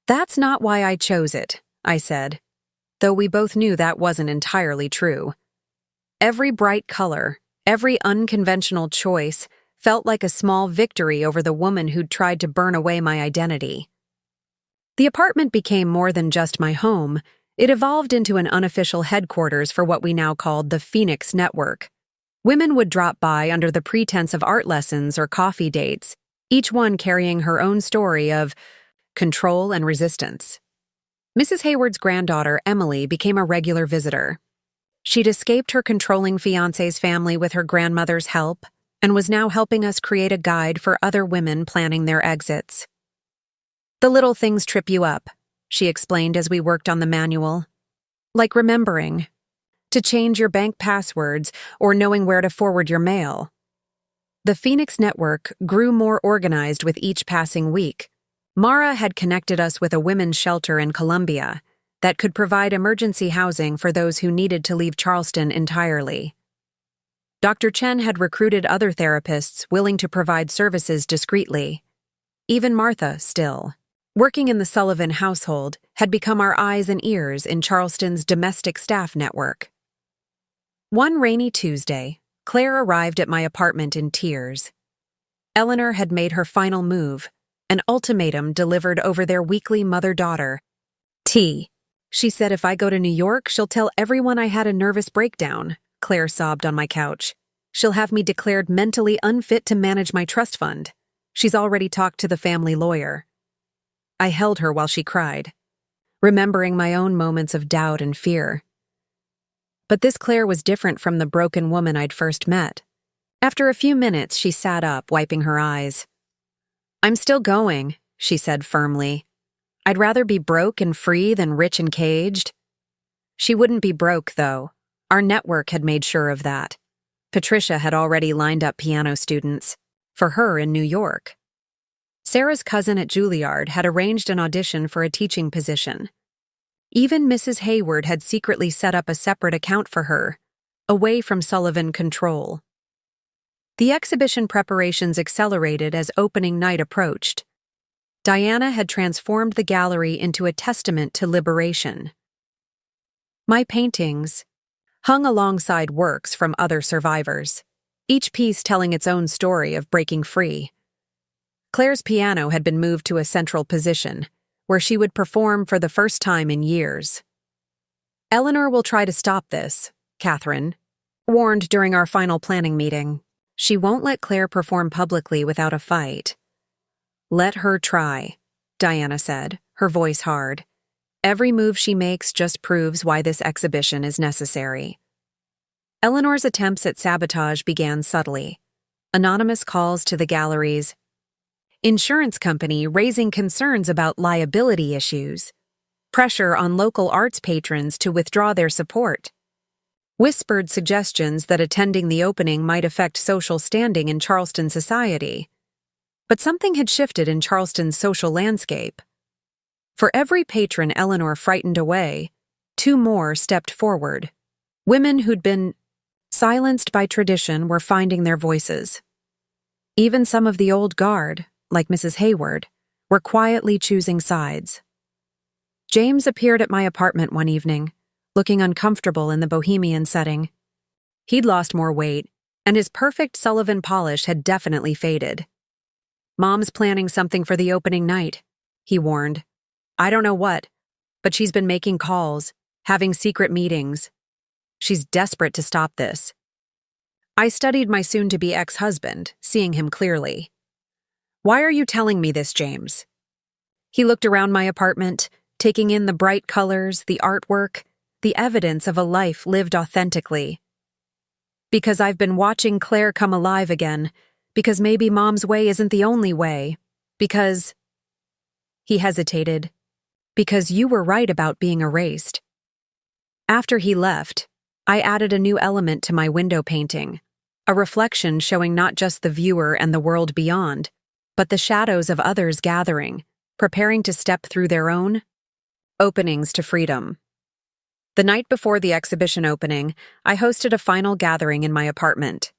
"That's not why I chose it," I said, though we both knew that wasn't entirely true. Every bright color, every unconventional choice felt like a small victory over the woman who'd tried to burn away my identity. The apartment became more than just my home. It evolved into an unofficial headquarters for what we now called the Phoenix Network. Women would drop by under the pretense of art lessons or coffee dates, each one carrying her own story of control and resistance. Mrs. Hayward's granddaughter, Emily, became a regular visitor. She'd escaped her controlling fiancé's family with her grandmother's help and was now helping us create a guide for other women planning their exits. "The little things trip you up," she explained as we worked on the manual. "Like remembering to change your bank passwords or knowing where to forward your mail." The Phoenix Network grew more organized with each passing week. Mara had connected us with a women's shelter in Columbia that could provide emergency housing for those who needed to leave Charleston entirely. Dr. Chen had recruited other therapists willing to provide services discreetly. Even Martha, still, working in the Sullivan household, had become our eyes and ears in Charleston's domestic staff network. One rainy Tuesday, Claire arrived at my apartment in tears. Eleanor had made her final move, an ultimatum delivered over their weekly mother-daughter tea. "She said if I go to New York, she'll tell everyone I had a nervous breakdown," Claire sobbed on my couch. "She'll have me declared mentally unfit to manage my trust fund. She's already talked to the family lawyer." I held her while she cried, remembering my own moments of doubt and fear. But this Claire was different from the broken woman I'd first met. After a few minutes, she sat up, wiping her eyes. "I'm still going," she said firmly. "I'd rather be broke and free than rich and caged." She wouldn't be broke, though. Our network had made sure of that. Patricia had already lined up piano students for her in New York. Sarah's cousin at Juilliard had arranged an audition for a teaching position. Even Mrs. Hayward had secretly set up a separate account for her, away from Sullivan control. The exhibition preparations accelerated as opening night approached. Diana had transformed the gallery into a testament to liberation. My paintings hung alongside works from other survivors, each piece telling its own story of breaking free. Claire's piano had been moved to a central position, where she would perform for the first time in years. "Eleanor will try to stop this," Catherine warned during our final planning meeting. "She won't let Claire perform publicly without a fight." "Let her try," Diana said, her voice hard. "Every move she makes just proves why this exhibition is necessary." Eleanor's attempts at sabotage began subtly. Anonymous calls to the gallery's insurance company raising concerns about liability issues, pressure on local arts patrons to withdraw their support, whispered suggestions that attending the opening might affect social standing in Charleston society. But something had shifted in Charleston's social landscape. For every patron Eleanor frightened away, two more stepped forward. Women who'd been silenced by tradition were finding their voices. Even some of the old guard, like Mrs. Hayward, were quietly choosing sides. James appeared at my apartment one evening, looking uncomfortable in the bohemian setting. He'd lost more weight, and his perfect Sullivan polish had definitely faded. "Mom's planning something for the opening night," he warned. "I don't know what, but she's been making calls, having secret meetings. She's desperate to stop this." I studied my soon-to-be ex-husband, seeing him clearly. "Why are you telling me this, James?" He looked around my apartment, taking in the bright colors, the artwork, the evidence of a life lived authentically. "Because I've been watching Claire come alive again, Because maybe Mom's way isn't the only way. Because... He hesitated. Because you were right about being erased. After he left, I added a new element to my window painting, a reflection showing not just the viewer and the world beyond, but the shadows of others gathering, preparing to step through their own openings to freedom. The night before the exhibition opening, I hosted a final gathering in my apartment.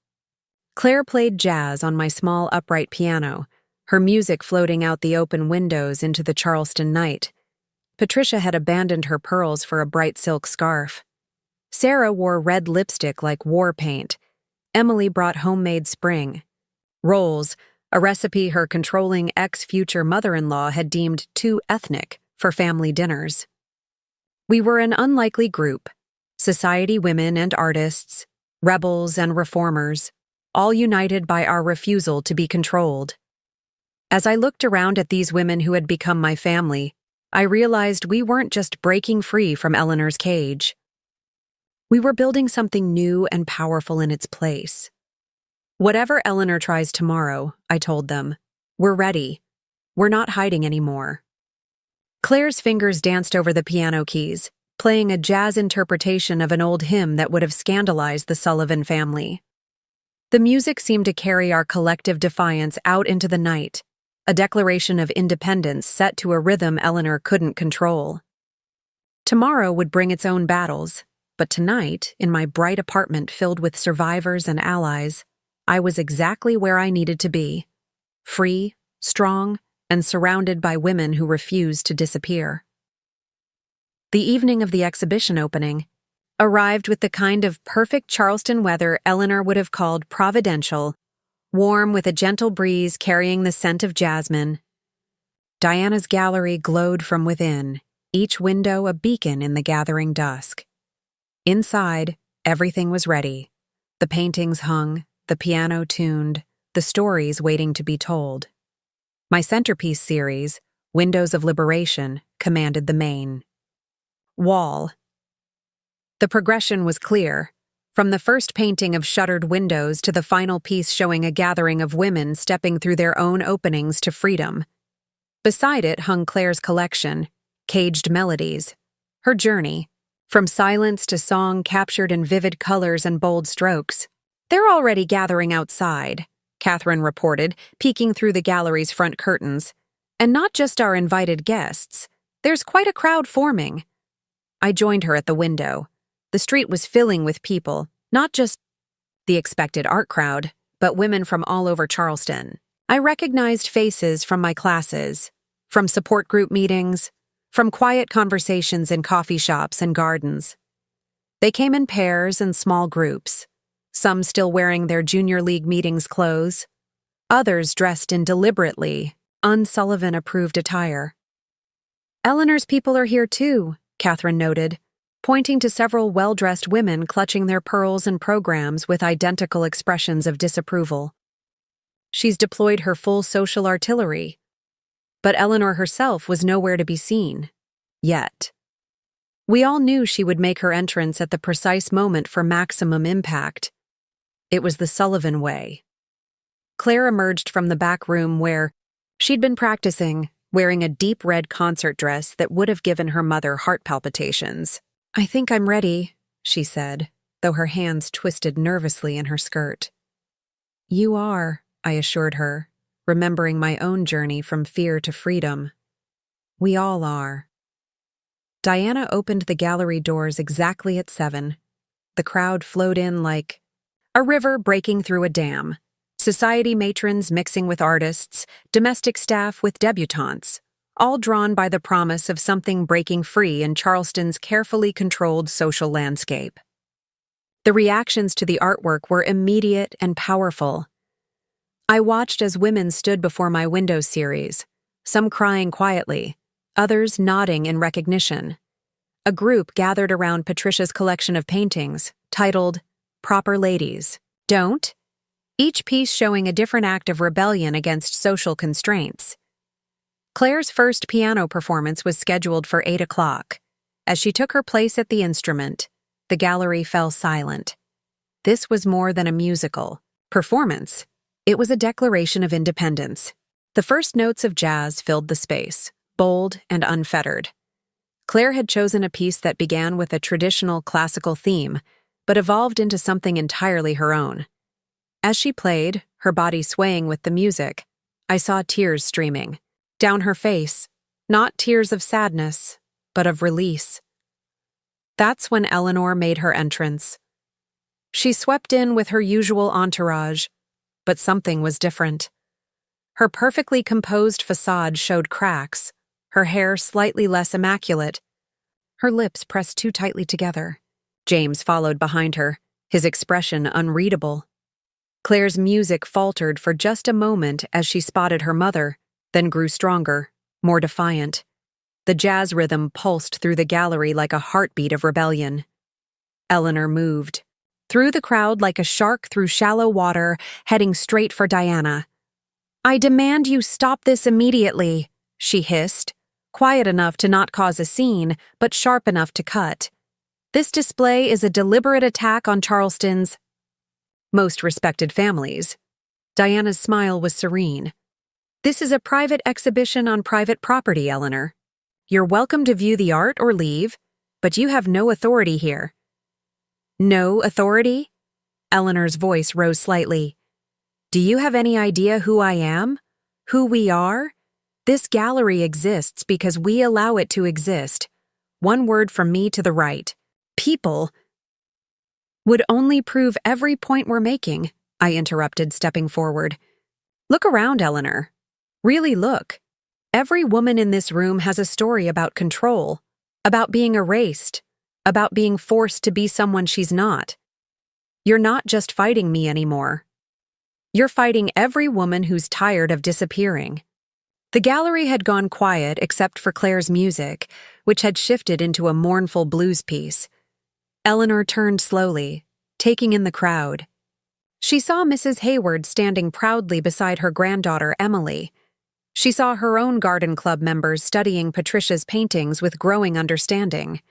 Claire played jazz on my small upright piano, her music floating out the open windows into the Charleston night. Patricia had abandoned her pearls for a bright silk scarf. Sarah wore red lipstick like war paint. Emily brought homemade spring rolls, a recipe her controlling ex-future mother-in-law had deemed too ethnic for family dinners. We were an unlikely group, society women and artists, rebels and reformers, all united by our refusal to be controlled. As I looked around at these women who had become my family, I realized we weren't just breaking free from Eleanor's cage. We were building something new and powerful in its place. Whatever Eleanor tries tomorrow, I told them, we're ready. We're not hiding anymore. Claire's fingers danced over the piano keys, playing a jazz interpretation of an old hymn that would have scandalized the Sullivan family. The music seemed to carry our collective defiance out into the night, a declaration of independence set to a rhythm Eleanor couldn't control. Tomorrow would bring its own battles, but tonight, in my bright apartment filled with survivors and allies, I was exactly where I needed to be, free, strong, and surrounded by women who refused to disappear. The evening of the exhibition opening arrived with the kind of perfect Charleston weather Eleanor would have called providential, warm with a gentle breeze carrying the scent of jasmine. Diana's gallery glowed from within, each window a beacon in the gathering dusk. Inside, everything was ready. The paintings hung, the piano tuned, the stories waiting to be told. My centerpiece series, Windows of Liberation, commanded the main wall. The progression was clear, from the first painting of shuttered windows to the final piece showing a gathering of women stepping through their own openings to freedom. Beside it hung Claire's collection, Caged Melodies, her journey, from silence to song captured in vivid colors and bold strokes. They're already gathering outside, Catherine reported, peeking through the gallery's front curtains. And not just our invited guests. There's quite a crowd forming. I joined her at the window. The street was filling with people, not just the expected art crowd, but women from all over Charleston. I recognized faces from my classes, from support group meetings, from quiet conversations in coffee shops and gardens. They came in pairs and small groups, some still wearing their junior league meetings clothes, others dressed in deliberately un-Sullivan-approved attire. Eleanor's people are here too, Catherine noted, pointing to several well-dressed women clutching their pearls and programs with identical expressions of disapproval. She's deployed her full social artillery. But Eleanor herself was nowhere to be seen. Yet. We all knew she would make her entrance at the precise moment for maximum impact. It was the Sullivan way. Claire emerged from the back room where she'd been practicing, wearing a deep red concert dress that would have given her mother heart palpitations. "I think I'm ready," she said, though her hands twisted nervously in her skirt. "You are," I assured her, remembering my own journey from fear to freedom. "We all are." Diana opened the gallery doors exactly at 7. The crowd flowed in like a river breaking through a dam. Society matrons mixing with artists, domestic staff with debutantes, all drawn by the promise of something breaking free in Charleston's carefully controlled social landscape. The reactions to the artwork were immediate and powerful. I watched as women stood before my window series, some crying quietly, others nodding in recognition. A group gathered around Patricia's collection of paintings, titled Proper Ladies, Don't, each piece showing a different act of rebellion against social constraints. Claire's first piano performance was scheduled for 8 o'clock. As she took her place at the instrument, the gallery fell silent. This was more than a musical performance. It was a declaration of independence. The first notes of jazz filled the space, bold and unfettered. Claire had chosen a piece that began with a traditional classical theme, but evolved into something entirely her own. As she played, her body swaying with the music, I saw tears streaming down her face, not tears of sadness, but of release. That's when Eleanor made her entrance. She swept in with her usual entourage, but something was different. Her perfectly composed facade showed cracks, her hair slightly less immaculate, her lips pressed too tightly together. James followed behind her, his expression unreadable. Claire's music faltered for just a moment as she spotted her mother, then grew stronger, more defiant. The jazz rhythm pulsed through the gallery like a heartbeat of rebellion. Eleanor moved, through the crowd like a shark through shallow water, heading straight for Diana. "I demand you stop this immediately," she hissed, quiet enough to not cause a scene, but sharp enough to cut. "This display is a deliberate attack on Charleston's most respected families." Diana's smile was serene. "This is a private exhibition on private property, Eleanor. You're welcome to view the art or leave, but you have no authority here." "No authority?" Eleanor's voice rose slightly. "Do you have any idea who I am? Who we are? This gallery exists because we allow it to exist. One word from me to the right. People would only prove every point we're making," I interrupted, stepping forward. "Look around, Eleanor. Really look. Every woman in this room has a story about control, about being erased, about being forced to be someone she's not. You're not just fighting me anymore. You're fighting every woman who's tired of disappearing." The gallery had gone quiet except for Claire's music, which had shifted into a mournful blues piece. Eleanor turned slowly, taking in the crowd. She saw Mrs. Hayward standing proudly beside her granddaughter, Emily. She saw her own garden club members studying Patricia's paintings with growing understanding.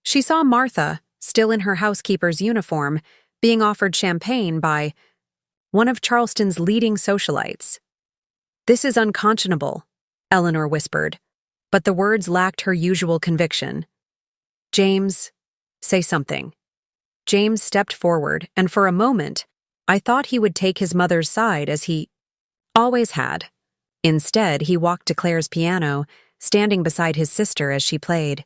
She saw Martha, still in her housekeeper's uniform, being offered champagne by one of Charleston's leading socialites. "This is unconscionable," Eleanor whispered, but the words lacked her usual conviction. "James, say something." James stepped forward, and for a moment, I thought he would take his mother's side as he always had. Instead, he walked to Claire's piano, standing beside his sister as she played.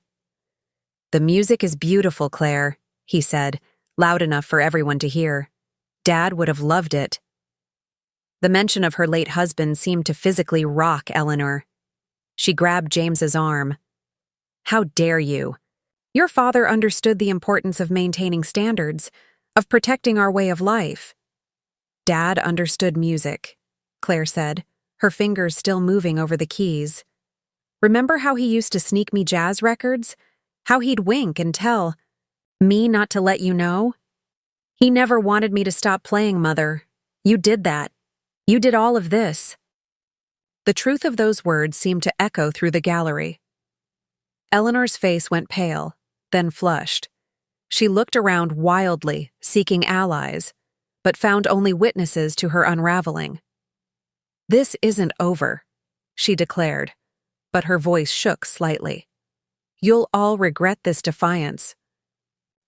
"The music is beautiful, Claire," he said, loud enough for everyone to hear. "Dad would have loved it." The mention of her late husband seemed to physically rock Eleanor. She grabbed James's arm. "How dare you? Your father understood the importance of maintaining standards, of protecting our way of life." "Dad understood music," Claire said, her fingers still moving over the keys. "Remember how he used to sneak me jazz records? How he'd wink and tell me not to let you know? He never wanted me to stop playing, Mother. You did that. You did all of this." The truth of those words seemed to echo through the gallery. Eleanor's face went pale, then flushed. She looked around wildly, seeking allies, but found only witnesses to her unraveling. "This isn't over," she declared, but her voice shook slightly. "You'll all regret this defiance."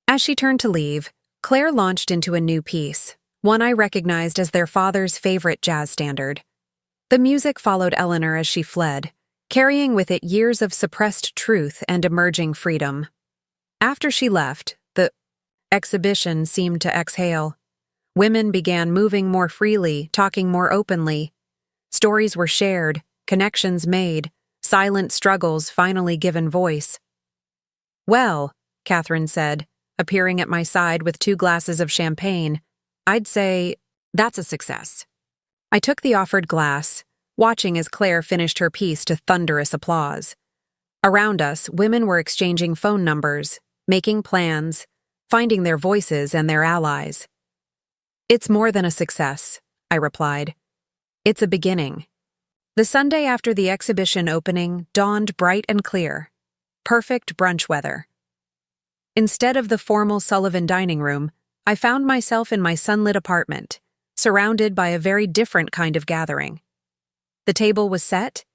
As she turned to leave, Claire launched into a new piece, one I recognized as their father's favorite jazz standard. The music followed Eleanor as she fled, carrying with it years of suppressed truth and emerging freedom. After she left, the exhibition seemed to exhale. Women began moving more freely, talking more openly. Stories were shared, connections made, silent struggles finally given voice. "Well," Catherine said, appearing at my side with 2 glasses of champagne, "I'd say that's a success." I took the offered glass, watching as Claire finished her piece to thunderous applause. Around us, women were exchanging phone numbers, making plans, finding their voices and their allies. "It's more than a success," I replied. "It's a beginning." The Sunday after the exhibition opening dawned bright and clear. Perfect brunch weather. Instead of the formal Sullivan dining room, I found myself in my sunlit apartment, surrounded by a very different kind of gathering. The table was set,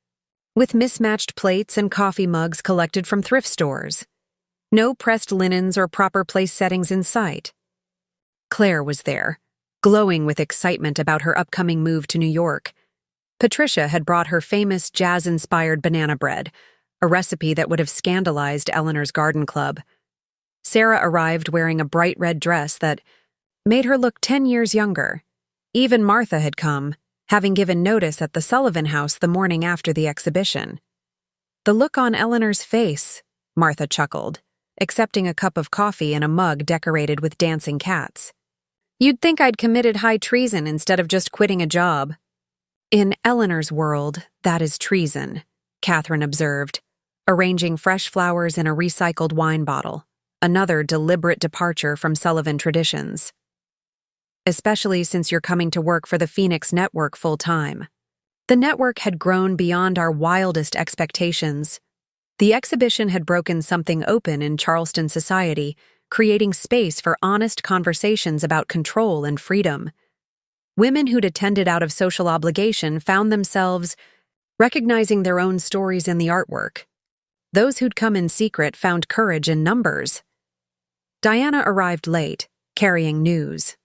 with mismatched plates and coffee mugs collected from thrift stores. No pressed linens or proper place settings in sight. Claire was there, glowing with excitement about her upcoming move to New York. Patricia had brought her famous jazz-inspired banana bread, a recipe that would have scandalized Eleanor's garden club. Sarah arrived wearing a bright red dress that made her look 10 years younger. Even Martha had come, having given notice at the Sullivan house the morning after the exhibition. The look on Eleanor's face, Martha chuckled, accepting a cup of coffee in a mug decorated with dancing cats. You'd think I'd committed high treason instead of just quitting a job. In Eleanor's world, that is treason, Catherine observed, arranging fresh flowers in a recycled wine bottle, another deliberate departure from Sullivan traditions. Especially since you're coming to work for the Phoenix Network full-time. The network had grown beyond our wildest expectations. The exhibition had broken something open in Charleston society, creating space for honest conversations about control and freedom. Women who'd attended out of social obligation found themselves recognizing their own stories in the artwork. Those who'd come in secret found courage in numbers. Diana arrived late, carrying news.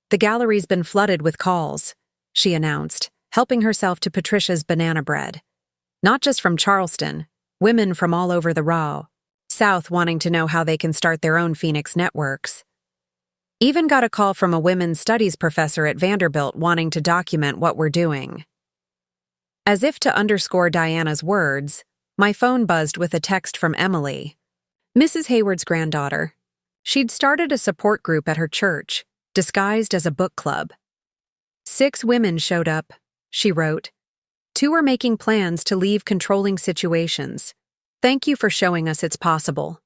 The gallery's been flooded with calls, she announced, helping herself to Patricia's banana bread. Not just from Charleston, women from all over the RAW, South wanting to know how they can start their own Phoenix networks. Even got a call from a women's studies professor at Vanderbilt wanting to document what we're doing. As if to underscore Diana's words, my phone buzzed with a text from Emily, Mrs. Hayward's granddaughter. She'd started a support group at her church, disguised as a book club. 6 women showed up, she wrote. 2 are making plans to leave controlling situations. Thank you for showing us it's possible.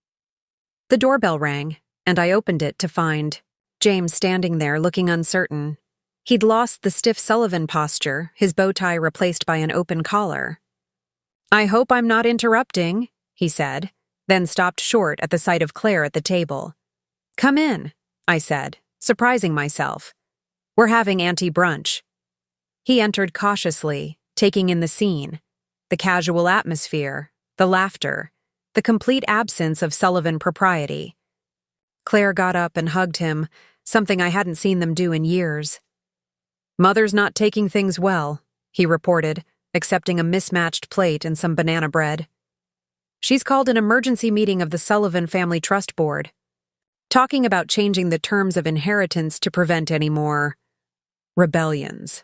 The doorbell rang, and I opened it to find James standing there looking uncertain. He'd lost the stiff Sullivan posture, his bow tie replaced by an open collar. I hope I'm not interrupting, he said, then stopped short at the sight of Claire at the table. Come in, I said, surprising myself. We're having brunch. He entered cautiously, taking in the scene, the casual atmosphere, the laughter, the complete absence of Sullivan propriety. Claire got up and hugged him, something I hadn't seen them do in years. Mother's not taking things well, he reported, accepting a mismatched plate and some banana bread. She's called an emergency meeting of the Sullivan Family Trust Board, talking about changing the terms of inheritance to prevent any more rebellions.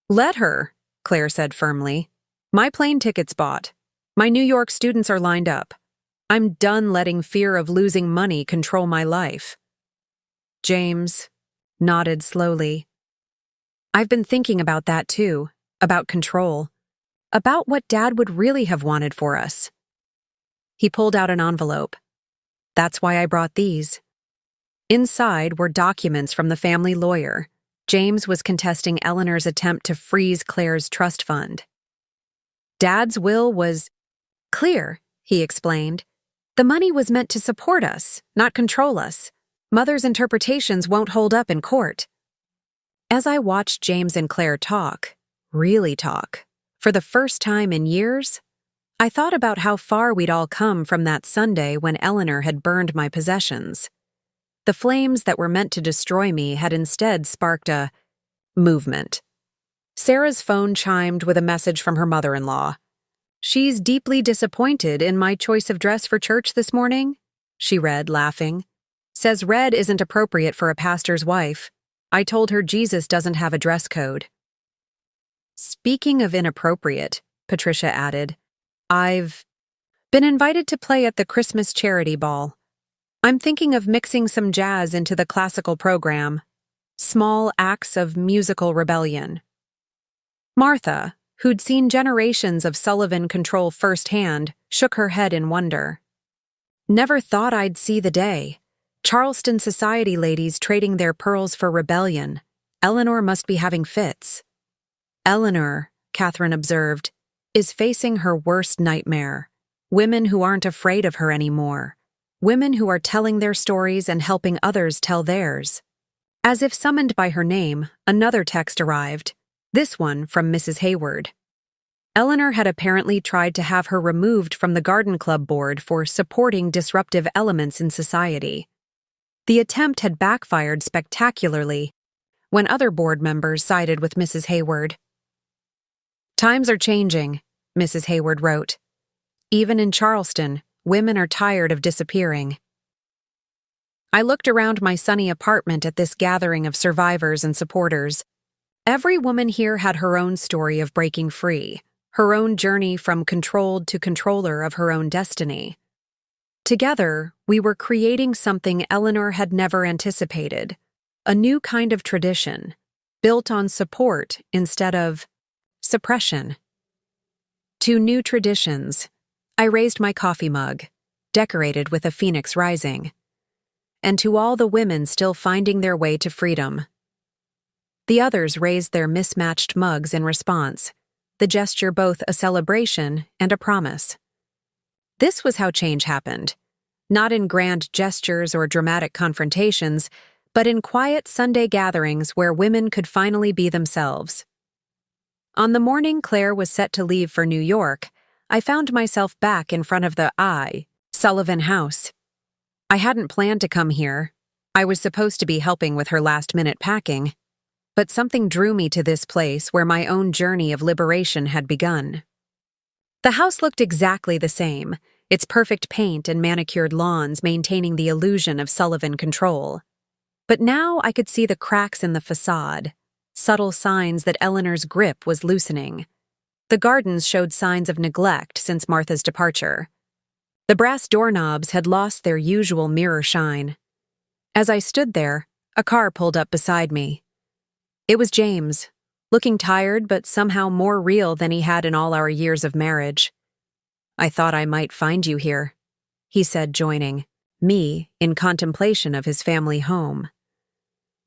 Let her, Claire said firmly. My plane ticket's bought. My New York students are lined up. I'm done letting fear of losing money control my life. James nodded slowly. I've been thinking about that too, about control, about what Dad would really have wanted for us. He pulled out an envelope. That's why I brought these. Inside were documents from the family lawyer. James was contesting Eleanor's attempt to freeze Claire's trust fund. Dad's will was clear, he explained. The money was meant to support us, not control us. Mother's interpretations won't hold up in court. As I watched James and Claire talk, really talk, for the first time in years, I thought about how far we'd all come from that Sunday when Eleanor had burned my possessions. The flames that were meant to destroy me had instead sparked a movement. Sarah's phone chimed with a message from her mother-in-law. She's deeply disappointed in my choice of dress for church this morning, she read, laughing. Says red isn't appropriate for a pastor's wife. I told her Jesus doesn't have a dress code. Speaking of inappropriate, Patricia added, I've been invited to play at the Christmas charity ball. I'm thinking of mixing some jazz into the classical program. Small acts of musical rebellion. Martha, who'd seen generations of Sullivan control firsthand, shook her head in wonder. Never thought I'd see the day. Charleston society ladies trading their pearls for rebellion. Eleanor must be having fits. Eleanor, Catherine observed, is facing her worst nightmare. Women who aren't afraid of her anymore. Women who are telling their stories and helping others tell theirs. As if summoned by her name, another text arrived, this one from Mrs. Hayward. Eleanor had apparently tried to have her removed from the garden club board for supporting disruptive elements in society. The attempt had backfired spectacularly when other board members sided with Mrs. Hayward. "Times are changing," Mrs. Hayward wrote. "Even in Charleston, women are tired of disappearing." I looked around my sunny apartment at this gathering of survivors and supporters. Every woman here had her own story of breaking free, her own journey from controlled to controller of her own destiny. Together, we were creating something Eleanor had never anticipated, a new kind of tradition, built on support instead of suppression. To new traditions, I raised my coffee mug, decorated with a phoenix rising, and to all the women still finding their way to freedom. The others raised their mismatched mugs in response, the gesture both a celebration and a promise. This was how change happened, not in grand gestures or dramatic confrontations, but in quiet Sunday gatherings where women could finally be themselves. On the morning Claire was set to leave for New York, I found myself back in front of the Sullivan house. I hadn't planned to come here. I was supposed to be helping with her last-minute packing. But something drew me to this place where my own journey of liberation had begun. The house looked exactly the same, its perfect paint and manicured lawns maintaining the illusion of Sullivan control. But now I could see the cracks in the facade, subtle signs that Eleanor's grip was loosening. The gardens showed signs of neglect since Martha's departure. The brass doorknobs had lost their usual mirror shine. As I stood there, a car pulled up beside me. It was James, looking tired but somehow more real than he had in all our years of marriage. "I thought I might find you here," he said, joining me in contemplation of his family home.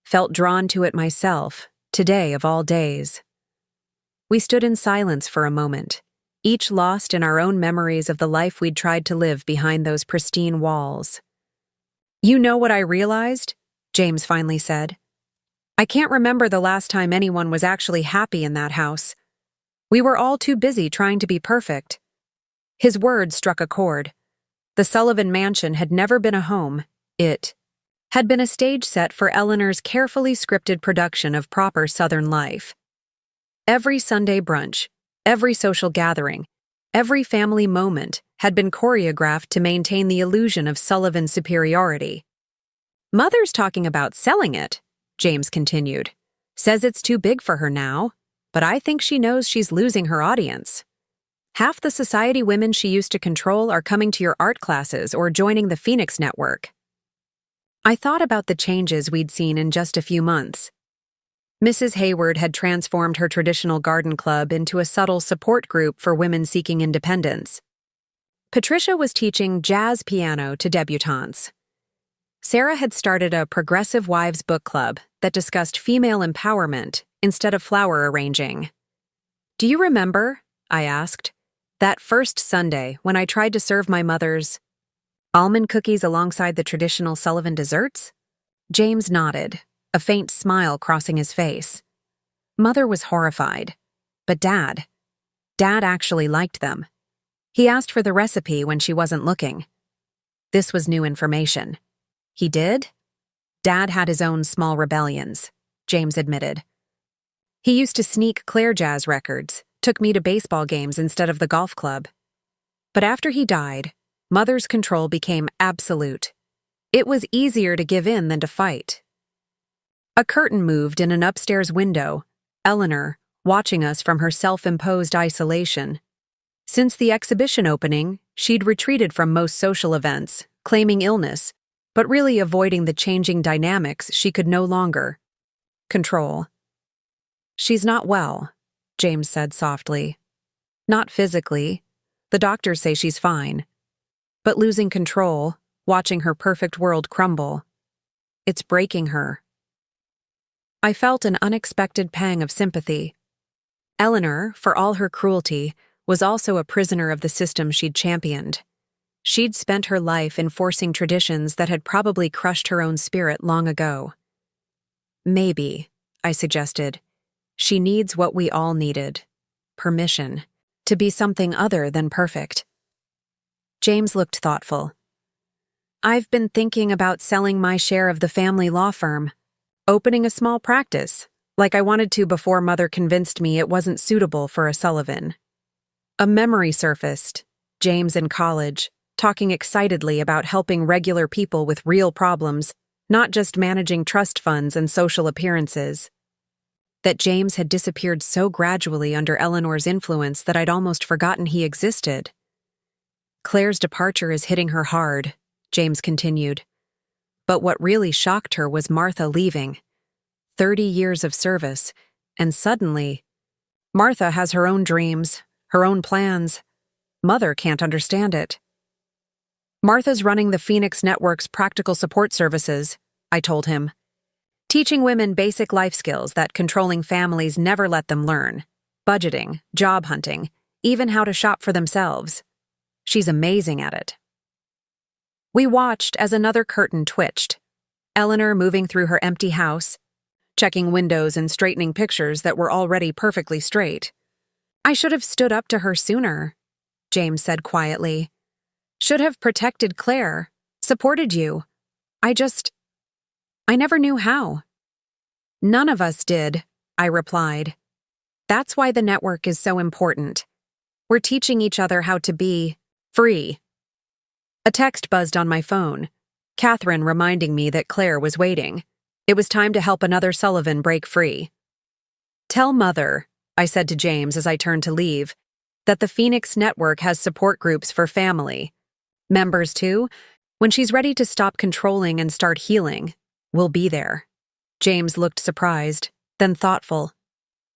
Felt drawn to it myself, today of all days. We stood in silence for a moment, each lost in our own memories of the life we'd tried to live behind those pristine walls. "You know what I realized?" James finally said. "I can't remember the last time anyone was actually happy in that house. We were all too busy trying to be perfect." His words struck a chord. The Sullivan mansion had never been a home. It had been a stage set for Eleanor's carefully scripted production of proper Southern life. Every Sunday brunch, every social gathering, every family moment had been choreographed to maintain the illusion of Sullivan superiority. "Mother's talking about selling it," James continued. "Says it's too big for her now, but I think she knows she's losing her audience. Half the society women she used to control are coming to your art classes or joining the Phoenix Network." I thought about the changes we'd seen in just a few months. Mrs. Hayward had transformed her traditional garden club into a subtle support group for women seeking independence. Patricia was teaching jazz piano to debutantes. Sarah had started a progressive wives book club that discussed female empowerment instead of flower arranging. "Do you remember," I asked, "that first Sunday when I tried to serve my mother's almond cookies alongside the traditional Sullivan desserts?" James nodded, a faint smile crossing his face. Mother was horrified, but Dad actually liked them. He asked for the recipe when she wasn't looking. This was new information. He did? Dad had his own small rebellions, James admitted. He used to sneak Claire jazz records, took me to baseball games instead of the golf club. But after he died, Mother's control became absolute. It was easier to give in than to fight. A curtain moved in an upstairs window, Eleanor watching us from her self-imposed isolation. Since the exhibition opening, she'd retreated from most social events, claiming illness, but really avoiding the changing dynamics she could no longer control. "She's not well," James said softly. "Not physically. The doctors say she's fine. But losing control, watching her perfect world crumble, it's breaking her." I felt an unexpected pang of sympathy. Eleanor, for all her cruelty, was also a prisoner of the system she'd championed. She'd spent her life enforcing traditions that had probably crushed her own spirit long ago. Maybe, I suggested. She needs what we all needed. Permission. To be something other than perfect. James looked thoughtful. I've been thinking about selling my share of the family law firm. Opening a small practice, like I wanted to before Mother convinced me it wasn't suitable for a Sullivan. A memory surfaced, James in college, talking excitedly about helping regular people with real problems, not just managing trust funds and social appearances. That James had disappeared so gradually under Eleanor's influence that I'd almost forgotten he existed. Claire's departure is hitting her hard, James continued. But what really shocked her was Martha leaving. 30 years of service, and suddenly, Martha has her own dreams, her own plans. Mother can't understand it. Martha's running the Phoenix Network's practical support services, I told him. Teaching women basic life skills that controlling families never let them learn. Budgeting, job hunting, even how to shop for themselves. She's amazing at it. We watched as another curtain twitched. Eleanor moving through her empty house, checking windows and straightening pictures that were already perfectly straight. I should have stood up to her sooner, James said quietly. Should have protected Claire, supported you. I never knew how. None of us did, I replied. That's why the network is so important. We're teaching each other how to be free. A text buzzed on my phone, Catherine reminding me that Claire was waiting. It was time to help another Sullivan break free. Tell Mother, I said to James as I turned to leave, that the Phoenix Network has support groups for family. Members too. When she's ready to stop controlling and start healing, we'll be there. James looked surprised, then thoughtful.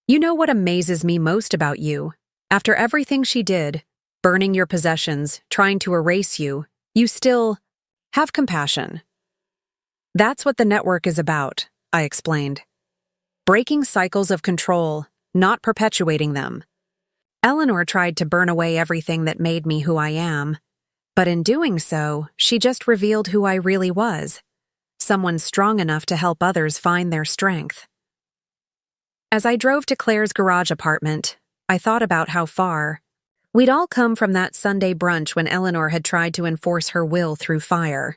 You know what amazes me most about you? After everything she did, burning your possessions, trying to erase you, you still have compassion. That's what the network is about, I explained. Breaking cycles of control, not perpetuating them. Eleanor tried to burn away everything that made me who I am, but in doing so, she just revealed who I really was. Someone strong enough to help others find their strength. As I drove to Claire's garage apartment, I thought about how far we'd all come from that Sunday brunch when Eleanor had tried to enforce her will through fire.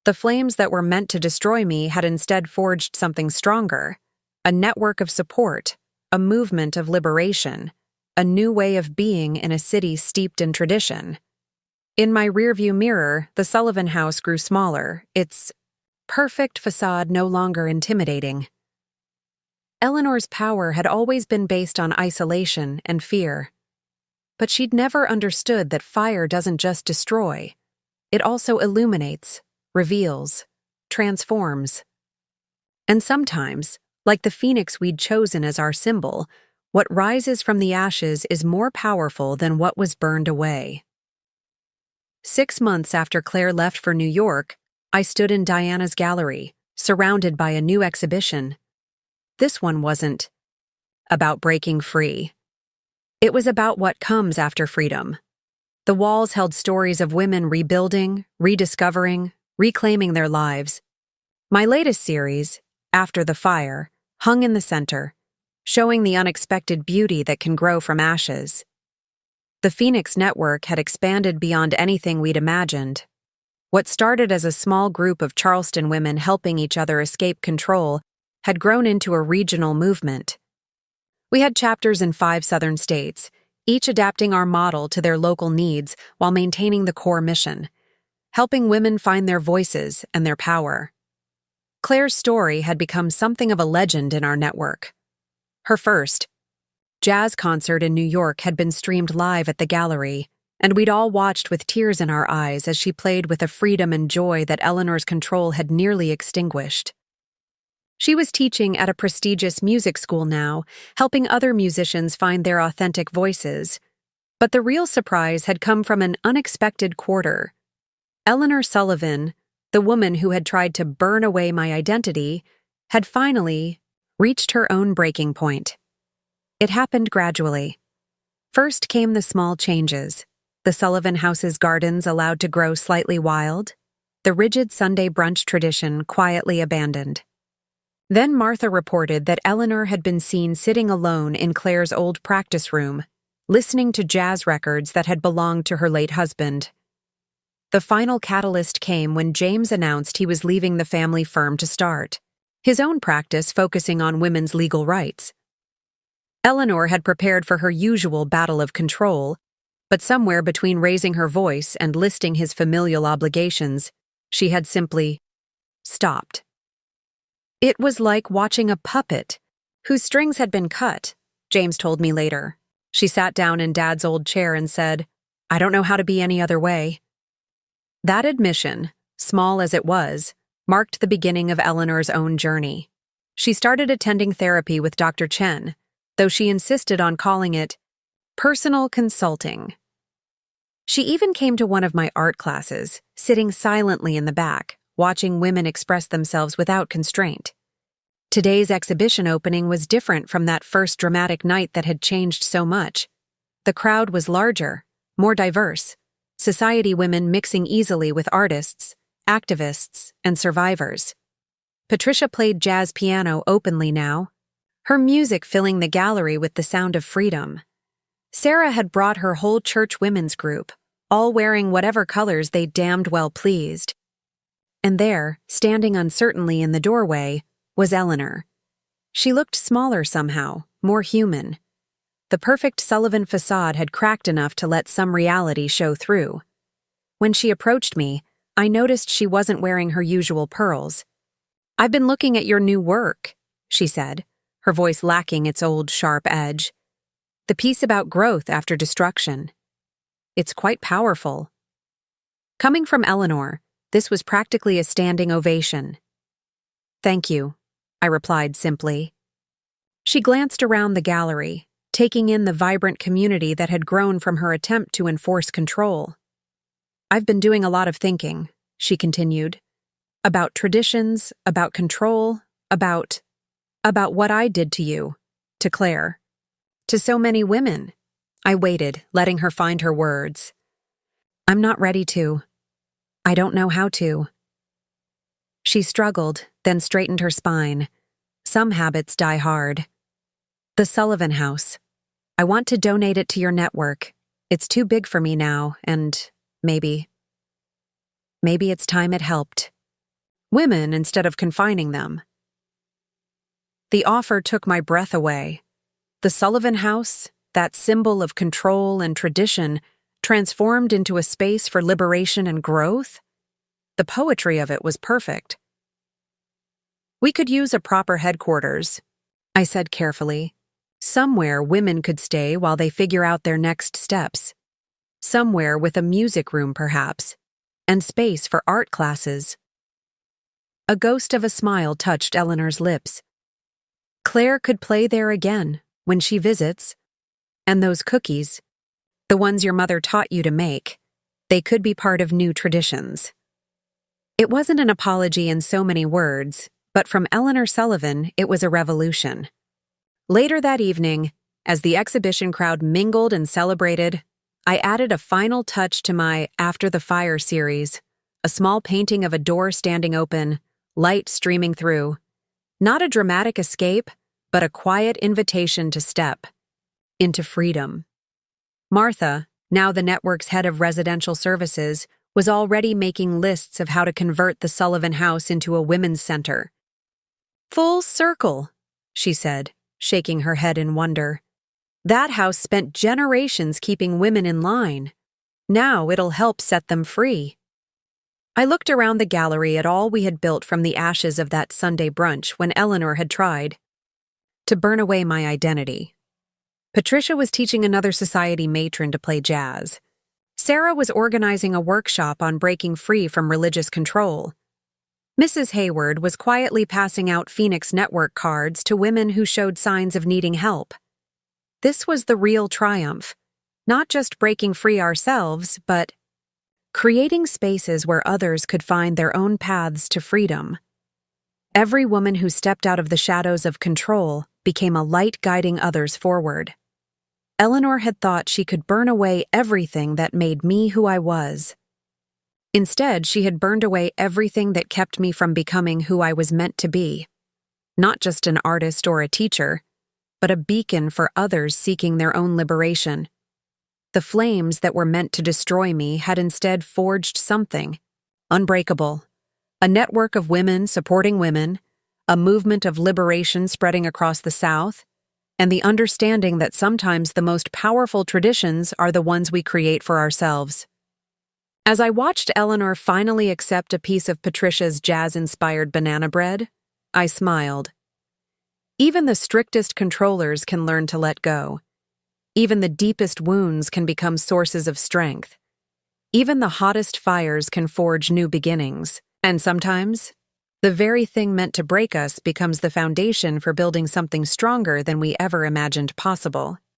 The flames that were meant to destroy me had instead forged something stronger, a network of support, a movement of liberation, a new way of being in a city steeped in tradition. In my rearview mirror, the Sullivan house grew smaller, its perfect facade no longer intimidating. Eleanor's power had always been based on isolation and fear. But she'd never understood that fire doesn't just destroy. It also illuminates, reveals, transforms. And sometimes, like the phoenix we'd chosen as our symbol, what rises from the ashes is more powerful than what was burned away. 6 months after Claire left for New York, I stood in Diana's gallery, surrounded by a new exhibition. This one wasn't about breaking free. It was about what comes after freedom. The walls held stories of women rebuilding, rediscovering, reclaiming their lives. My latest series, After the Fire, hung in the center, showing the unexpected beauty that can grow from ashes. The Phoenix Network had expanded beyond anything we'd imagined. What started as a small group of Charleston women helping each other escape control had grown into a regional movement. We had chapters in 5 southern states, each adapting our model to their local needs while maintaining the core mission, helping women find their voices and their power. Claire's story had become something of a legend in our network. Her first jazz concert in New York had been streamed live at the gallery, and we'd all watched with tears in our eyes as she played with a freedom and joy that Eleanor's control had nearly extinguished. She was teaching at a prestigious music school now, helping other musicians find their authentic voices. But the real surprise had come from an unexpected quarter. Eleanor Sullivan, the woman who had tried to burn away my identity, had finally reached her own breaking point. It happened gradually. First came the small changes. The Sullivan house's gardens allowed to grow slightly wild, the rigid Sunday brunch tradition quietly abandoned. Then Martha reported that Eleanor had been seen sitting alone in Claire's old practice room, listening to jazz records that had belonged to her late husband. The final catalyst came when James announced he was leaving the family firm to start his own practice focusing on women's legal rights. Eleanor had prepared for her usual battle of control, but somewhere between raising her voice and listing his familial obligations, she had simply stopped. It was like watching a puppet whose strings had been cut, James told me later. She sat down in Dad's old chair and said, "I don't know how to be any other way." That admission, small as it was, marked the beginning of Eleanor's own journey. She started attending therapy with Dr. Chen, though she insisted on calling it personal consulting. She even came to one of my art classes, sitting silently in the back, watching women express themselves without constraint. Today's exhibition opening was different from that first dramatic night that had changed so much. The crowd was larger, more diverse, society women mixing easily with artists, activists, and survivors. Patricia played jazz piano openly now, her music filling the gallery with the sound of freedom. Sarah had brought her whole church women's group, all wearing whatever colors they damned well pleased. And there, standing uncertainly in the doorway, was Eleanor. She looked smaller somehow, more human. The perfect Sullivan facade had cracked enough to let some reality show through. When she approached me, I noticed she wasn't wearing her usual pearls. "I've been looking at your new work," she said, her voice lacking its old sharp edge. "The piece about growth after destruction. It's quite powerful." Coming from Eleanor, this was practically a standing ovation. "Thank you," I replied simply. She glanced around the gallery, taking in the vibrant community that had grown from her attempt to enforce control. "I've been doing a lot of thinking," she continued, "about traditions, about control, about what I did to you, to Claire, to so many women." I waited, letting her find her words. "I'm not ready to. I don't know how to." She struggled, then straightened her spine. Some habits die hard. "The Sullivan House. I want to donate it to your network. It's too big for me now, and maybe it's time it helped women instead of confining them." The offer took my breath away. The Sullivan House, that symbol of control and tradition, transformed into a space for liberation and growth? The poetry of it was perfect. "We could use a proper headquarters," I said carefully. "Somewhere women could stay while they figure out their next steps. Somewhere with a music room, perhaps, and space for art classes." A ghost of a smile touched Eleanor's lips. "Claire could play there again, when she visits. And those cookies, the ones your mother taught you to make, they could be part of new traditions." It wasn't an apology in so many words, but from Eleanor Sullivan, it was a revolution. Later that evening, as the exhibition crowd mingled and celebrated, I added a final touch to my After the Fire series, a small painting of a door standing open, light streaming through. Not a dramatic escape, but a quiet invitation to step into freedom. Martha, now the network's head of residential services, was already making lists of how to convert the Sullivan House into a women's center. "Full circle," she said, shaking her head in wonder. "That house spent generations keeping women in line. Now it'll help set them free." I looked around the gallery at all we had built from the ashes of that Sunday brunch when Eleanor had tried to burn away my identity. Patricia was teaching another society matron to play jazz. Sarah was organizing a workshop on breaking free from religious control. Mrs. Hayward was quietly passing out Phoenix Network cards to women who showed signs of needing help. This was the real triumph, not just breaking free ourselves, but creating spaces where others could find their own paths to freedom. Every woman who stepped out of the shadows of control became a light guiding others forward. Eleanor had thought she could burn away everything that made me who I was. Instead, she had burned away everything that kept me from becoming who I was meant to be. not just an artist or a teacher, but a beacon for others seeking their own liberation. The flames that were meant to destroy me had instead forged something unbreakable, a network of women supporting women, a movement of liberation spreading across the South, and the understanding that sometimes the most powerful traditions are the ones we create for ourselves. As I watched Eleanor finally accept a piece of Patricia's jazz-inspired banana bread, I smiled. Even the strictest controllers can learn to let go. Even the deepest wounds can become sources of strength. Even the hottest fires can forge new beginnings. And sometimes, the very thing meant to break us becomes the foundation for building something stronger than we ever imagined possible.